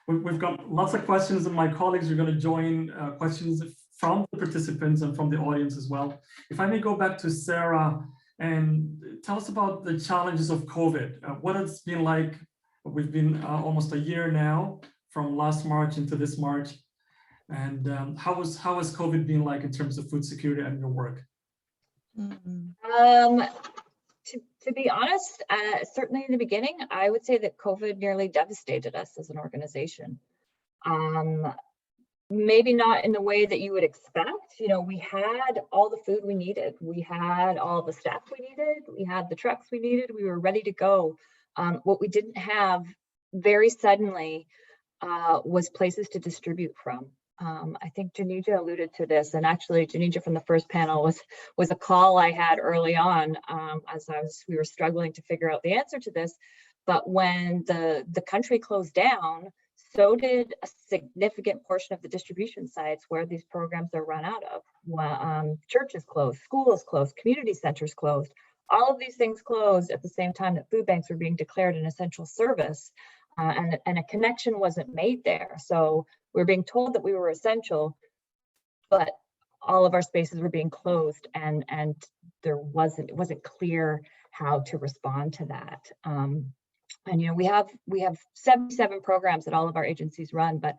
We've got lots of questions, and my colleagues are going to join questions from the participants and from the audience as well. If I may go back to Sarah and tell us about the challenges of COVID. What it's been like. We've been almost a year now from last March into this March. And how has COVID been like in terms of food security and your work? To be honest, certainly in the beginning, I would say that COVID nearly devastated us as an organization. Maybe not in the way that you would expect. We had all the food we needed. We had all the staff we needed. We had the trucks we needed. We were ready to go. What we didn't have very suddenly was places to distribute from. I think Janija alluded to this, and actually Janija from the first panel was a call I had early on as we were struggling to figure out the answer to this. But when the country closed down, so did a significant portion of the distribution sites where these programs are run out of. Churches closed, schools closed, community centers closed. All of these things closed at the same time that food banks were being declared an essential service. And a connection wasn't made there. So we're being told that we were essential, but all of our spaces were being closed, and it wasn't clear how to respond to that. And we have 77 programs that all of our agencies run, but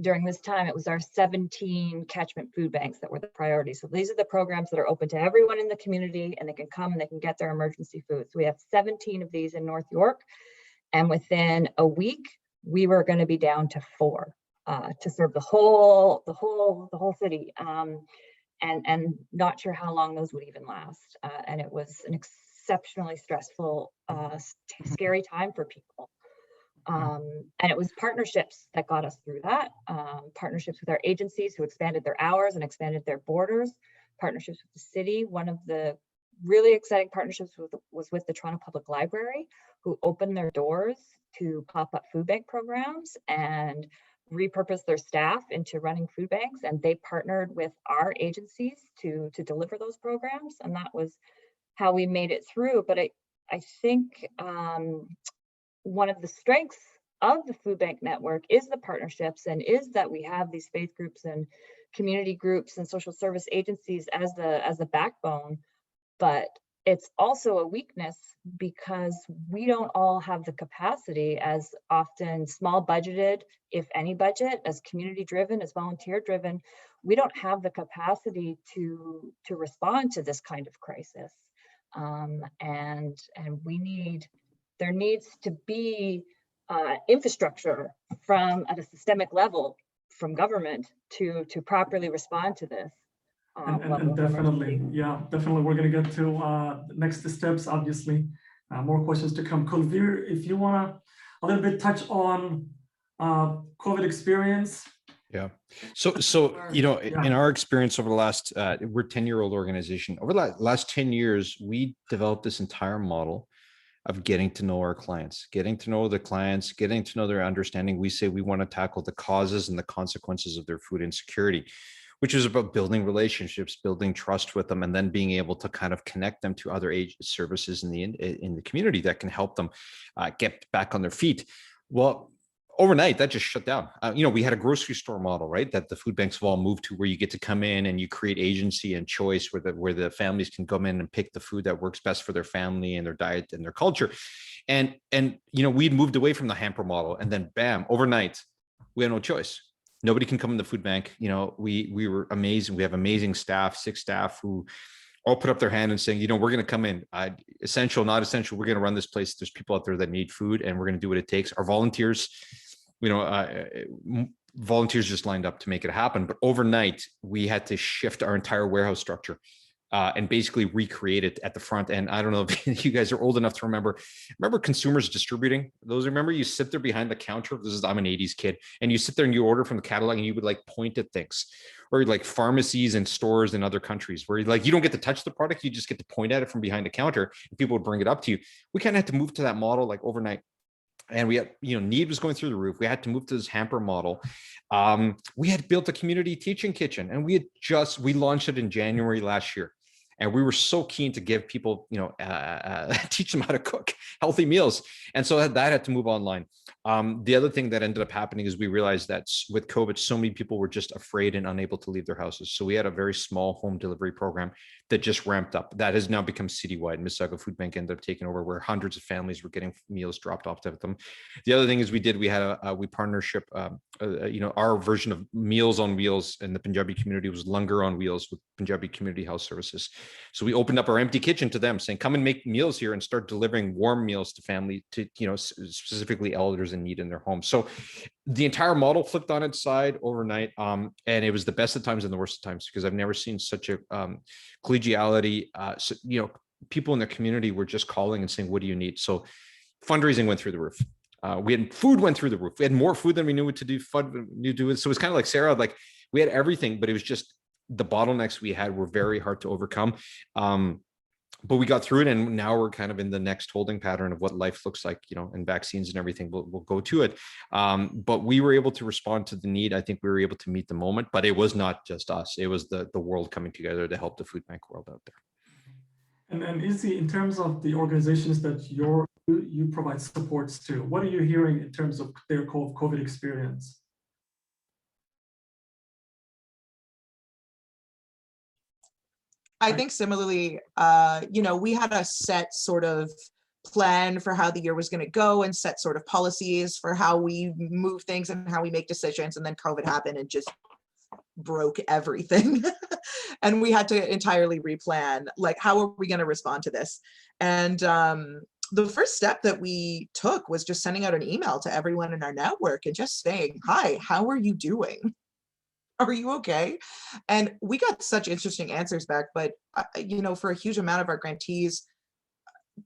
during this time it was our 17 catchment food banks that were the priority. So these are the programs that are open to everyone in the community, and they can come and they can get their emergency food. So we have 17 of these in North York. And within a week, we were going to be down to 4 to serve the whole city, and not sure how long those would even last. And it was an exceptionally stressful, scary time for people. And it was partnerships that got us through that. Partnerships with our agencies who expanded their hours and expanded their borders. Partnerships with the city. One of the really exciting partnerships was with the Toronto Public Library, who opened their doors to pop-up food bank programs and repurpose their staff into running food banks. And they partnered with our agencies to deliver those programs. And that was how we made it through. But I think one of the strengths of the food bank network is the partnerships, and is that we have these faith groups and community groups and social service agencies as the backbone. But it's also a weakness because we don't all have the capacity, as often small budgeted, if any budget, as community driven, as volunteer driven, we don't have the capacity to respond to this kind of crisis. And there needs to be infrastructure at a systemic level from government to properly respond to this. And definitely, we're going to get to next steps, obviously. More questions to come. Kulveer, if you want to a little bit touch on COVID experience? Yeah. So in our experience over the last, we're a 10-year-old organization. Over the last 10 years, we developed this entire model of getting to know our clients, getting to know the clients, getting to know their understanding. We say we want to tackle the causes and the consequences of their food insecurity, which is about building relationships, building trust with them, and then being able to kind of connect them to other services in the community that can help them get back on their feet. Well, overnight, that just shut down. We had a grocery store model, right? That the food banks have all moved to, where you get to come in and you create agency and choice, where the families can come in and pick the food that works best for their family and their diet and their culture. And we'd moved away from the hamper model, and then bam, overnight, we had no choice. Nobody can come in the food bank. We were amazing. We have amazing staff, 6 staff who all put up their hand and saying, we're going to come in, essential, not essential. We're going to run this place. There's people out there that need food, and we're going to do what it takes. Our volunteers, volunteers just lined up to make it happen. But overnight, we had to shift our entire warehouse structure and basically recreate it at the front end. I don't know if you guys are old enough to remember consumers distributing. Remember you sit there behind the counter. I'm an 80s kid, and you sit there and you order from the catalog, and you would like point at things, or like pharmacies and stores in other countries where you don't get to touch the product. You just get to point at it from behind the counter, and people would bring it up to you. We kind of had to move to that model like overnight. And we had, need was going through the roof. We had to move to this hamper model. We had built a community teaching kitchen, and we launched it in January last year. And we were so keen to give people, teach them how to cook healthy meals. And so that had to move online. The other thing that ended up happening is we realized that with COVID, so many people were just afraid and unable to leave their houses. So we had a very small home delivery program that just ramped up. That has now become citywide. Mississauga Food Bank ended up taking over, where hundreds of families were getting meals dropped off to them. The other thing is we had a partnership, our version of Meals on Wheels in the Punjabi community was Langar on Wheels with Punjabi Community Health Services. So we opened up our empty kitchen to them, saying, come and make meals here and start delivering warm meals to family, to, specifically elders in need in their homes. So the entire model flipped on its side overnight. And it was the best of times and the worst of times, because I've never seen such a collegiality. People in the community were just calling and saying, what do you need? So fundraising went through the roof. We had food went through the roof. We had more food than we knew what to do. So it was kind of like Sarah, we had everything, but it was just the bottlenecks we had were very hard to overcome. But we got through it, and now we're kind of in the next holding pattern of what life looks like, and vaccines and everything. We'll go to it. But we were able to respond to the need. I think we were able to meet the moment, but it was not just us. It was the world coming together to help the food bank world out there. And Izzy, in terms of the organizations that you provide supports to, what are you hearing in terms of their COVID experience? I think similarly, we had a set sort of plan for how the year was going to go, and set sort of policies for how we move things and how we make decisions. And then COVID happened and just broke everything. And we had to entirely replan, how are we going to respond to this? And the first step that we took was just sending out an email to everyone in our network and just saying, hi, how are you doing? Are you okay? And we got such interesting answers back, but for a huge amount of our grantees,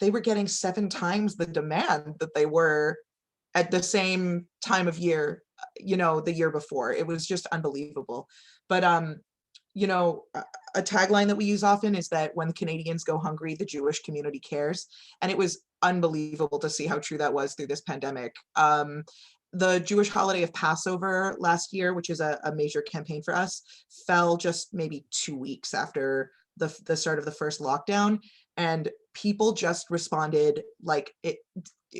they were getting 7 times the demand that they were at the same time of year, the year before. It was just unbelievable. But, a tagline that we use often is that when Canadians go hungry, the Jewish community cares. And it was unbelievable to see how true that was through this pandemic. The Jewish holiday of Passover last year, which is a major campaign for us, fell just maybe 2 weeks after the start of the first lockdown. And people just responded like it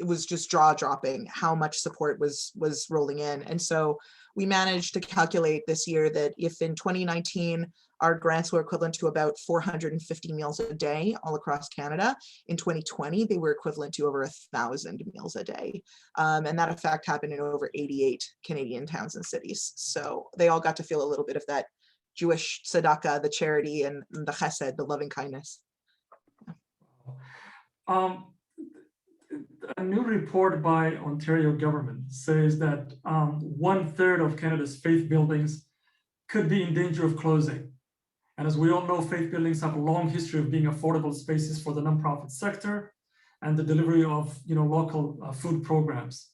was just jaw-dropping how much support was rolling in. And so we managed to calculate this year that if in 2019, our grants were equivalent to about 450 meals a day all across Canada, in 2020, they were equivalent to over 1,000 meals a day. And that effect happened in over 88 Canadian towns and cities. So they all got to feel a little bit of that Jewish tzedakah, the charity, and the chesed, the loving kindness. A new report by Ontario government says that 1/3 of Canada's faith buildings could be in danger of closing. And as we all know, faith buildings have a long history of being affordable spaces for the nonprofit sector and the delivery of local food programs.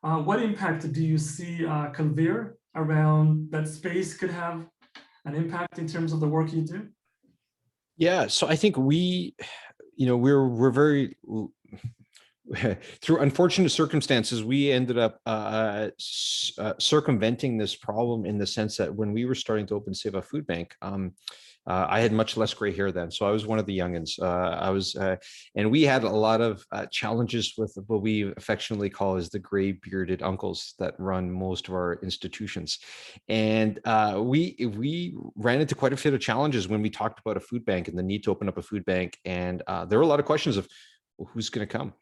What impact do you see, Kalvir, around that space could have an impact in terms of the work you do? Yeah, so I think we're very through unfortunate circumstances, we ended up circumventing this problem in the sense that when we were starting to open Seva Food Bank, I had much less gray hair then, so I was one of the youngins. And we had a lot of challenges with what we affectionately call as the gray bearded uncles that run most of our institutions. And we ran into quite a bit of challenges when we talked about a food bank and the need to open up a food bank. And there were a lot of questions of, well, who's going to come?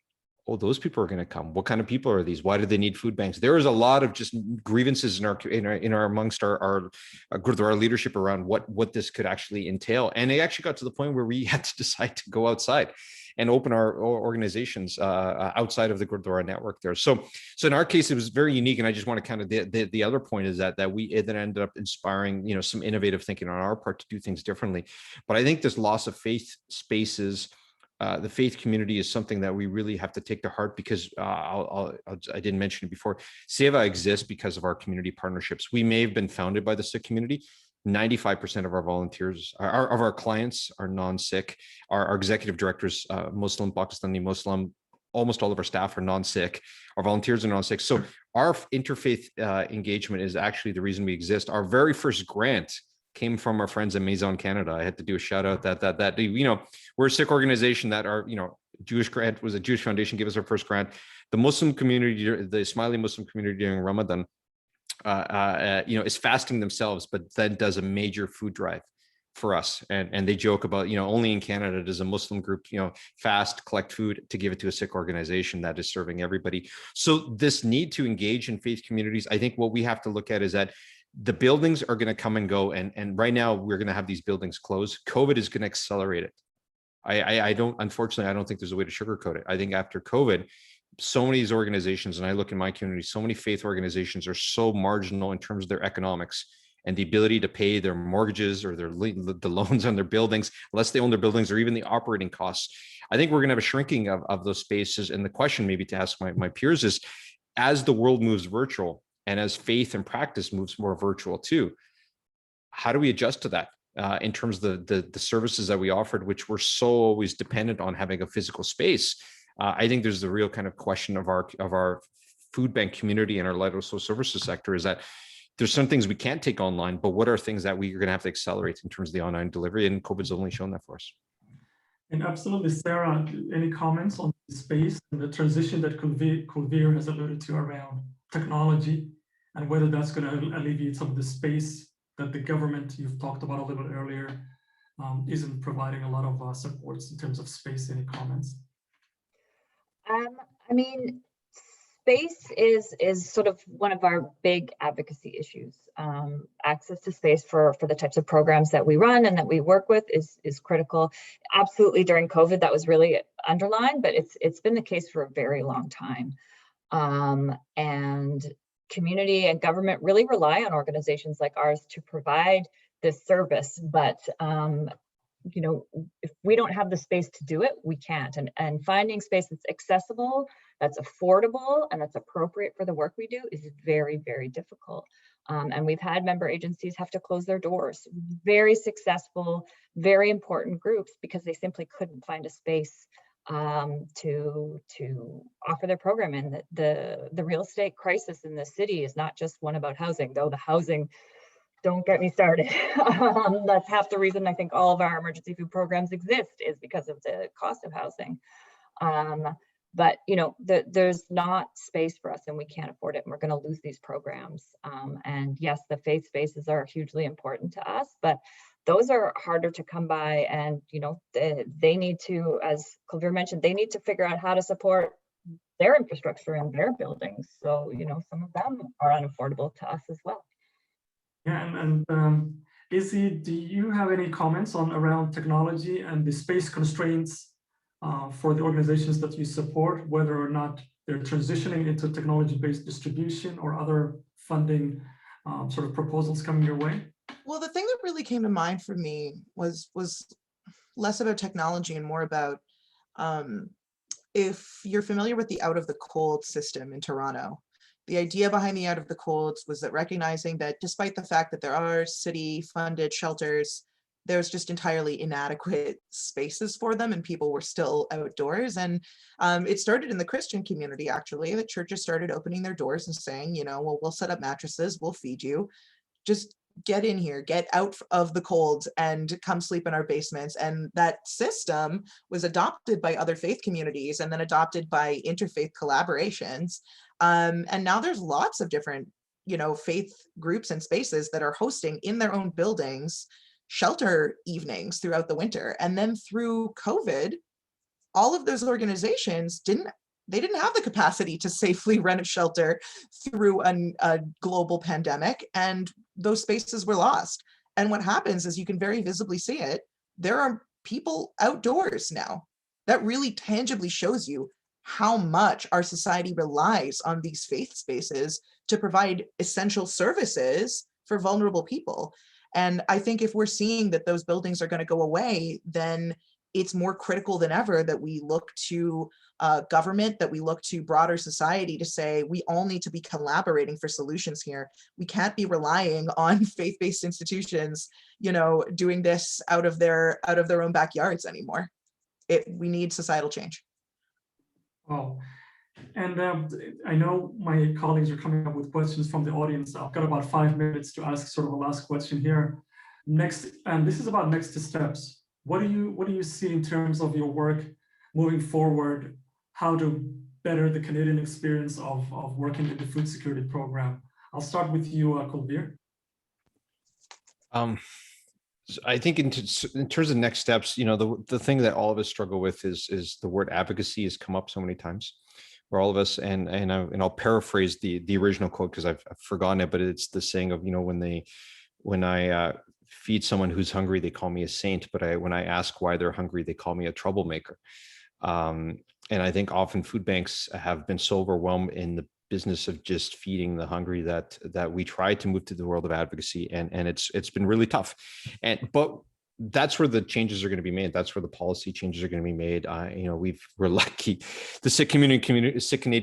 Oh, those people are going to come. What kind of people are these? Why do they need food banks? There was a lot of just grievances amongst our Gurdwara leadership around what this could actually entail. And it actually got to the point where we had to decide to go outside and open our organizations outside of the Gurdwara network there. So in our case, it was very unique. And I just want to kind of, the other point is that it then ended up inspiring, some innovative thinking on our part to do things differently. But I think this loss of faith spaces, the faith community is something that we really have to take to heart, because I didn't mention it before. Seva exists because of our community partnerships. We may have been founded by the Sikh community. 95% of our volunteers, of our clients are non-Sikh. Our executive directors, Muslim, Pakistani Muslim. Almost all of our staff are non-Sikh. Our volunteers are non-Sikh. So our interfaith engagement is actually the reason we exist. Our very first grant came from our friends at Maison Canada. I had to do a shout out that we're a Sikh organization that our Jewish grant was a Jewish foundation gave us our first grant. The Muslim community, the Ismaili Muslim community during Ramadan, is fasting themselves, but then does a major food drive for us. And they joke about, only in Canada does a Muslim group, fast, collect food to give it to a Sikh organization that is serving everybody. So this need to engage in faith communities, I think what we have to look at is that the buildings are going to come and go. And right now we're going to have these buildings closed. COVID is going to accelerate it. Unfortunately, I don't think there's a way to sugarcoat it. I think after COVID, so many of these organizations, and I look in my community, so many faith organizations are so marginal in terms of their economics and the ability to pay their mortgages or the loans on their buildings, unless they own their buildings, or even the operating costs. I think we're going to have a shrinking of those spaces. And the question maybe to ask my peers is, as the world moves virtual, and as faith and practice moves more virtual too, how do we adjust to that in terms of the services that we offered, which were so always dependent on having a physical space? I think there's the real kind of question of our food bank community and our light social services sector is that there's some things we can't take online, but what are things that we're going to have to accelerate in terms of the online delivery? And COVID's only shown that for us. And absolutely, Sarah, any comments on the space and the transition that Kulveer has alluded to around technology, and whether that's going to alleviate some of the space that the government you've talked about a little bit earlier isn't providing a lot of supports in terms of space? Any comments? I mean, space is sort of one of our big advocacy issues. Access to space for the types of programs that we run and that we work with is critical. Absolutely, during COVID, that was really underlined, but it's been the case for a very long time. And community and government really rely on organizations like ours to provide this service, but if we don't have the space to do it, we can't. And finding space that's accessible, that's affordable, and that's appropriate for the work we do is very, very difficult. And we've had member agencies have to close their doors. Very successful, very important groups, because they simply couldn't find a space to offer their program. And the real estate crisis in the city is not just one about housing, though the housing, don't get me started. That's half the reason I think all of our emergency food programs exist, is because of the cost of housing. But there's not space for us, and we can't afford it, and we're going to lose these programs. And yes, the faith spaces are hugely important to us, but those are harder to come by. And they need to, as Kulveer mentioned, they need to figure out how to support their infrastructure and their buildings. So some of them are unaffordable to us as well. Yeah, and Izzy, do you have any comments around technology and the space constraints for the organizations that you support, whether or not they're transitioning into technology-based distribution or other funding sort of proposals coming your way? Well, the thing that really came to mind for me was less about technology and more about if you're familiar with the out of the cold system in Toronto, The idea behind the Out of the Colds was that recognizing that despite the fact that there are city-funded shelters, there's just entirely inadequate spaces for them and people were still outdoors. And it started in the Christian community, actually. The churches started opening their doors and saying, you know, well, we'll set up mattresses, we'll feed you. Just get in here, get out of the cold and come sleep in our basements. And that system was adopted by other faith communities and then adopted by interfaith collaborations. And now there's lots of different, you know, faith groups and spaces that are hosting in their own buildings shelter evenings throughout the winter. And then through COVID, all of those organizations didn't have the capacity to safely rent a shelter through a global pandemic, and those spaces were lost. And what happens is, you can very visibly see it, there are people outdoors now. That really tangibly shows you how much our society relies on these faith spaces to provide essential services for vulnerable people. And I think if we're seeing that those buildings are going to go away, then it's more critical than ever that we look to government, that we look to broader society to say, we all need to be collaborating for solutions here. We can't be relying on faith-based institutions, you know, doing this out of their own backyards anymore. We need societal change. Wow. And I know my colleagues are coming up with questions from the audience. I've got about 5 minutes to ask sort of a last question here. Next, and this is about next steps. What do you see in terms of your work moving forward? How to better the Canadian experience of working in the food security program? I'll start with you, Kulveer. So I think in terms of next steps, you know, the thing that all of us struggle with is the word advocacy has come up so many times for all of us. And I'll paraphrase the original quote because I've forgotten it, but it's the saying of, you know, when I feed someone who's hungry, they call me a saint, but when I ask why they're hungry, they call me a troublemaker. And I think often food banks have been so overwhelmed in the business of just feeding the hungry that we try to move to the world of advocacy, and it's been really tough. But that's where the changes are going to be made. That's where the policy changes are going to be made. You know, we're lucky. The Sikh Canadian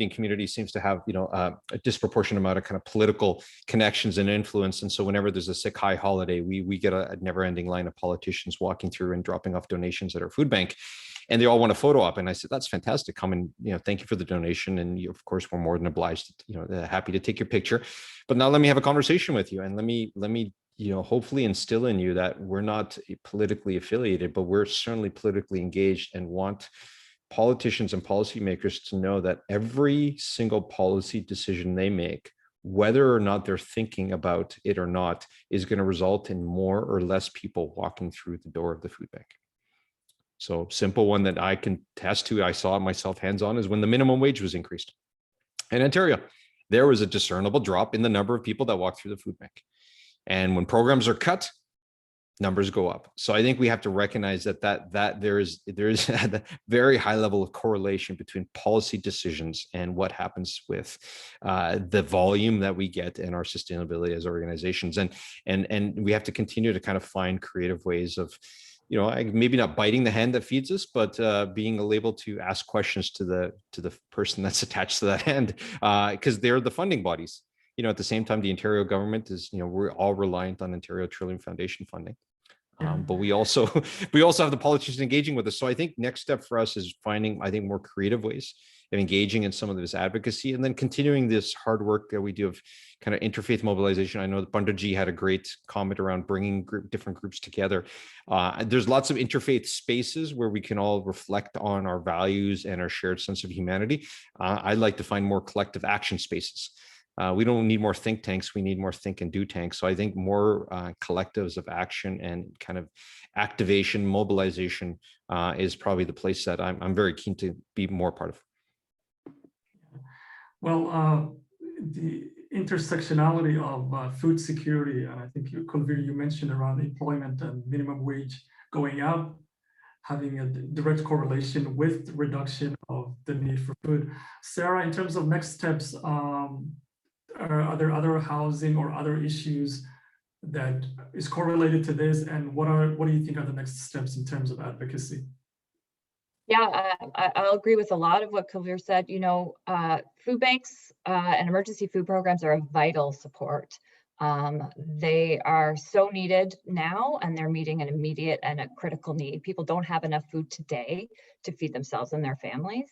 community seems to have, you know, a disproportionate amount of kind of political connections and influence. And so whenever there's a Sikh high holiday, we get a never-ending line of politicians walking through and dropping off donations at our food bank. And they all want a photo op. And I said, that's fantastic. Come and, you know, thank you for the donation. And you, of course, we're more than obliged, you know, happy to take your picture. But now let me have a conversation with you. And let me, you know, hopefully instill in you that we're not politically affiliated, but we're certainly politically engaged and want politicians and policymakers to know that every single policy decision they make, whether or not they're thinking about it or not, is going to result in more or less people walking through the door of the food bank. So simple one that I can attest to, I saw it myself hands-on, is when the minimum wage was increased in Ontario, there was a discernible drop in the number of people that walk through the food bank. And when programs are cut, numbers go up. So I think we have to recognize that there is a very high level of correlation between policy decisions and what happens with the volume that we get in our sustainability as organizations. And we have to continue to kind of find creative ways of, you know, maybe not biting the hand that feeds us, but being able to ask questions to the person that's attached to that hand, because they're the funding bodies. You know, at the same time, the Ontario government is, you know, we're all reliant on Ontario Trillium Foundation funding. But we also have the politicians engaging with us. So I think next step for us is finding, I think, more creative ways of engaging in some of this advocacy, and then continuing this hard work that we do of kind of interfaith mobilization. I know that Bundaji had a great comment around bringing different groups together. There's lots of interfaith spaces where we can all reflect on our values and our shared sense of humanity. I'd like to find more collective action spaces. We don't need more think tanks, we need more think and do tanks. So I think more collectives of action and kind of activation, mobilization is probably the place that I'm very keen to be more part of. Well, the intersectionality of food security, and I think Kulveer, you mentioned around employment and minimum wage going up, having a direct correlation with reduction of the need for food. Sarah, in terms of next steps, are there other housing or other issues that is correlated to this, and what do you think are the next steps in terms of advocacy? Yeah, I'll agree with a lot of what Kavir said. You know, food banks and emergency food programs are a vital support. They are so needed now, and they're meeting an immediate and a critical need. People don't have enough food today to feed themselves and their families,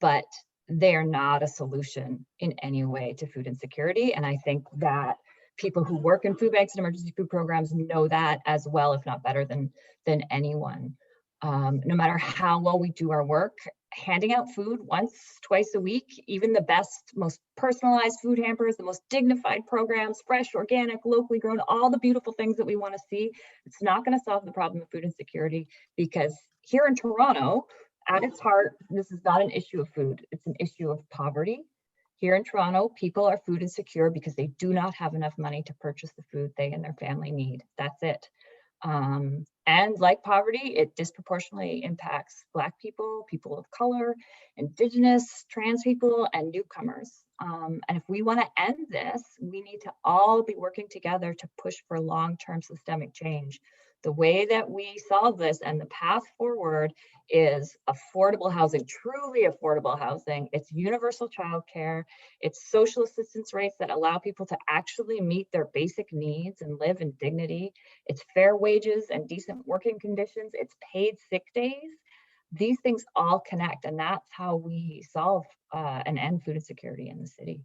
but they are not a solution in any way to food insecurity. And I think that people who work in food banks and emergency food programs know that as well, if not better than anyone. No matter how well we do our work, handing out food once, twice a week, even the best, most personalized food hampers, the most dignified programs, fresh, organic, locally grown, all the beautiful things that we want to see, it's not going to solve the problem of food insecurity, because here in Toronto, at its heart, this is not an issue of food, it's an issue of poverty. Here in Toronto, people are food insecure because they do not have enough money to purchase the food they and their family need. That's it. And like poverty, it disproportionately impacts Black people, people of color, Indigenous, trans people, and newcomers. And if we want to end this, we need to all be working together to push for long-term systemic change. The way that we solve this and the path forward is affordable housing, truly affordable housing. It's universal childcare. It's social assistance rates that allow people to actually meet their basic needs and live in dignity. It's fair wages and decent working conditions. It's paid sick days. These things all connect, and that's how we solve and end food insecurity in the city.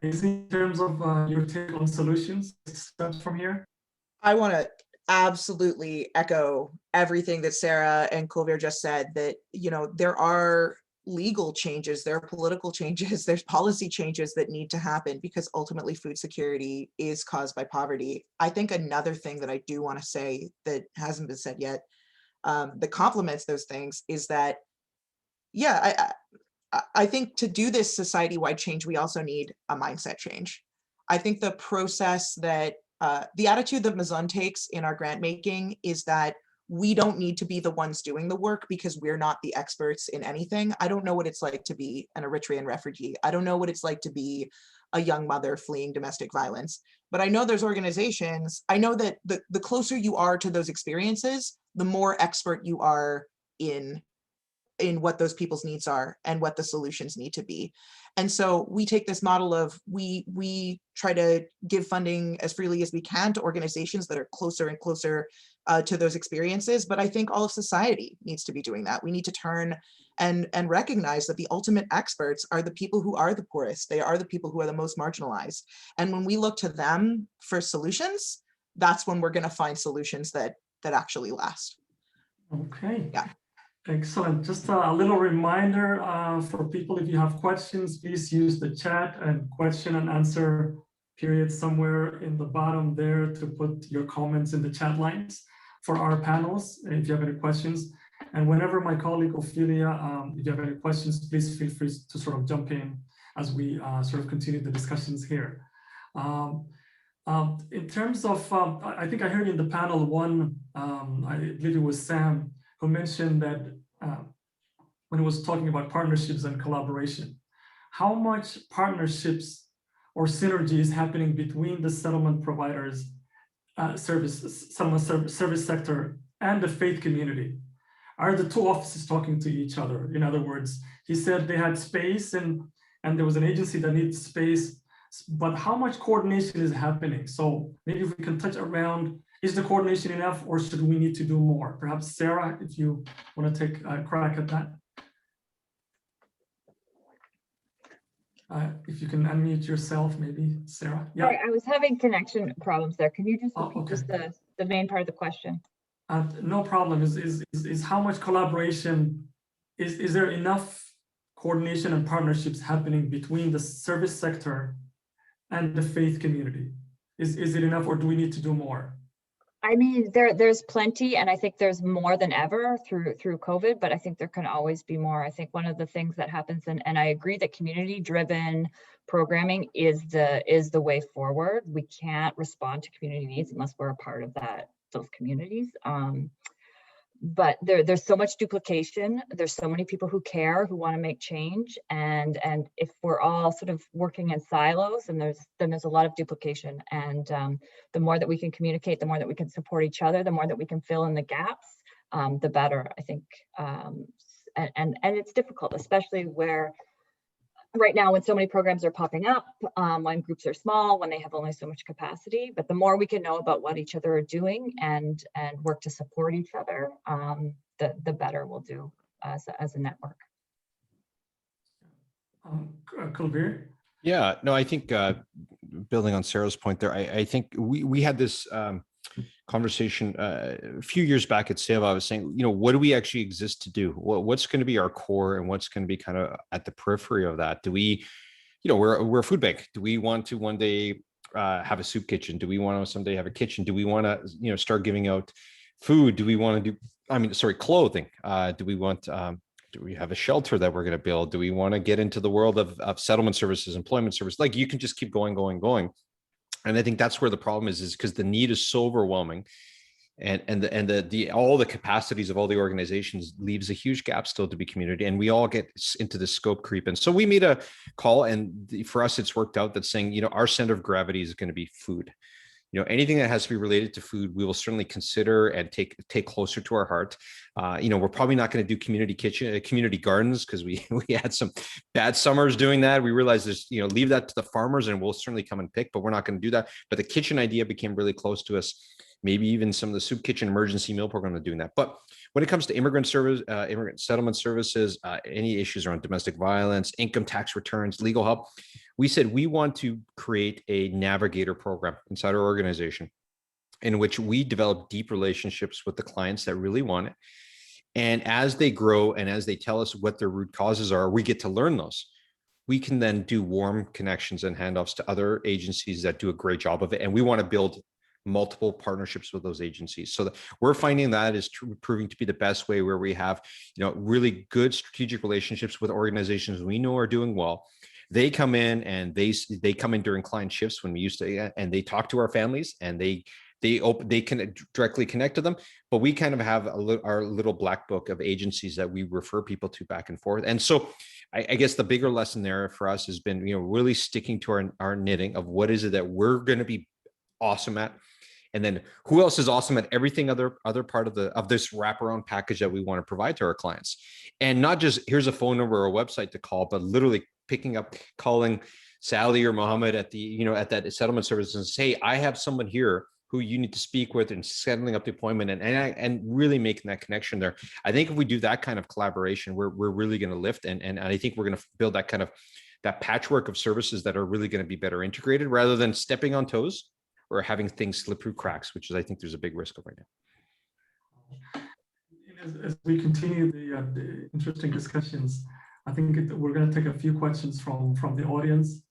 In terms of your take on solutions, steps from here? I want to absolutely echo everything that Sarah and Kulveer just said, that, you know, there are legal changes, there are political changes, there's policy changes that need to happen, because ultimately food security is caused by poverty. I think another thing that I do want to say that hasn't been said yet, that complements those things, is that, yeah, I think to do this society-wide change, we also need a mindset change. I think the process that the attitude that Mazun takes in our grant making is that we don't need to be the ones doing the work because we're not the experts in anything. I don't know what it's like to be an Eritrean refugee. I don't know what it's like to be a young mother fleeing domestic violence, but I know there's organizations. I know that the closer you are to those experiences, the more expert you are in what those people's needs are and what the solutions need to be. And so we take this model of we try to give funding as freely as we can to organizations that are closer and closer to those experiences. But I think all of society needs to be doing that. We need to turn and recognize that the ultimate experts are the people who are the poorest. They are the people who are the most marginalized. And when we look to them for solutions, that's when we're going to find solutions that actually last. Okay. Yeah. Excellent. Just a little reminder for people, if you have questions, please use the chat and question and answer period somewhere in the bottom there to put your comments in the chat lines for our panels, if you have any questions. And whenever my colleague Ophelia, if you have any questions, please feel free to sort of jump in as we sort of continue the discussions here. In terms of, I think I heard in the panel one, I believe it was Sam, who mentioned that when he was talking about partnerships and collaboration, how much partnerships or synergy is happening between the settlement providers, service sector and the faith community? Are the two offices talking to each other? In other words, he said they had space and there was an agency that needs space, but how much coordination is happening? So maybe if we can touch around, is the coordination enough or should we need to do more? Perhaps Sarah, if you want to take a crack at that. If you can unmute yourself, maybe, Sarah. Yeah. Sorry, I was having connection problems there. Can you just repeat okay. just the main part of the question? No problem. Is how much collaboration, is there enough coordination and partnerships happening between the service sector and the faith community? Is it enough or do we need to do more? I mean, there's plenty, and I think there's more than ever through COVID, but I think there can always be more. I think one of the things that happens, and I agree that community-driven programming is the way forward. We can't respond to community needs unless we're a part of those communities. But there's so much duplication. There's so many people who care, who want to make change, and if we're all sort of working in silos, then there's a lot of duplication. And the more that we can communicate, the more that we can support each other, the more that we can fill in the gaps, the better, I think. And it's difficult, especially where right now when so many programs are popping up, when groups are small, when they have only so much capacity. But the more we can know about what each other are doing and work to support each other, the better we'll do as a network. Kulveer? Yeah, no, I think building on Sarah's point there, I think we had this conversation a few years back at Seva. I was saying, what do we actually exist to do? What's going to be our core and what's going to be kind of at the periphery of that? Do we, we're a food bank. Do we want to one day have a soup kitchen? Do we want to someday have a kitchen? Do we want to, start giving out food? Do we want to do, clothing? Do we want, do we have a shelter that we're going to build? Do we want to get into the world of settlement services, employment service? Like you can just keep going. And I think that's where the problem is because the need is so overwhelming, and all the capacities of all the organizations leaves a huge gap still to be community, and we all get into this scope creep. And so we made a call, and for us, it's worked out that saying, our center of gravity is going to be food. Anything that has to be related to food, we will certainly consider and take closer to our heart. We're probably not going to do community gardens because we had some bad summers doing that. We realized there's, leave that to the farmers and we'll certainly come and pick, but we're not going to do that. But the kitchen idea became really close to us. Maybe even some of the soup kitchen emergency meal program are doing that. But when it comes to immigrant settlement services, any issues around domestic violence, income tax returns, legal help, we said we want to create a navigator program inside our organization in which we develop deep relationships with the clients that really want it. And as they grow and as they tell us what their root causes are, we get to learn those. We can then do warm connections and handoffs to other agencies that do a great job of it. And we want to build multiple partnerships with those agencies. So we're finding that is proving to be the best way, where we have, really good strategic relationships with organizations we know are doing well. They come in and they come in during client shifts when we used to, and they talk to our families and they can directly connect to them, but we kind of have our little black book of agencies that we refer people to back and forth. And so I guess the bigger lesson there for us has been, really sticking to our knitting of what is it that we're going to be awesome at. And then who else is awesome at everything other part of this wraparound package that we want to provide to our clients. And not just here's a phone number or a website to call, but literally calling Sally or Mohammed at the, at that settlement service and say, hey, I have someone here who you need to speak with, and settling up the appointment and really making that connection there. I think if we do that kind of collaboration, we're really going to lift. And I think we're going to build that patchwork of services that are really going to be better integrated rather than stepping on toes or having things slip through cracks, which is, I think there's a big risk of right now. As we continue the interesting discussions, I think we're going to take a few questions from the audience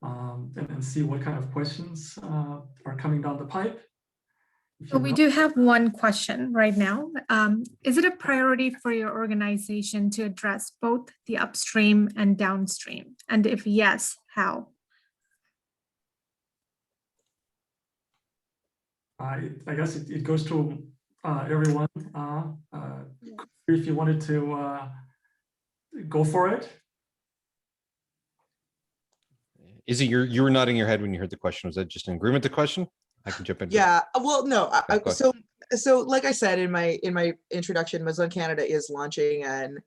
and see what kind of questions are coming down the pipe. So we do have one question right now. Is it a priority for your organization to address both the upstream and downstream? And if yes, how? I guess it goes to everyone. If you wanted to go for it. Izzy, you were nodding your head when you heard the question. Was that just in agreement with the question? I can jump in. Yeah, well, no. So like I said in my introduction, Mazon Canada is launching, and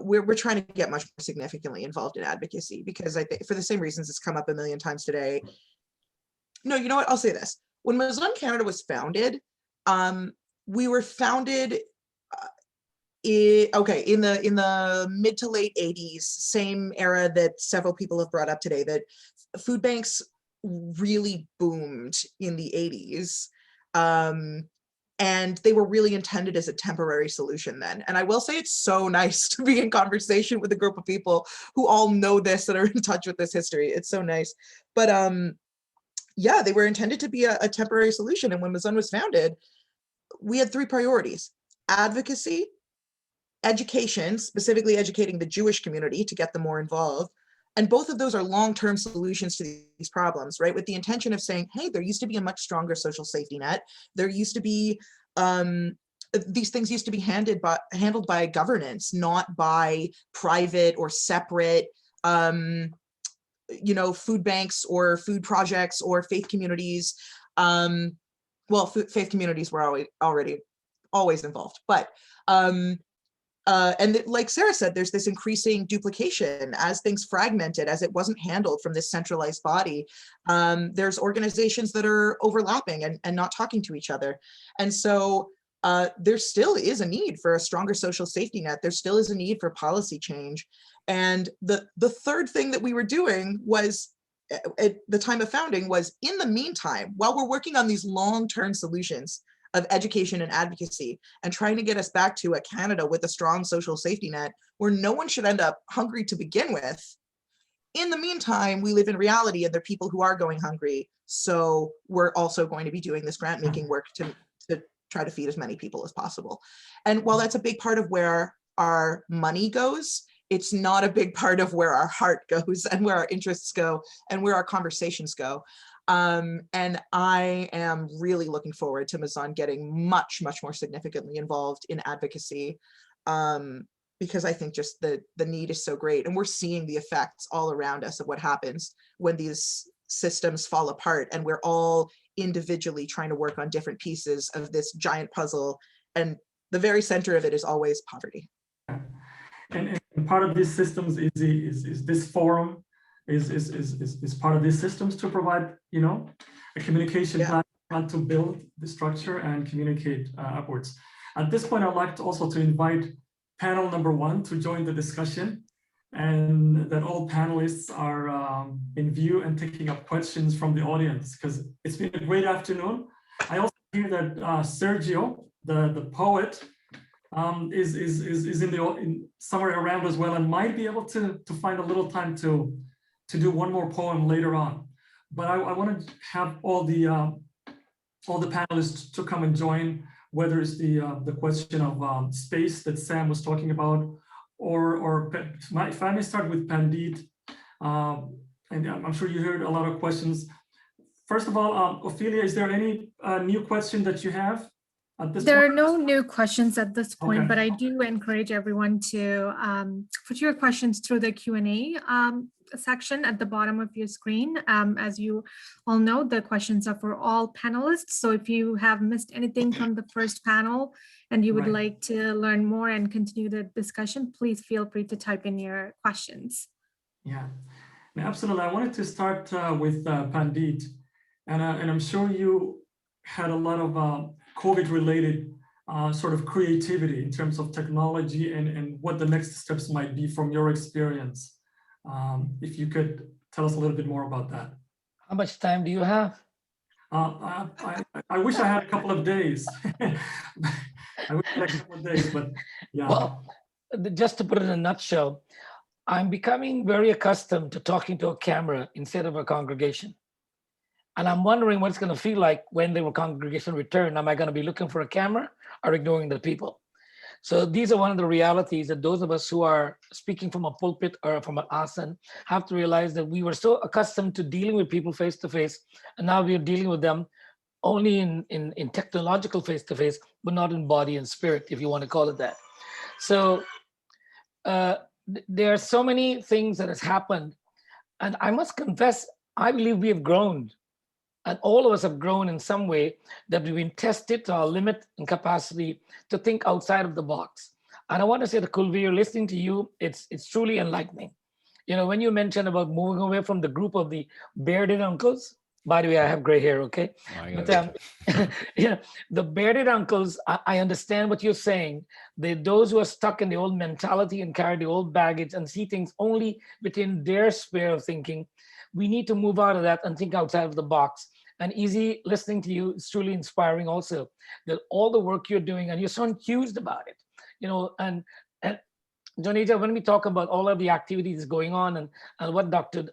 we're trying to get much more significantly involved in advocacy, because I think for the same reasons it's come up a million times today. No, you know what? I'll say this. When Mazon Canada was founded, we were founded in the mid to late 80s, same era that several people have brought up today, that food banks really boomed in the 80s. And they were really intended as a temporary solution then. And I will say it's so nice to be in conversation with a group of people who all know this, that are in touch with this history. It's so nice. But yeah, they were intended to be a temporary solution. And when Mazon was founded, we had three priorities: advocacy, education, specifically educating the Jewish community to get them more involved. And both of those are long-term solutions to these problems, right? With the intention of saying, hey, there used to be a much stronger social safety net. There used to be, these things used to be handled by governance, not by private or separate, food banks or food projects or faith communities. Well, faith communities were already always involved, but like Sarah said, there's this increasing duplication as things fragmented, as it wasn't handled from this centralized body. There's organizations that are overlapping and not talking to each other. And so there still is a need for a stronger social safety net. There still is a need for policy change. And the third thing that we were doing was, at the time of founding, was in the meantime, while we're working on these long-term solutions of education and advocacy and trying to get us back to a Canada with a strong social safety net where no one should end up hungry to begin with. In the meantime, we live in reality and there are people who are going hungry. So we're also going to be doing this grant making work to try to feed as many people as possible. And while that's a big part of where our money goes, it's not a big part of where our heart goes and where our interests go and where our conversations go. And I am really looking forward to Mazan getting much, much more significantly involved in advocacy, because I think just the need is so great. And we're seeing the effects all around us of what happens when these systems fall apart and we're all individually trying to work on different pieces of this giant puzzle. And the very center of it is always poverty. And part of these systems is this forum is part of these systems to provide, you know, a communication plan to build the structure and communicate upwards. At this point, I'd like to also to invite panel number 1 to join the discussion, and that all panelists are in view and taking up questions from the audience, because it's been a great afternoon. I also hear that Sergio, the poet, is in somewhere around as well, and might be able to find a little time to do one more poem later on. But I want to have all the panelists to come and join, whether it's the question of space that Sam was talking about, or if I may start with Pandit, and I'm sure you heard a lot of questions. First of all, Ophelia, is there any new question that you have? There are no new questions at this point, but I do encourage everyone to put your questions through the Q&A section at the bottom of your screen. As you all know, the questions are for all panelists. So if you have missed anything from the first panel and you would like to learn more and continue the discussion, please feel free to type in your questions. Yeah, absolutely. I wanted to start with Pandit, and I'm sure you had a lot of COVID-related sort of creativity in terms of technology and what the next steps might be from your experience. If you could tell us a little bit more about that. How much time do you have? I wish I had a couple of days. I wish I had a couple of days, but yeah. Well, just to put it in a nutshell, I'm becoming very accustomed to talking to a camera instead of a congregation. And I'm wondering what it's going to feel like when the congregation return. Am I going to be looking for a camera or ignoring the people? So these are one of the realities that those of us who are speaking from a pulpit or from an asan have to realize, that we were so accustomed to dealing with people face to face, and now we are dealing with them only in technological face to face, but not in body and spirit, if you want to call it that. So there are so many things that has happened, and I must confess, I believe we have grown. And all of us have grown in some way, that we've been tested to our limit and capacity to think outside of the box. And I want to say to Kulveer, listening to you, it's truly enlightening. You know, when you mentioned about moving away from the group of the bearded uncles, by the way, I have gray hair, okay? But yeah, the bearded uncles, I understand what you're saying. Those who are stuck in the old mentality and carry the old baggage and see things only within their sphere of thinking. We need to move out of that and think outside of the box. And Easy, listening to you is truly inspiring also, that all the work you're doing, and you're so enthused about it, you know, and Jonita, when we talk about all of the activities going on and what Dr.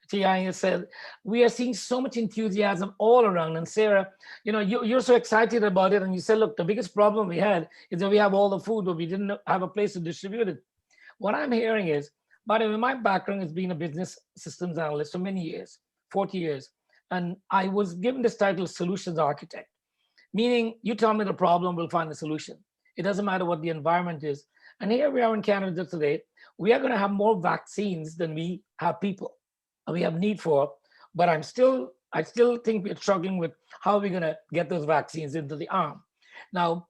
T.I. said, we are seeing so much enthusiasm all around. And Sarah, you know, you're so excited about it. And you said, look, the biggest problem we had is that we have all the food, but we didn't have a place to distribute it. What I'm hearing is, by the way, my background has been a business systems analyst for many years, 40 years. And I was given this title, solutions architect, meaning you tell me the problem, we'll find the solution. It doesn't matter what the environment is. And here we are in Canada today. We are going to have more vaccines than we have people, and we have need for. But I still think we're struggling with how we're going to get those vaccines into the arm. Now,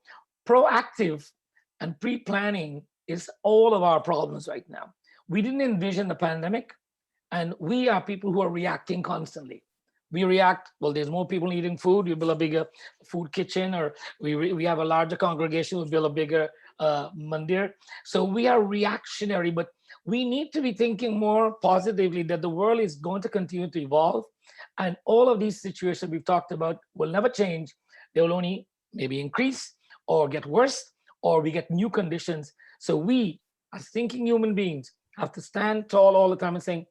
proactive and pre-planning is all of our problems right now. We didn't envision the pandemic, and we are people who are reacting constantly. We react, well, there's more people eating food, we build a bigger food kitchen, or we have a larger congregation, we build a bigger mandir. So we are reactionary, but we need to be thinking more positively that the world is going to continue to evolve. And all of these situations we've talked about will never change. They will only maybe increase or get worse, or we get new conditions. So we, as thinking human beings, have to stand tall all the time and saying,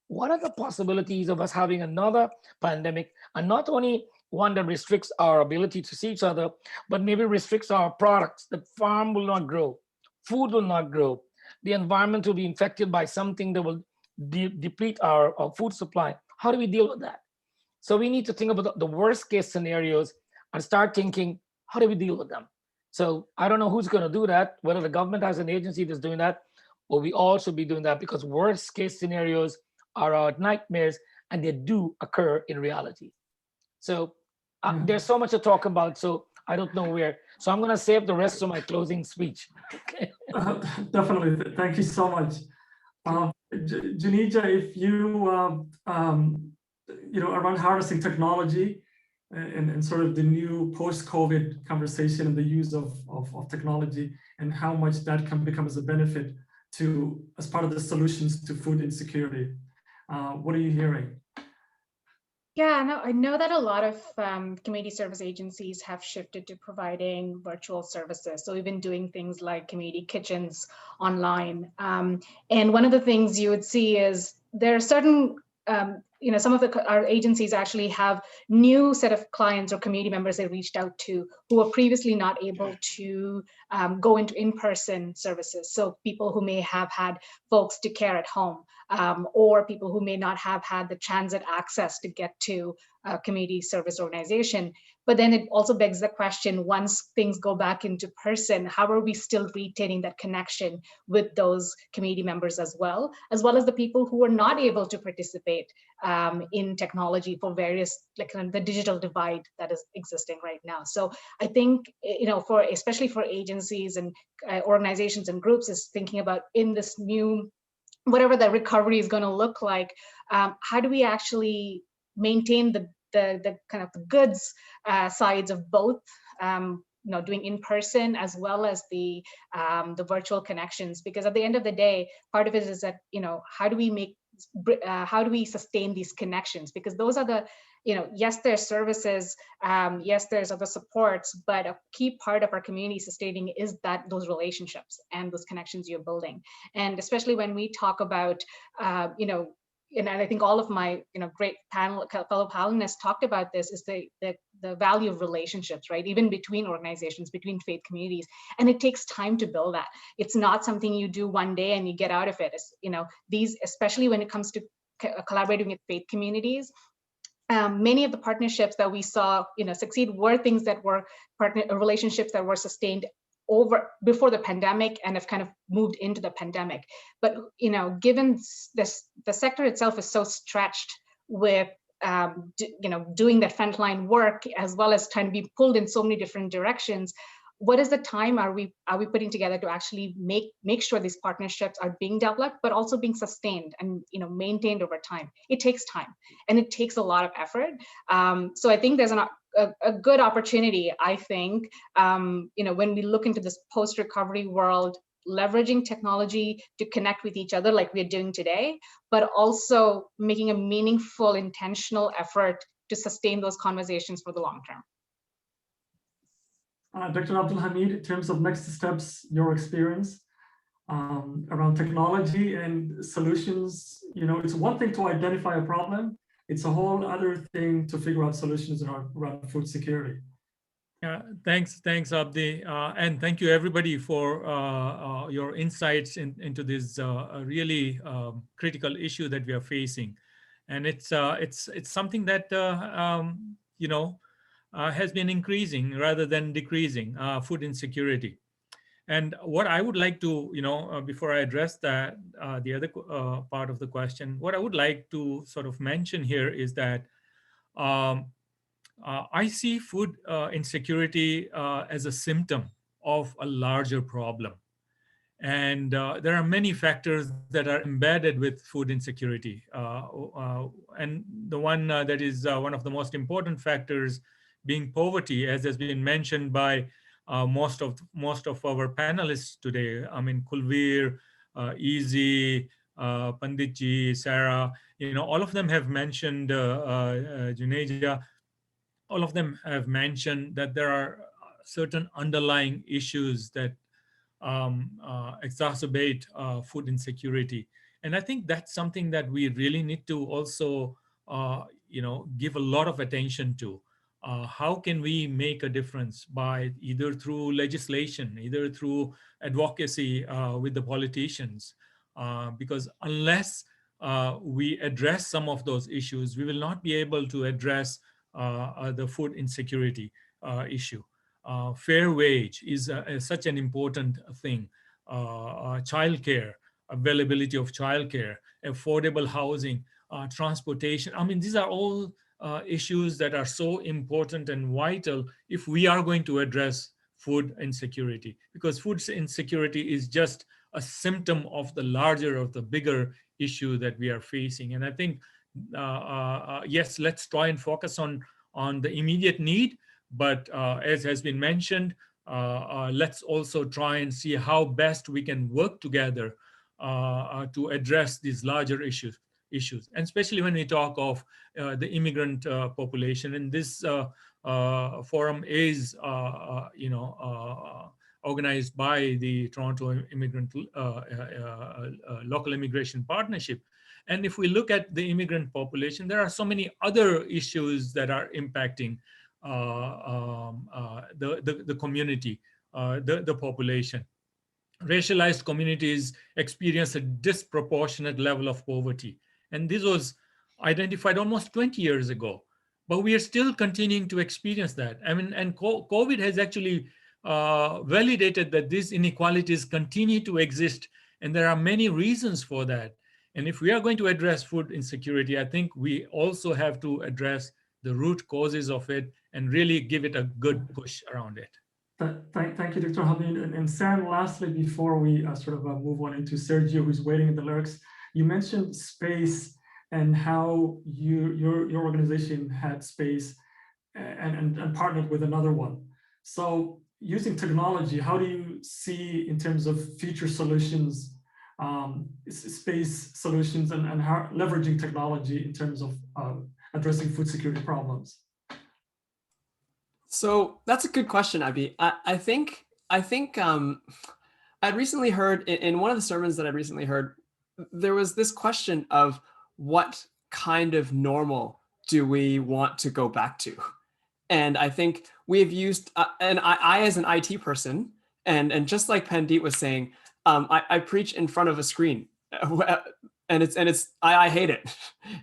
what are the possibilities of us having another pandemic, and not only one that restricts our ability to see each other, but maybe restricts our products. The farm will not grow, food will not grow, the environment will be infected by something that will deplete our food supply. How do we deal with that? So we need to think about the worst case scenarios and start thinking, how do we deal with them? So I don't know who's going to do that, whether the government has an agency that's doing that, or we all should be doing that, because worst case scenarios are our nightmares, and they do occur in reality. So there's so much to talk about, so I don't know where. So I'm going to save the rest of my closing speech. Okay. Definitely. Thank you so much. Junija, if you, around harnessing technology and sort of the new post-COVID conversation and the use of technology and how much that can become as a benefit as part of the solutions to food insecurity. What are you hearing? Yeah, no, I know that a lot of community service agencies have shifted to providing virtual services. So we've been doing things like community kitchens online. And one of the things you would see is there are certain, some of our agencies actually have new set of clients or community members they reached out to who were previously not able to go into in-person services. So people who may have had folks to care at home, or people who may not have had the transit access to get to a community service organization. But then it also begs the question, once things go back into person, how are we still retaining that connection with those community members as well as the people who are not able to participate in technology for various, the digital divide that is existing right now. So I think, especially for agencies and organizations and groups, is thinking about in this new, whatever the recovery is going to look like, how do we actually maintain the kind of the goods sides of both, doing in person as well as the virtual connections? Because at the end of the day, part of it is that, how do we sustain these connections? Because those are the, yes, there's services, yes, there's other supports, but a key part of our community sustaining is those relationships and those connections you're building. And especially when we talk about, and I think all of my great fellow panelists talked about this, is the value of relationships, right? Even between organizations, between faith communities, and it takes time to build that. It's not something you do one day and you get out of it. It's, these, especially when it comes to collaborating with faith communities, many of the partnerships that we saw succeed were things that were relationships that were sustained before the pandemic and have kind of moved into the pandemic. But given this, the sector itself is so stretched with doing that frontline work, as well as trying to be pulled in so many different directions, what is the time are we putting together to actually make sure these partnerships are being developed, but also being sustained and maintained over time? It takes time and it takes a lot of effort. So I think there's a good opportunity, I think, when we look into this post-recovery world, leveraging technology to connect with each other like we're doing today, but also making a meaningful, intentional effort to sustain those conversations for the long term. Dr. Abdul Hamid, in terms of next steps, your experience around technology and solutions, it's one thing to identify a problem, it's a whole other thing to figure out solutions around food security. Yeah, thanks, Abdi, and thank you everybody for your insights into this really critical issue that we are facing, and it's something that has been increasing rather than decreasing, food insecurity. And what I would like to, before I address that, the other part of the question, what I would like to sort of mention here is that I see food insecurity as a symptom of a larger problem. And there are many factors that are embedded with food insecurity. And the one that is one of the most important factors being poverty, as has been mentioned by most of our panelists today. I mean, Kulveer, Easy, Panditji, Sarah, all of them have mentioned, Juneja, all of them have mentioned that there are certain underlying issues that exacerbate food insecurity. And I think that's something that we really need to also, give a lot of attention to. How can we make a difference by either through legislation, either through advocacy with the politicians? Because unless we address some of those issues, we will not be able to address the food insecurity issue. Fair wage is such an important thing. Childcare, availability of childcare, affordable housing, transportation. I mean, these are all issues that are so important and vital if we are going to address food insecurity, because food insecurity is just a symptom of the larger, of the bigger issue that we are facing. And I think, yes, let's try and focus on the immediate need, but as has been mentioned, let's also try and see how best we can work together to address these larger issues. And especially when we talk of the immigrant population. And this forum is, organized by the Toronto Local Immigration Partnership. And if we look at the immigrant population, there are so many other issues that are impacting the community, the population. Racialized communities experience a disproportionate level of poverty. And this was identified almost 20 years ago, but we are still continuing to experience that. I mean, and COVID has actually validated that these inequalities continue to exist, and there are many reasons for that. And if we are going to address food insecurity, I think we also have to address the root causes of it and really give it a good push around it. Thank you, Dr. Hamid. And Sam, lastly, before we move on into Sergio, who's waiting in the lyrics, you mentioned space and how your organization had space and partnered with another one. So using technology, how do you see in terms of future solutions, space solutions, and how leveraging technology in terms of addressing food security problems? So that's a good question, Abby. I think I'd recently heard in one of the sermons that I recently heard, there was this question of what kind of normal do we want to go back to? And I think we have used, and I as an IT person, and just like Pandit was saying, I preach in front of a screen, and I hate it.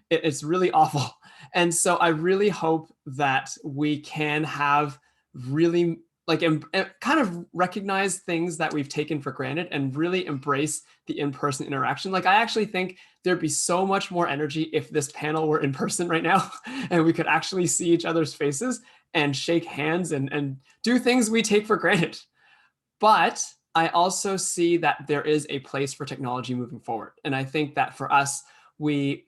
It's really awful. And so I really hope that we can have really kind of recognize things that we've taken for granted and really embrace the in-person interaction. Like, I actually think there'd be so much more energy if this panel were in person right now and we could actually see each other's faces and shake hands and do things we take for granted. But I also see that there is a place for technology moving forward. And I think that for us, a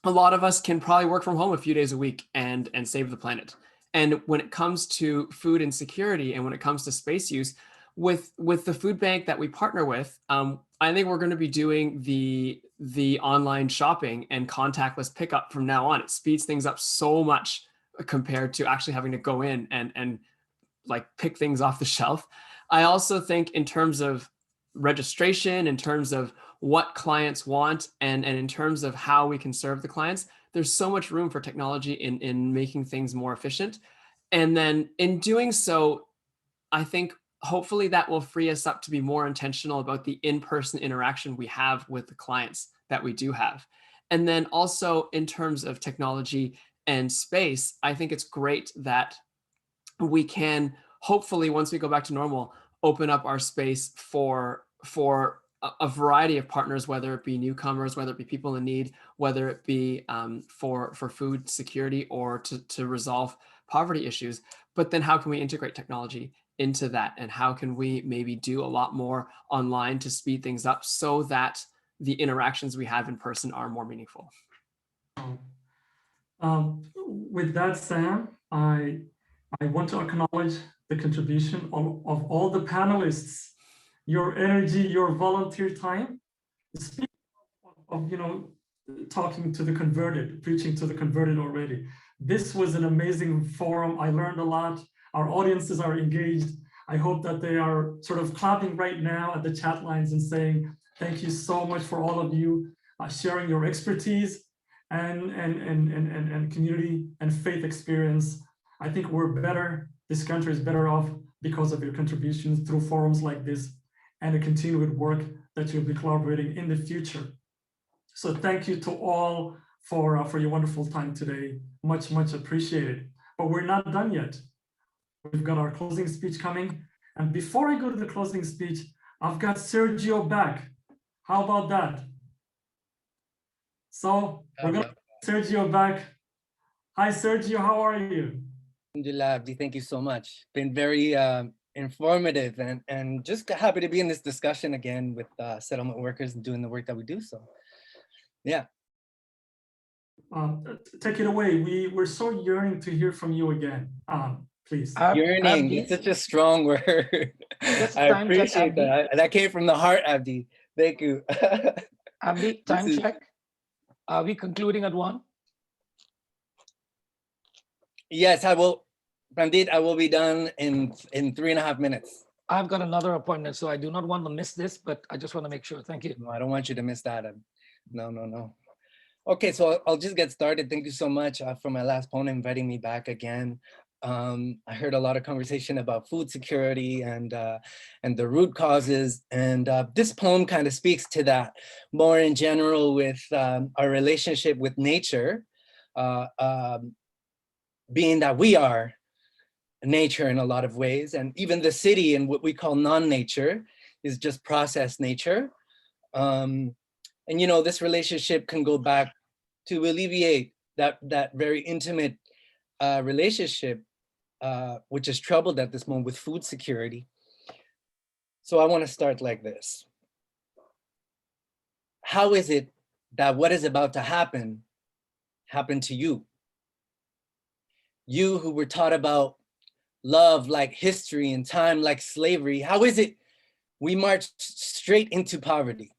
lot of us can probably work from home a few days a week and save the planet. And when it comes to food insecurity and when it comes to space use, with the food bank that we partner with, I think we're going to be doing the online shopping and contactless pickup from now on. It speeds things up so much compared to actually having to go in and like pick things off the shelf. I also think in terms of registration, in terms of what clients want, and in terms of how we can serve the clients, there's so much room for technology in making things more efficient. And then in doing so, I think hopefully that will free us up to be more intentional about the in-person interaction we have with the clients that we do have. And then also in terms of technology and space, I think it's great that we can hopefully, once we go back to normal, open up our space for a variety of partners, whether it be newcomers, whether it be people in need, whether it be for food security or to resolve poverty issues, but then how can we integrate technology into that? And how can we maybe do a lot more online to speed things up so that the interactions we have in person are more meaningful? With that, Sam, I want to acknowledge the contribution of all the panelists, your energy, your volunteer time. Speaking of, talking to the converted, preaching to the converted already. This was an amazing forum. I learned a lot. Our audiences are engaged. I hope that they are sort of clapping right now at the chat lines and saying, thank you so much for all of you sharing your expertise and community and faith experience. I think we're better, this country is better off because of your contributions through forums like this and the continued work that you'll be collaborating in the future. So thank you to all for your wonderful time today. Much, much appreciated. But we're not done yet. We've got our closing speech coming. And before I go to the closing speech, I've got Sergio back. How about that? So we're going to get Sergio back. Hi, Sergio, how are you? Alhamdulillah, thank you so much. Been very informative and just happy to be in this discussion again with settlement workers and doing the work that we do. So, yeah. Take it away. We're so yearning to hear from you again. Please. Yearning, it's such a strong word. I appreciate that. That came from the heart, Abdi. Thank you. Abdi, time check. Are we concluding at 1? Yes, I will. Pandit, I will be done in 3.5 minutes. I've got another appointment, so I do not want to miss this, but I just want to make sure. Thank you. No, I don't want you to miss that. No. Okay, so I'll just get started. Thank you so much for my last poem inviting me back again. I heard a lot of conversation about food security and the root causes. And this poem kind of speaks to that more in general with our relationship with nature, being that we are nature in a lot of ways. And even the city and what we call non-nature is just process nature. And, this relationship can go back to alleviate that very intimate relationship, which is troubled at this moment with food security. So I want to start like this. How is it that what is about to happen happened to you? You who were taught about love like history and time like slavery, how is it we marched straight into poverty?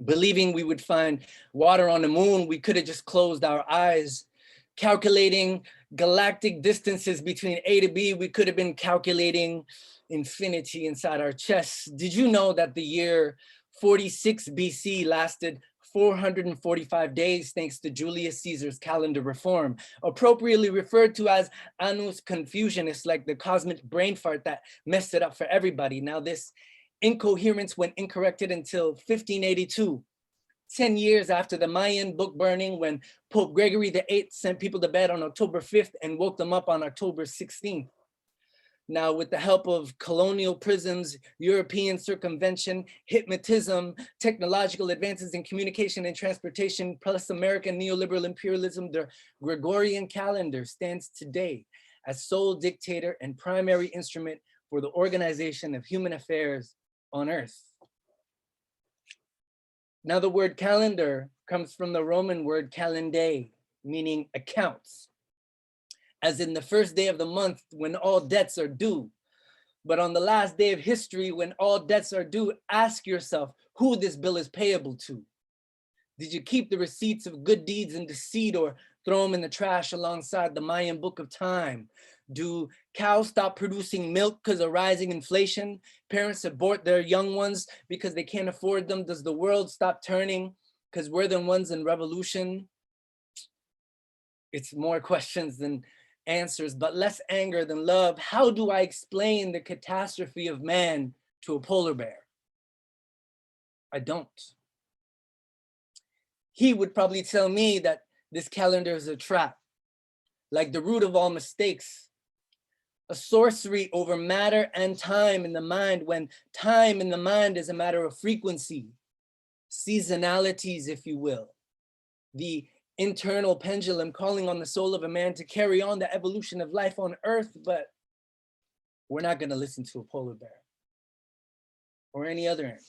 Believing we would find water on the moon, we could have just closed our eyes. Calculating galactic distances between A to B, we could have been calculating infinity inside our chests. Did you know that the year 46 BC lasted 445 days thanks to Julius Caesar's calendar reform, appropriately referred to as Annus Confusionis, like the cosmic brain fart that messed it up for everybody. Now this incoherence went incorrected until 1582, 10 years after the Mayan book burning, when Pope Gregory VIII sent people to bed on October 5th and woke them up on October 16th. Now, with the help of colonial prisms, European circumvention, hypnotism, technological advances in communication and transportation, plus American neoliberal imperialism, the Gregorian calendar stands today as sole dictator and primary instrument for the organization of human affairs on Earth. Now, the word calendar comes from the Roman word calendae, meaning accounts, as in the first day of the month when all debts are due. But on the last day of history, when all debts are due, ask yourself who this bill is payable to. Did you keep the receipts of good deeds and deceit, or throw them in the trash alongside the Mayan book of time? Do cows stop producing milk because of rising inflation? Parents abort their young ones because they can't afford them? Does the world stop turning because we're the ones in revolution? It's more questions than answers, but less anger than love. How do I explain the catastrophe of man to a polar bear? I don't. He would probably tell me that this calendar is a trap, like the root of all mistakes, a sorcery over matter and time in the mind, when time in the mind is a matter of frequency, seasonalities, if you will. The internal pendulum calling on the soul of a man to carry on the evolution of life on Earth, but we're not going to listen to a polar bear or any other animal,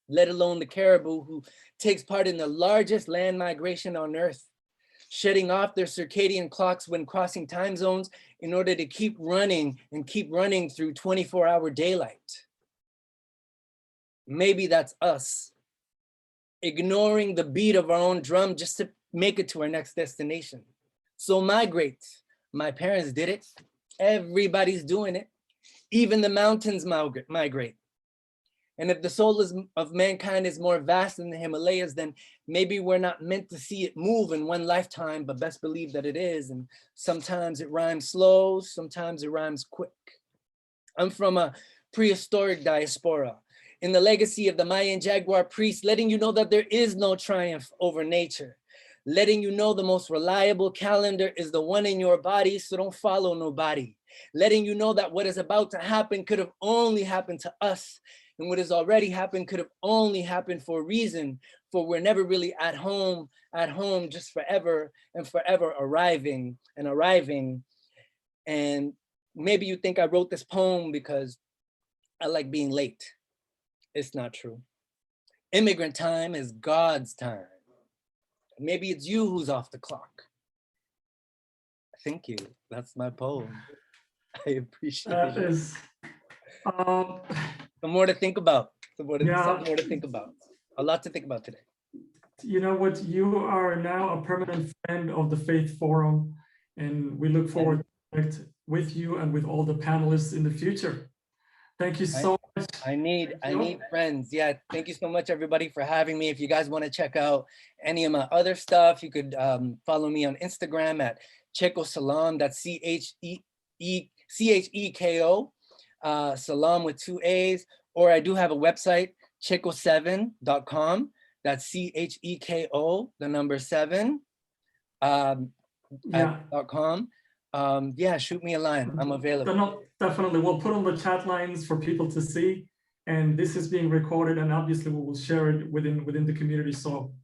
let alone the caribou, who takes part in the largest land migration on Earth, shutting off their circadian clocks when crossing time zones in order to keep running and keep running through 24-hour daylight. Maybe that's us, ignoring the beat of our own drum just to make it to our next destination. So migrate. My parents did it. Everybody's doing it. Even the mountains migrate. And if the soul of mankind is more vast than the Himalayas, then maybe we're not meant to see it move in one lifetime, but best believe that it is. And sometimes it rhymes slow, sometimes it rhymes quick. I'm from a prehistoric diaspora, in the legacy of the Mayan jaguar priest, letting you know that there is no triumph over nature, letting you know the most reliable calendar is the one in your body, so don't follow nobody, letting you know that what is about to happen could have only happened to us, and what has already happened could have only happened for a reason, for we're never really at home, just forever and forever arriving and arriving. And maybe you think I wrote this poem because I like being late. It's not true. Immigrant time is God's time. Maybe it's you who's off the clock. Thank you. That's my poem. I appreciate That it. is, Some more to think about. Some more yeah. to think about. A lot to think about today. You know what? You are now a permanent friend of the Faith Forum, and we look forward to connect with you and with all the panelists in the future. Thank you so much. I need friends. Yeah, thank you so much, everybody, for having me. If you guys want to check out any of my other stuff, you could follow me on Instagram at Cheko Salam. That's CHEKO, Salam with 2 A's. Or I do have a website, cheko7.com. That's CHEKO, the number 7, .com. Yeah, shoot me a line. I'm available. Definitely. We'll put on the chat lines for people to see. And this is being recorded, and obviously we will share it within the community. So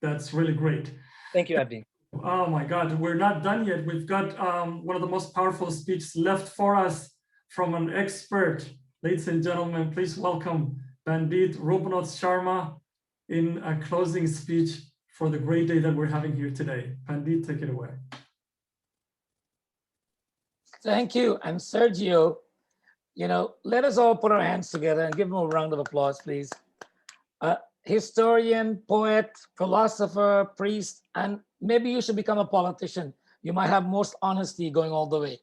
that's really great. Thank you, Abdi. Oh my God, we're not done yet. We've got one of the most powerful speeches left for us from an expert. Ladies and gentlemen, please welcome Pandit Rupanath Sharma in a closing speech for the great day that we're having here today. Pandit, take it away. Thank you. And Sergio, let us all put our hands together and give him a round of applause, please. Historian, poet, philosopher, priest, and maybe you should become a politician. You might have most honesty going all the way.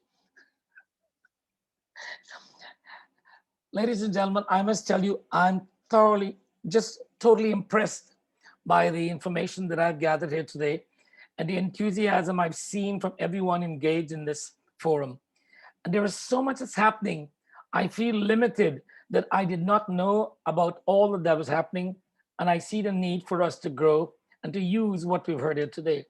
Ladies and gentlemen, I must tell you, I'm totally impressed by the information that I've gathered here today and the enthusiasm I've seen from everyone engaged in this forum. And there is so much that's happening. I feel limited that I did not know about all that was happening, and I see the need for us to grow and to use what we've heard here today.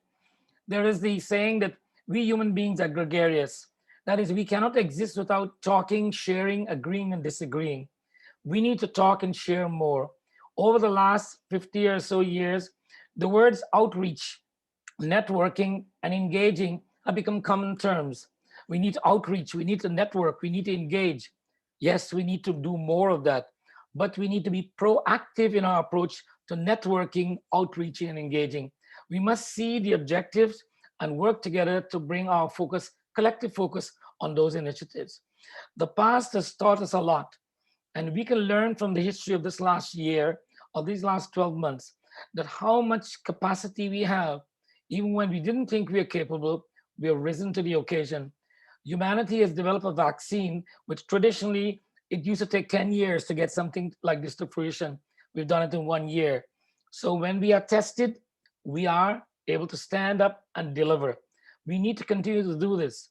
There is the saying that we human beings are gregarious. That is, we cannot exist without talking, sharing, agreeing, and disagreeing. We need to talk and share more. Over the last 50 or so years, the words outreach, networking, and engaging have become common terms. We need to outreach, we need to network, we need to engage. Yes, we need to do more of that, but we need to be proactive in our approach to networking, outreaching, and engaging. We must see the objectives and work together to bring our focus, collective focus on those initiatives. The past has taught us a lot, and we can learn from the history of this last year, or these last 12 months, that how much capacity we have, even when we didn't think we were capable, we have risen to the occasion. Humanity has developed a vaccine, which traditionally, it used to take 10 years to get something like this to fruition. We've done it in 1 year. So when we are tested, we are able to stand up and deliver. We need to continue to do this.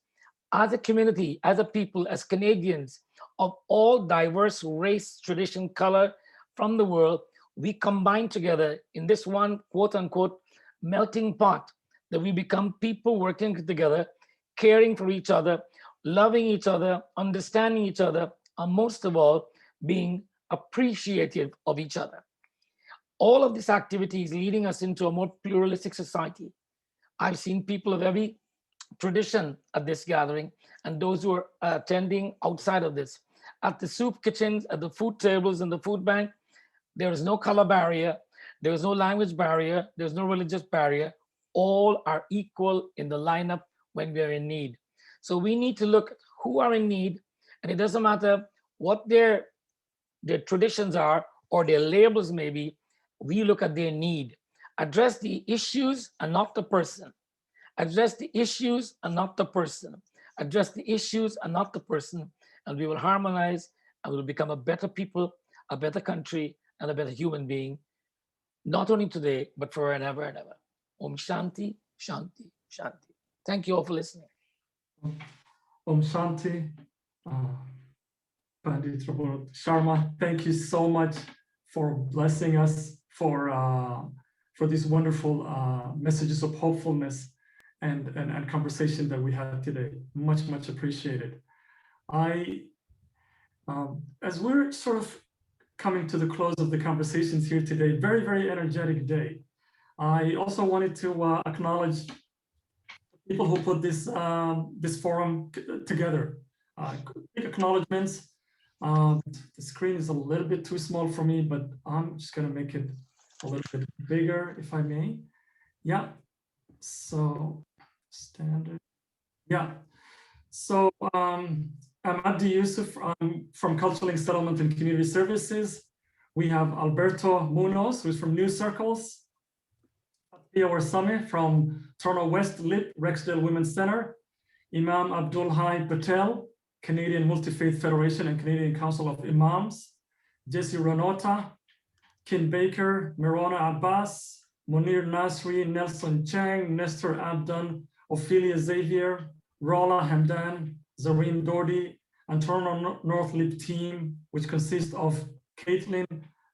As a community, as a people, as Canadians of all diverse race, tradition, color from the world, we combine together in this one quote unquote melting pot, that we become people working together, caring for each other, loving each other, understanding each other, and most of all, being appreciative of each other. All of this activity is leading us into a more pluralistic society. I've seen people of every tradition at this gathering and those who are attending outside of this. At the soup kitchens, at the food tables and the food bank, there is no color barrier, there is no language barrier, there's no religious barrier. All are equal in the lineup when we are in need. So we need to look at who are in need, and it doesn't matter what their traditions are or their labels may be, we look at their need. Address the issues and not the person. Address the issues and not the person. Address the issues and not the person, and we will harmonize and we will become a better people, a better country, and a better human being, not only today, but forever and ever and ever. Om Shanti, Shanti, Shanti. Thank you all for listening. Om Shanti. Pandit Prabhu Sharma, thank you so much for blessing us, for these wonderful messages of hopefulness and conversation that we had today. Much, much appreciated. As we're sort of coming to the close of the conversations here today, very, very energetic day. I also wanted to acknowledge people who put this this forum together. Big acknowledgements. The screen is a little bit too small for me, but I'm just going to make it a little bit bigger, if I may. Yeah. So standard. Yeah. So I'm Abdi Yusuf. I'm from Cultural Settlement and Community Services. We have Alberto Munoz, who's from New Circles. Pia Warsame from Toronto West LIP, Rexdale Women's Center. Imam Abdul Hai Patel, Canadian Multi-Faith Federation and Canadian Council of Imams. Jesse Ranota, Ken Baker, Mirona Abbas, Munir Nasri, Nelson Chang, Nestor Abdon, Ophelia Xavier, Rola Hamdan, Zareen Doherty, and Toronto North LIP team, which consists of Caitlin,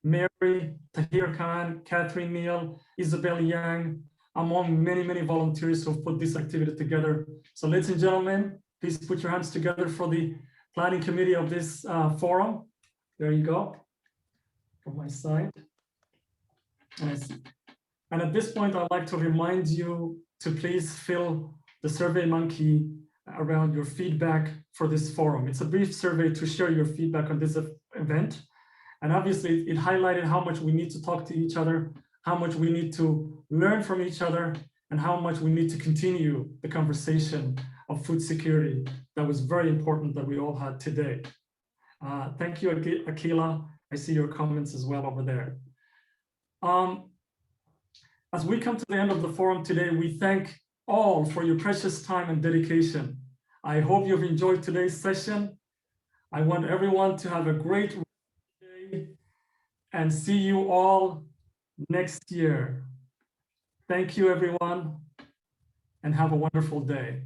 Mary, Tahir Khan, Catherine Neal, Isabel Yang, among many, many volunteers who've put this activity together. So ladies and gentlemen, please put your hands together for the planning committee of this forum. There you go, from my side. And at this point, I'd like to remind you to please fill the Survey Monkey around your feedback for this forum. It's a brief survey to share your feedback on this event. And obviously, it highlighted how much we need to talk to each other, how much we need to learn from each other, and how much we need to continue the conversation of food security that was very important that we all had today. Thank you, Akila. I see your comments as well over there. As we come to the end of the forum today, we thank all for your precious time and dedication. I hope you've enjoyed today's session. I want everyone to have a great day and see you all next year. Thank you, everyone, and have a wonderful day.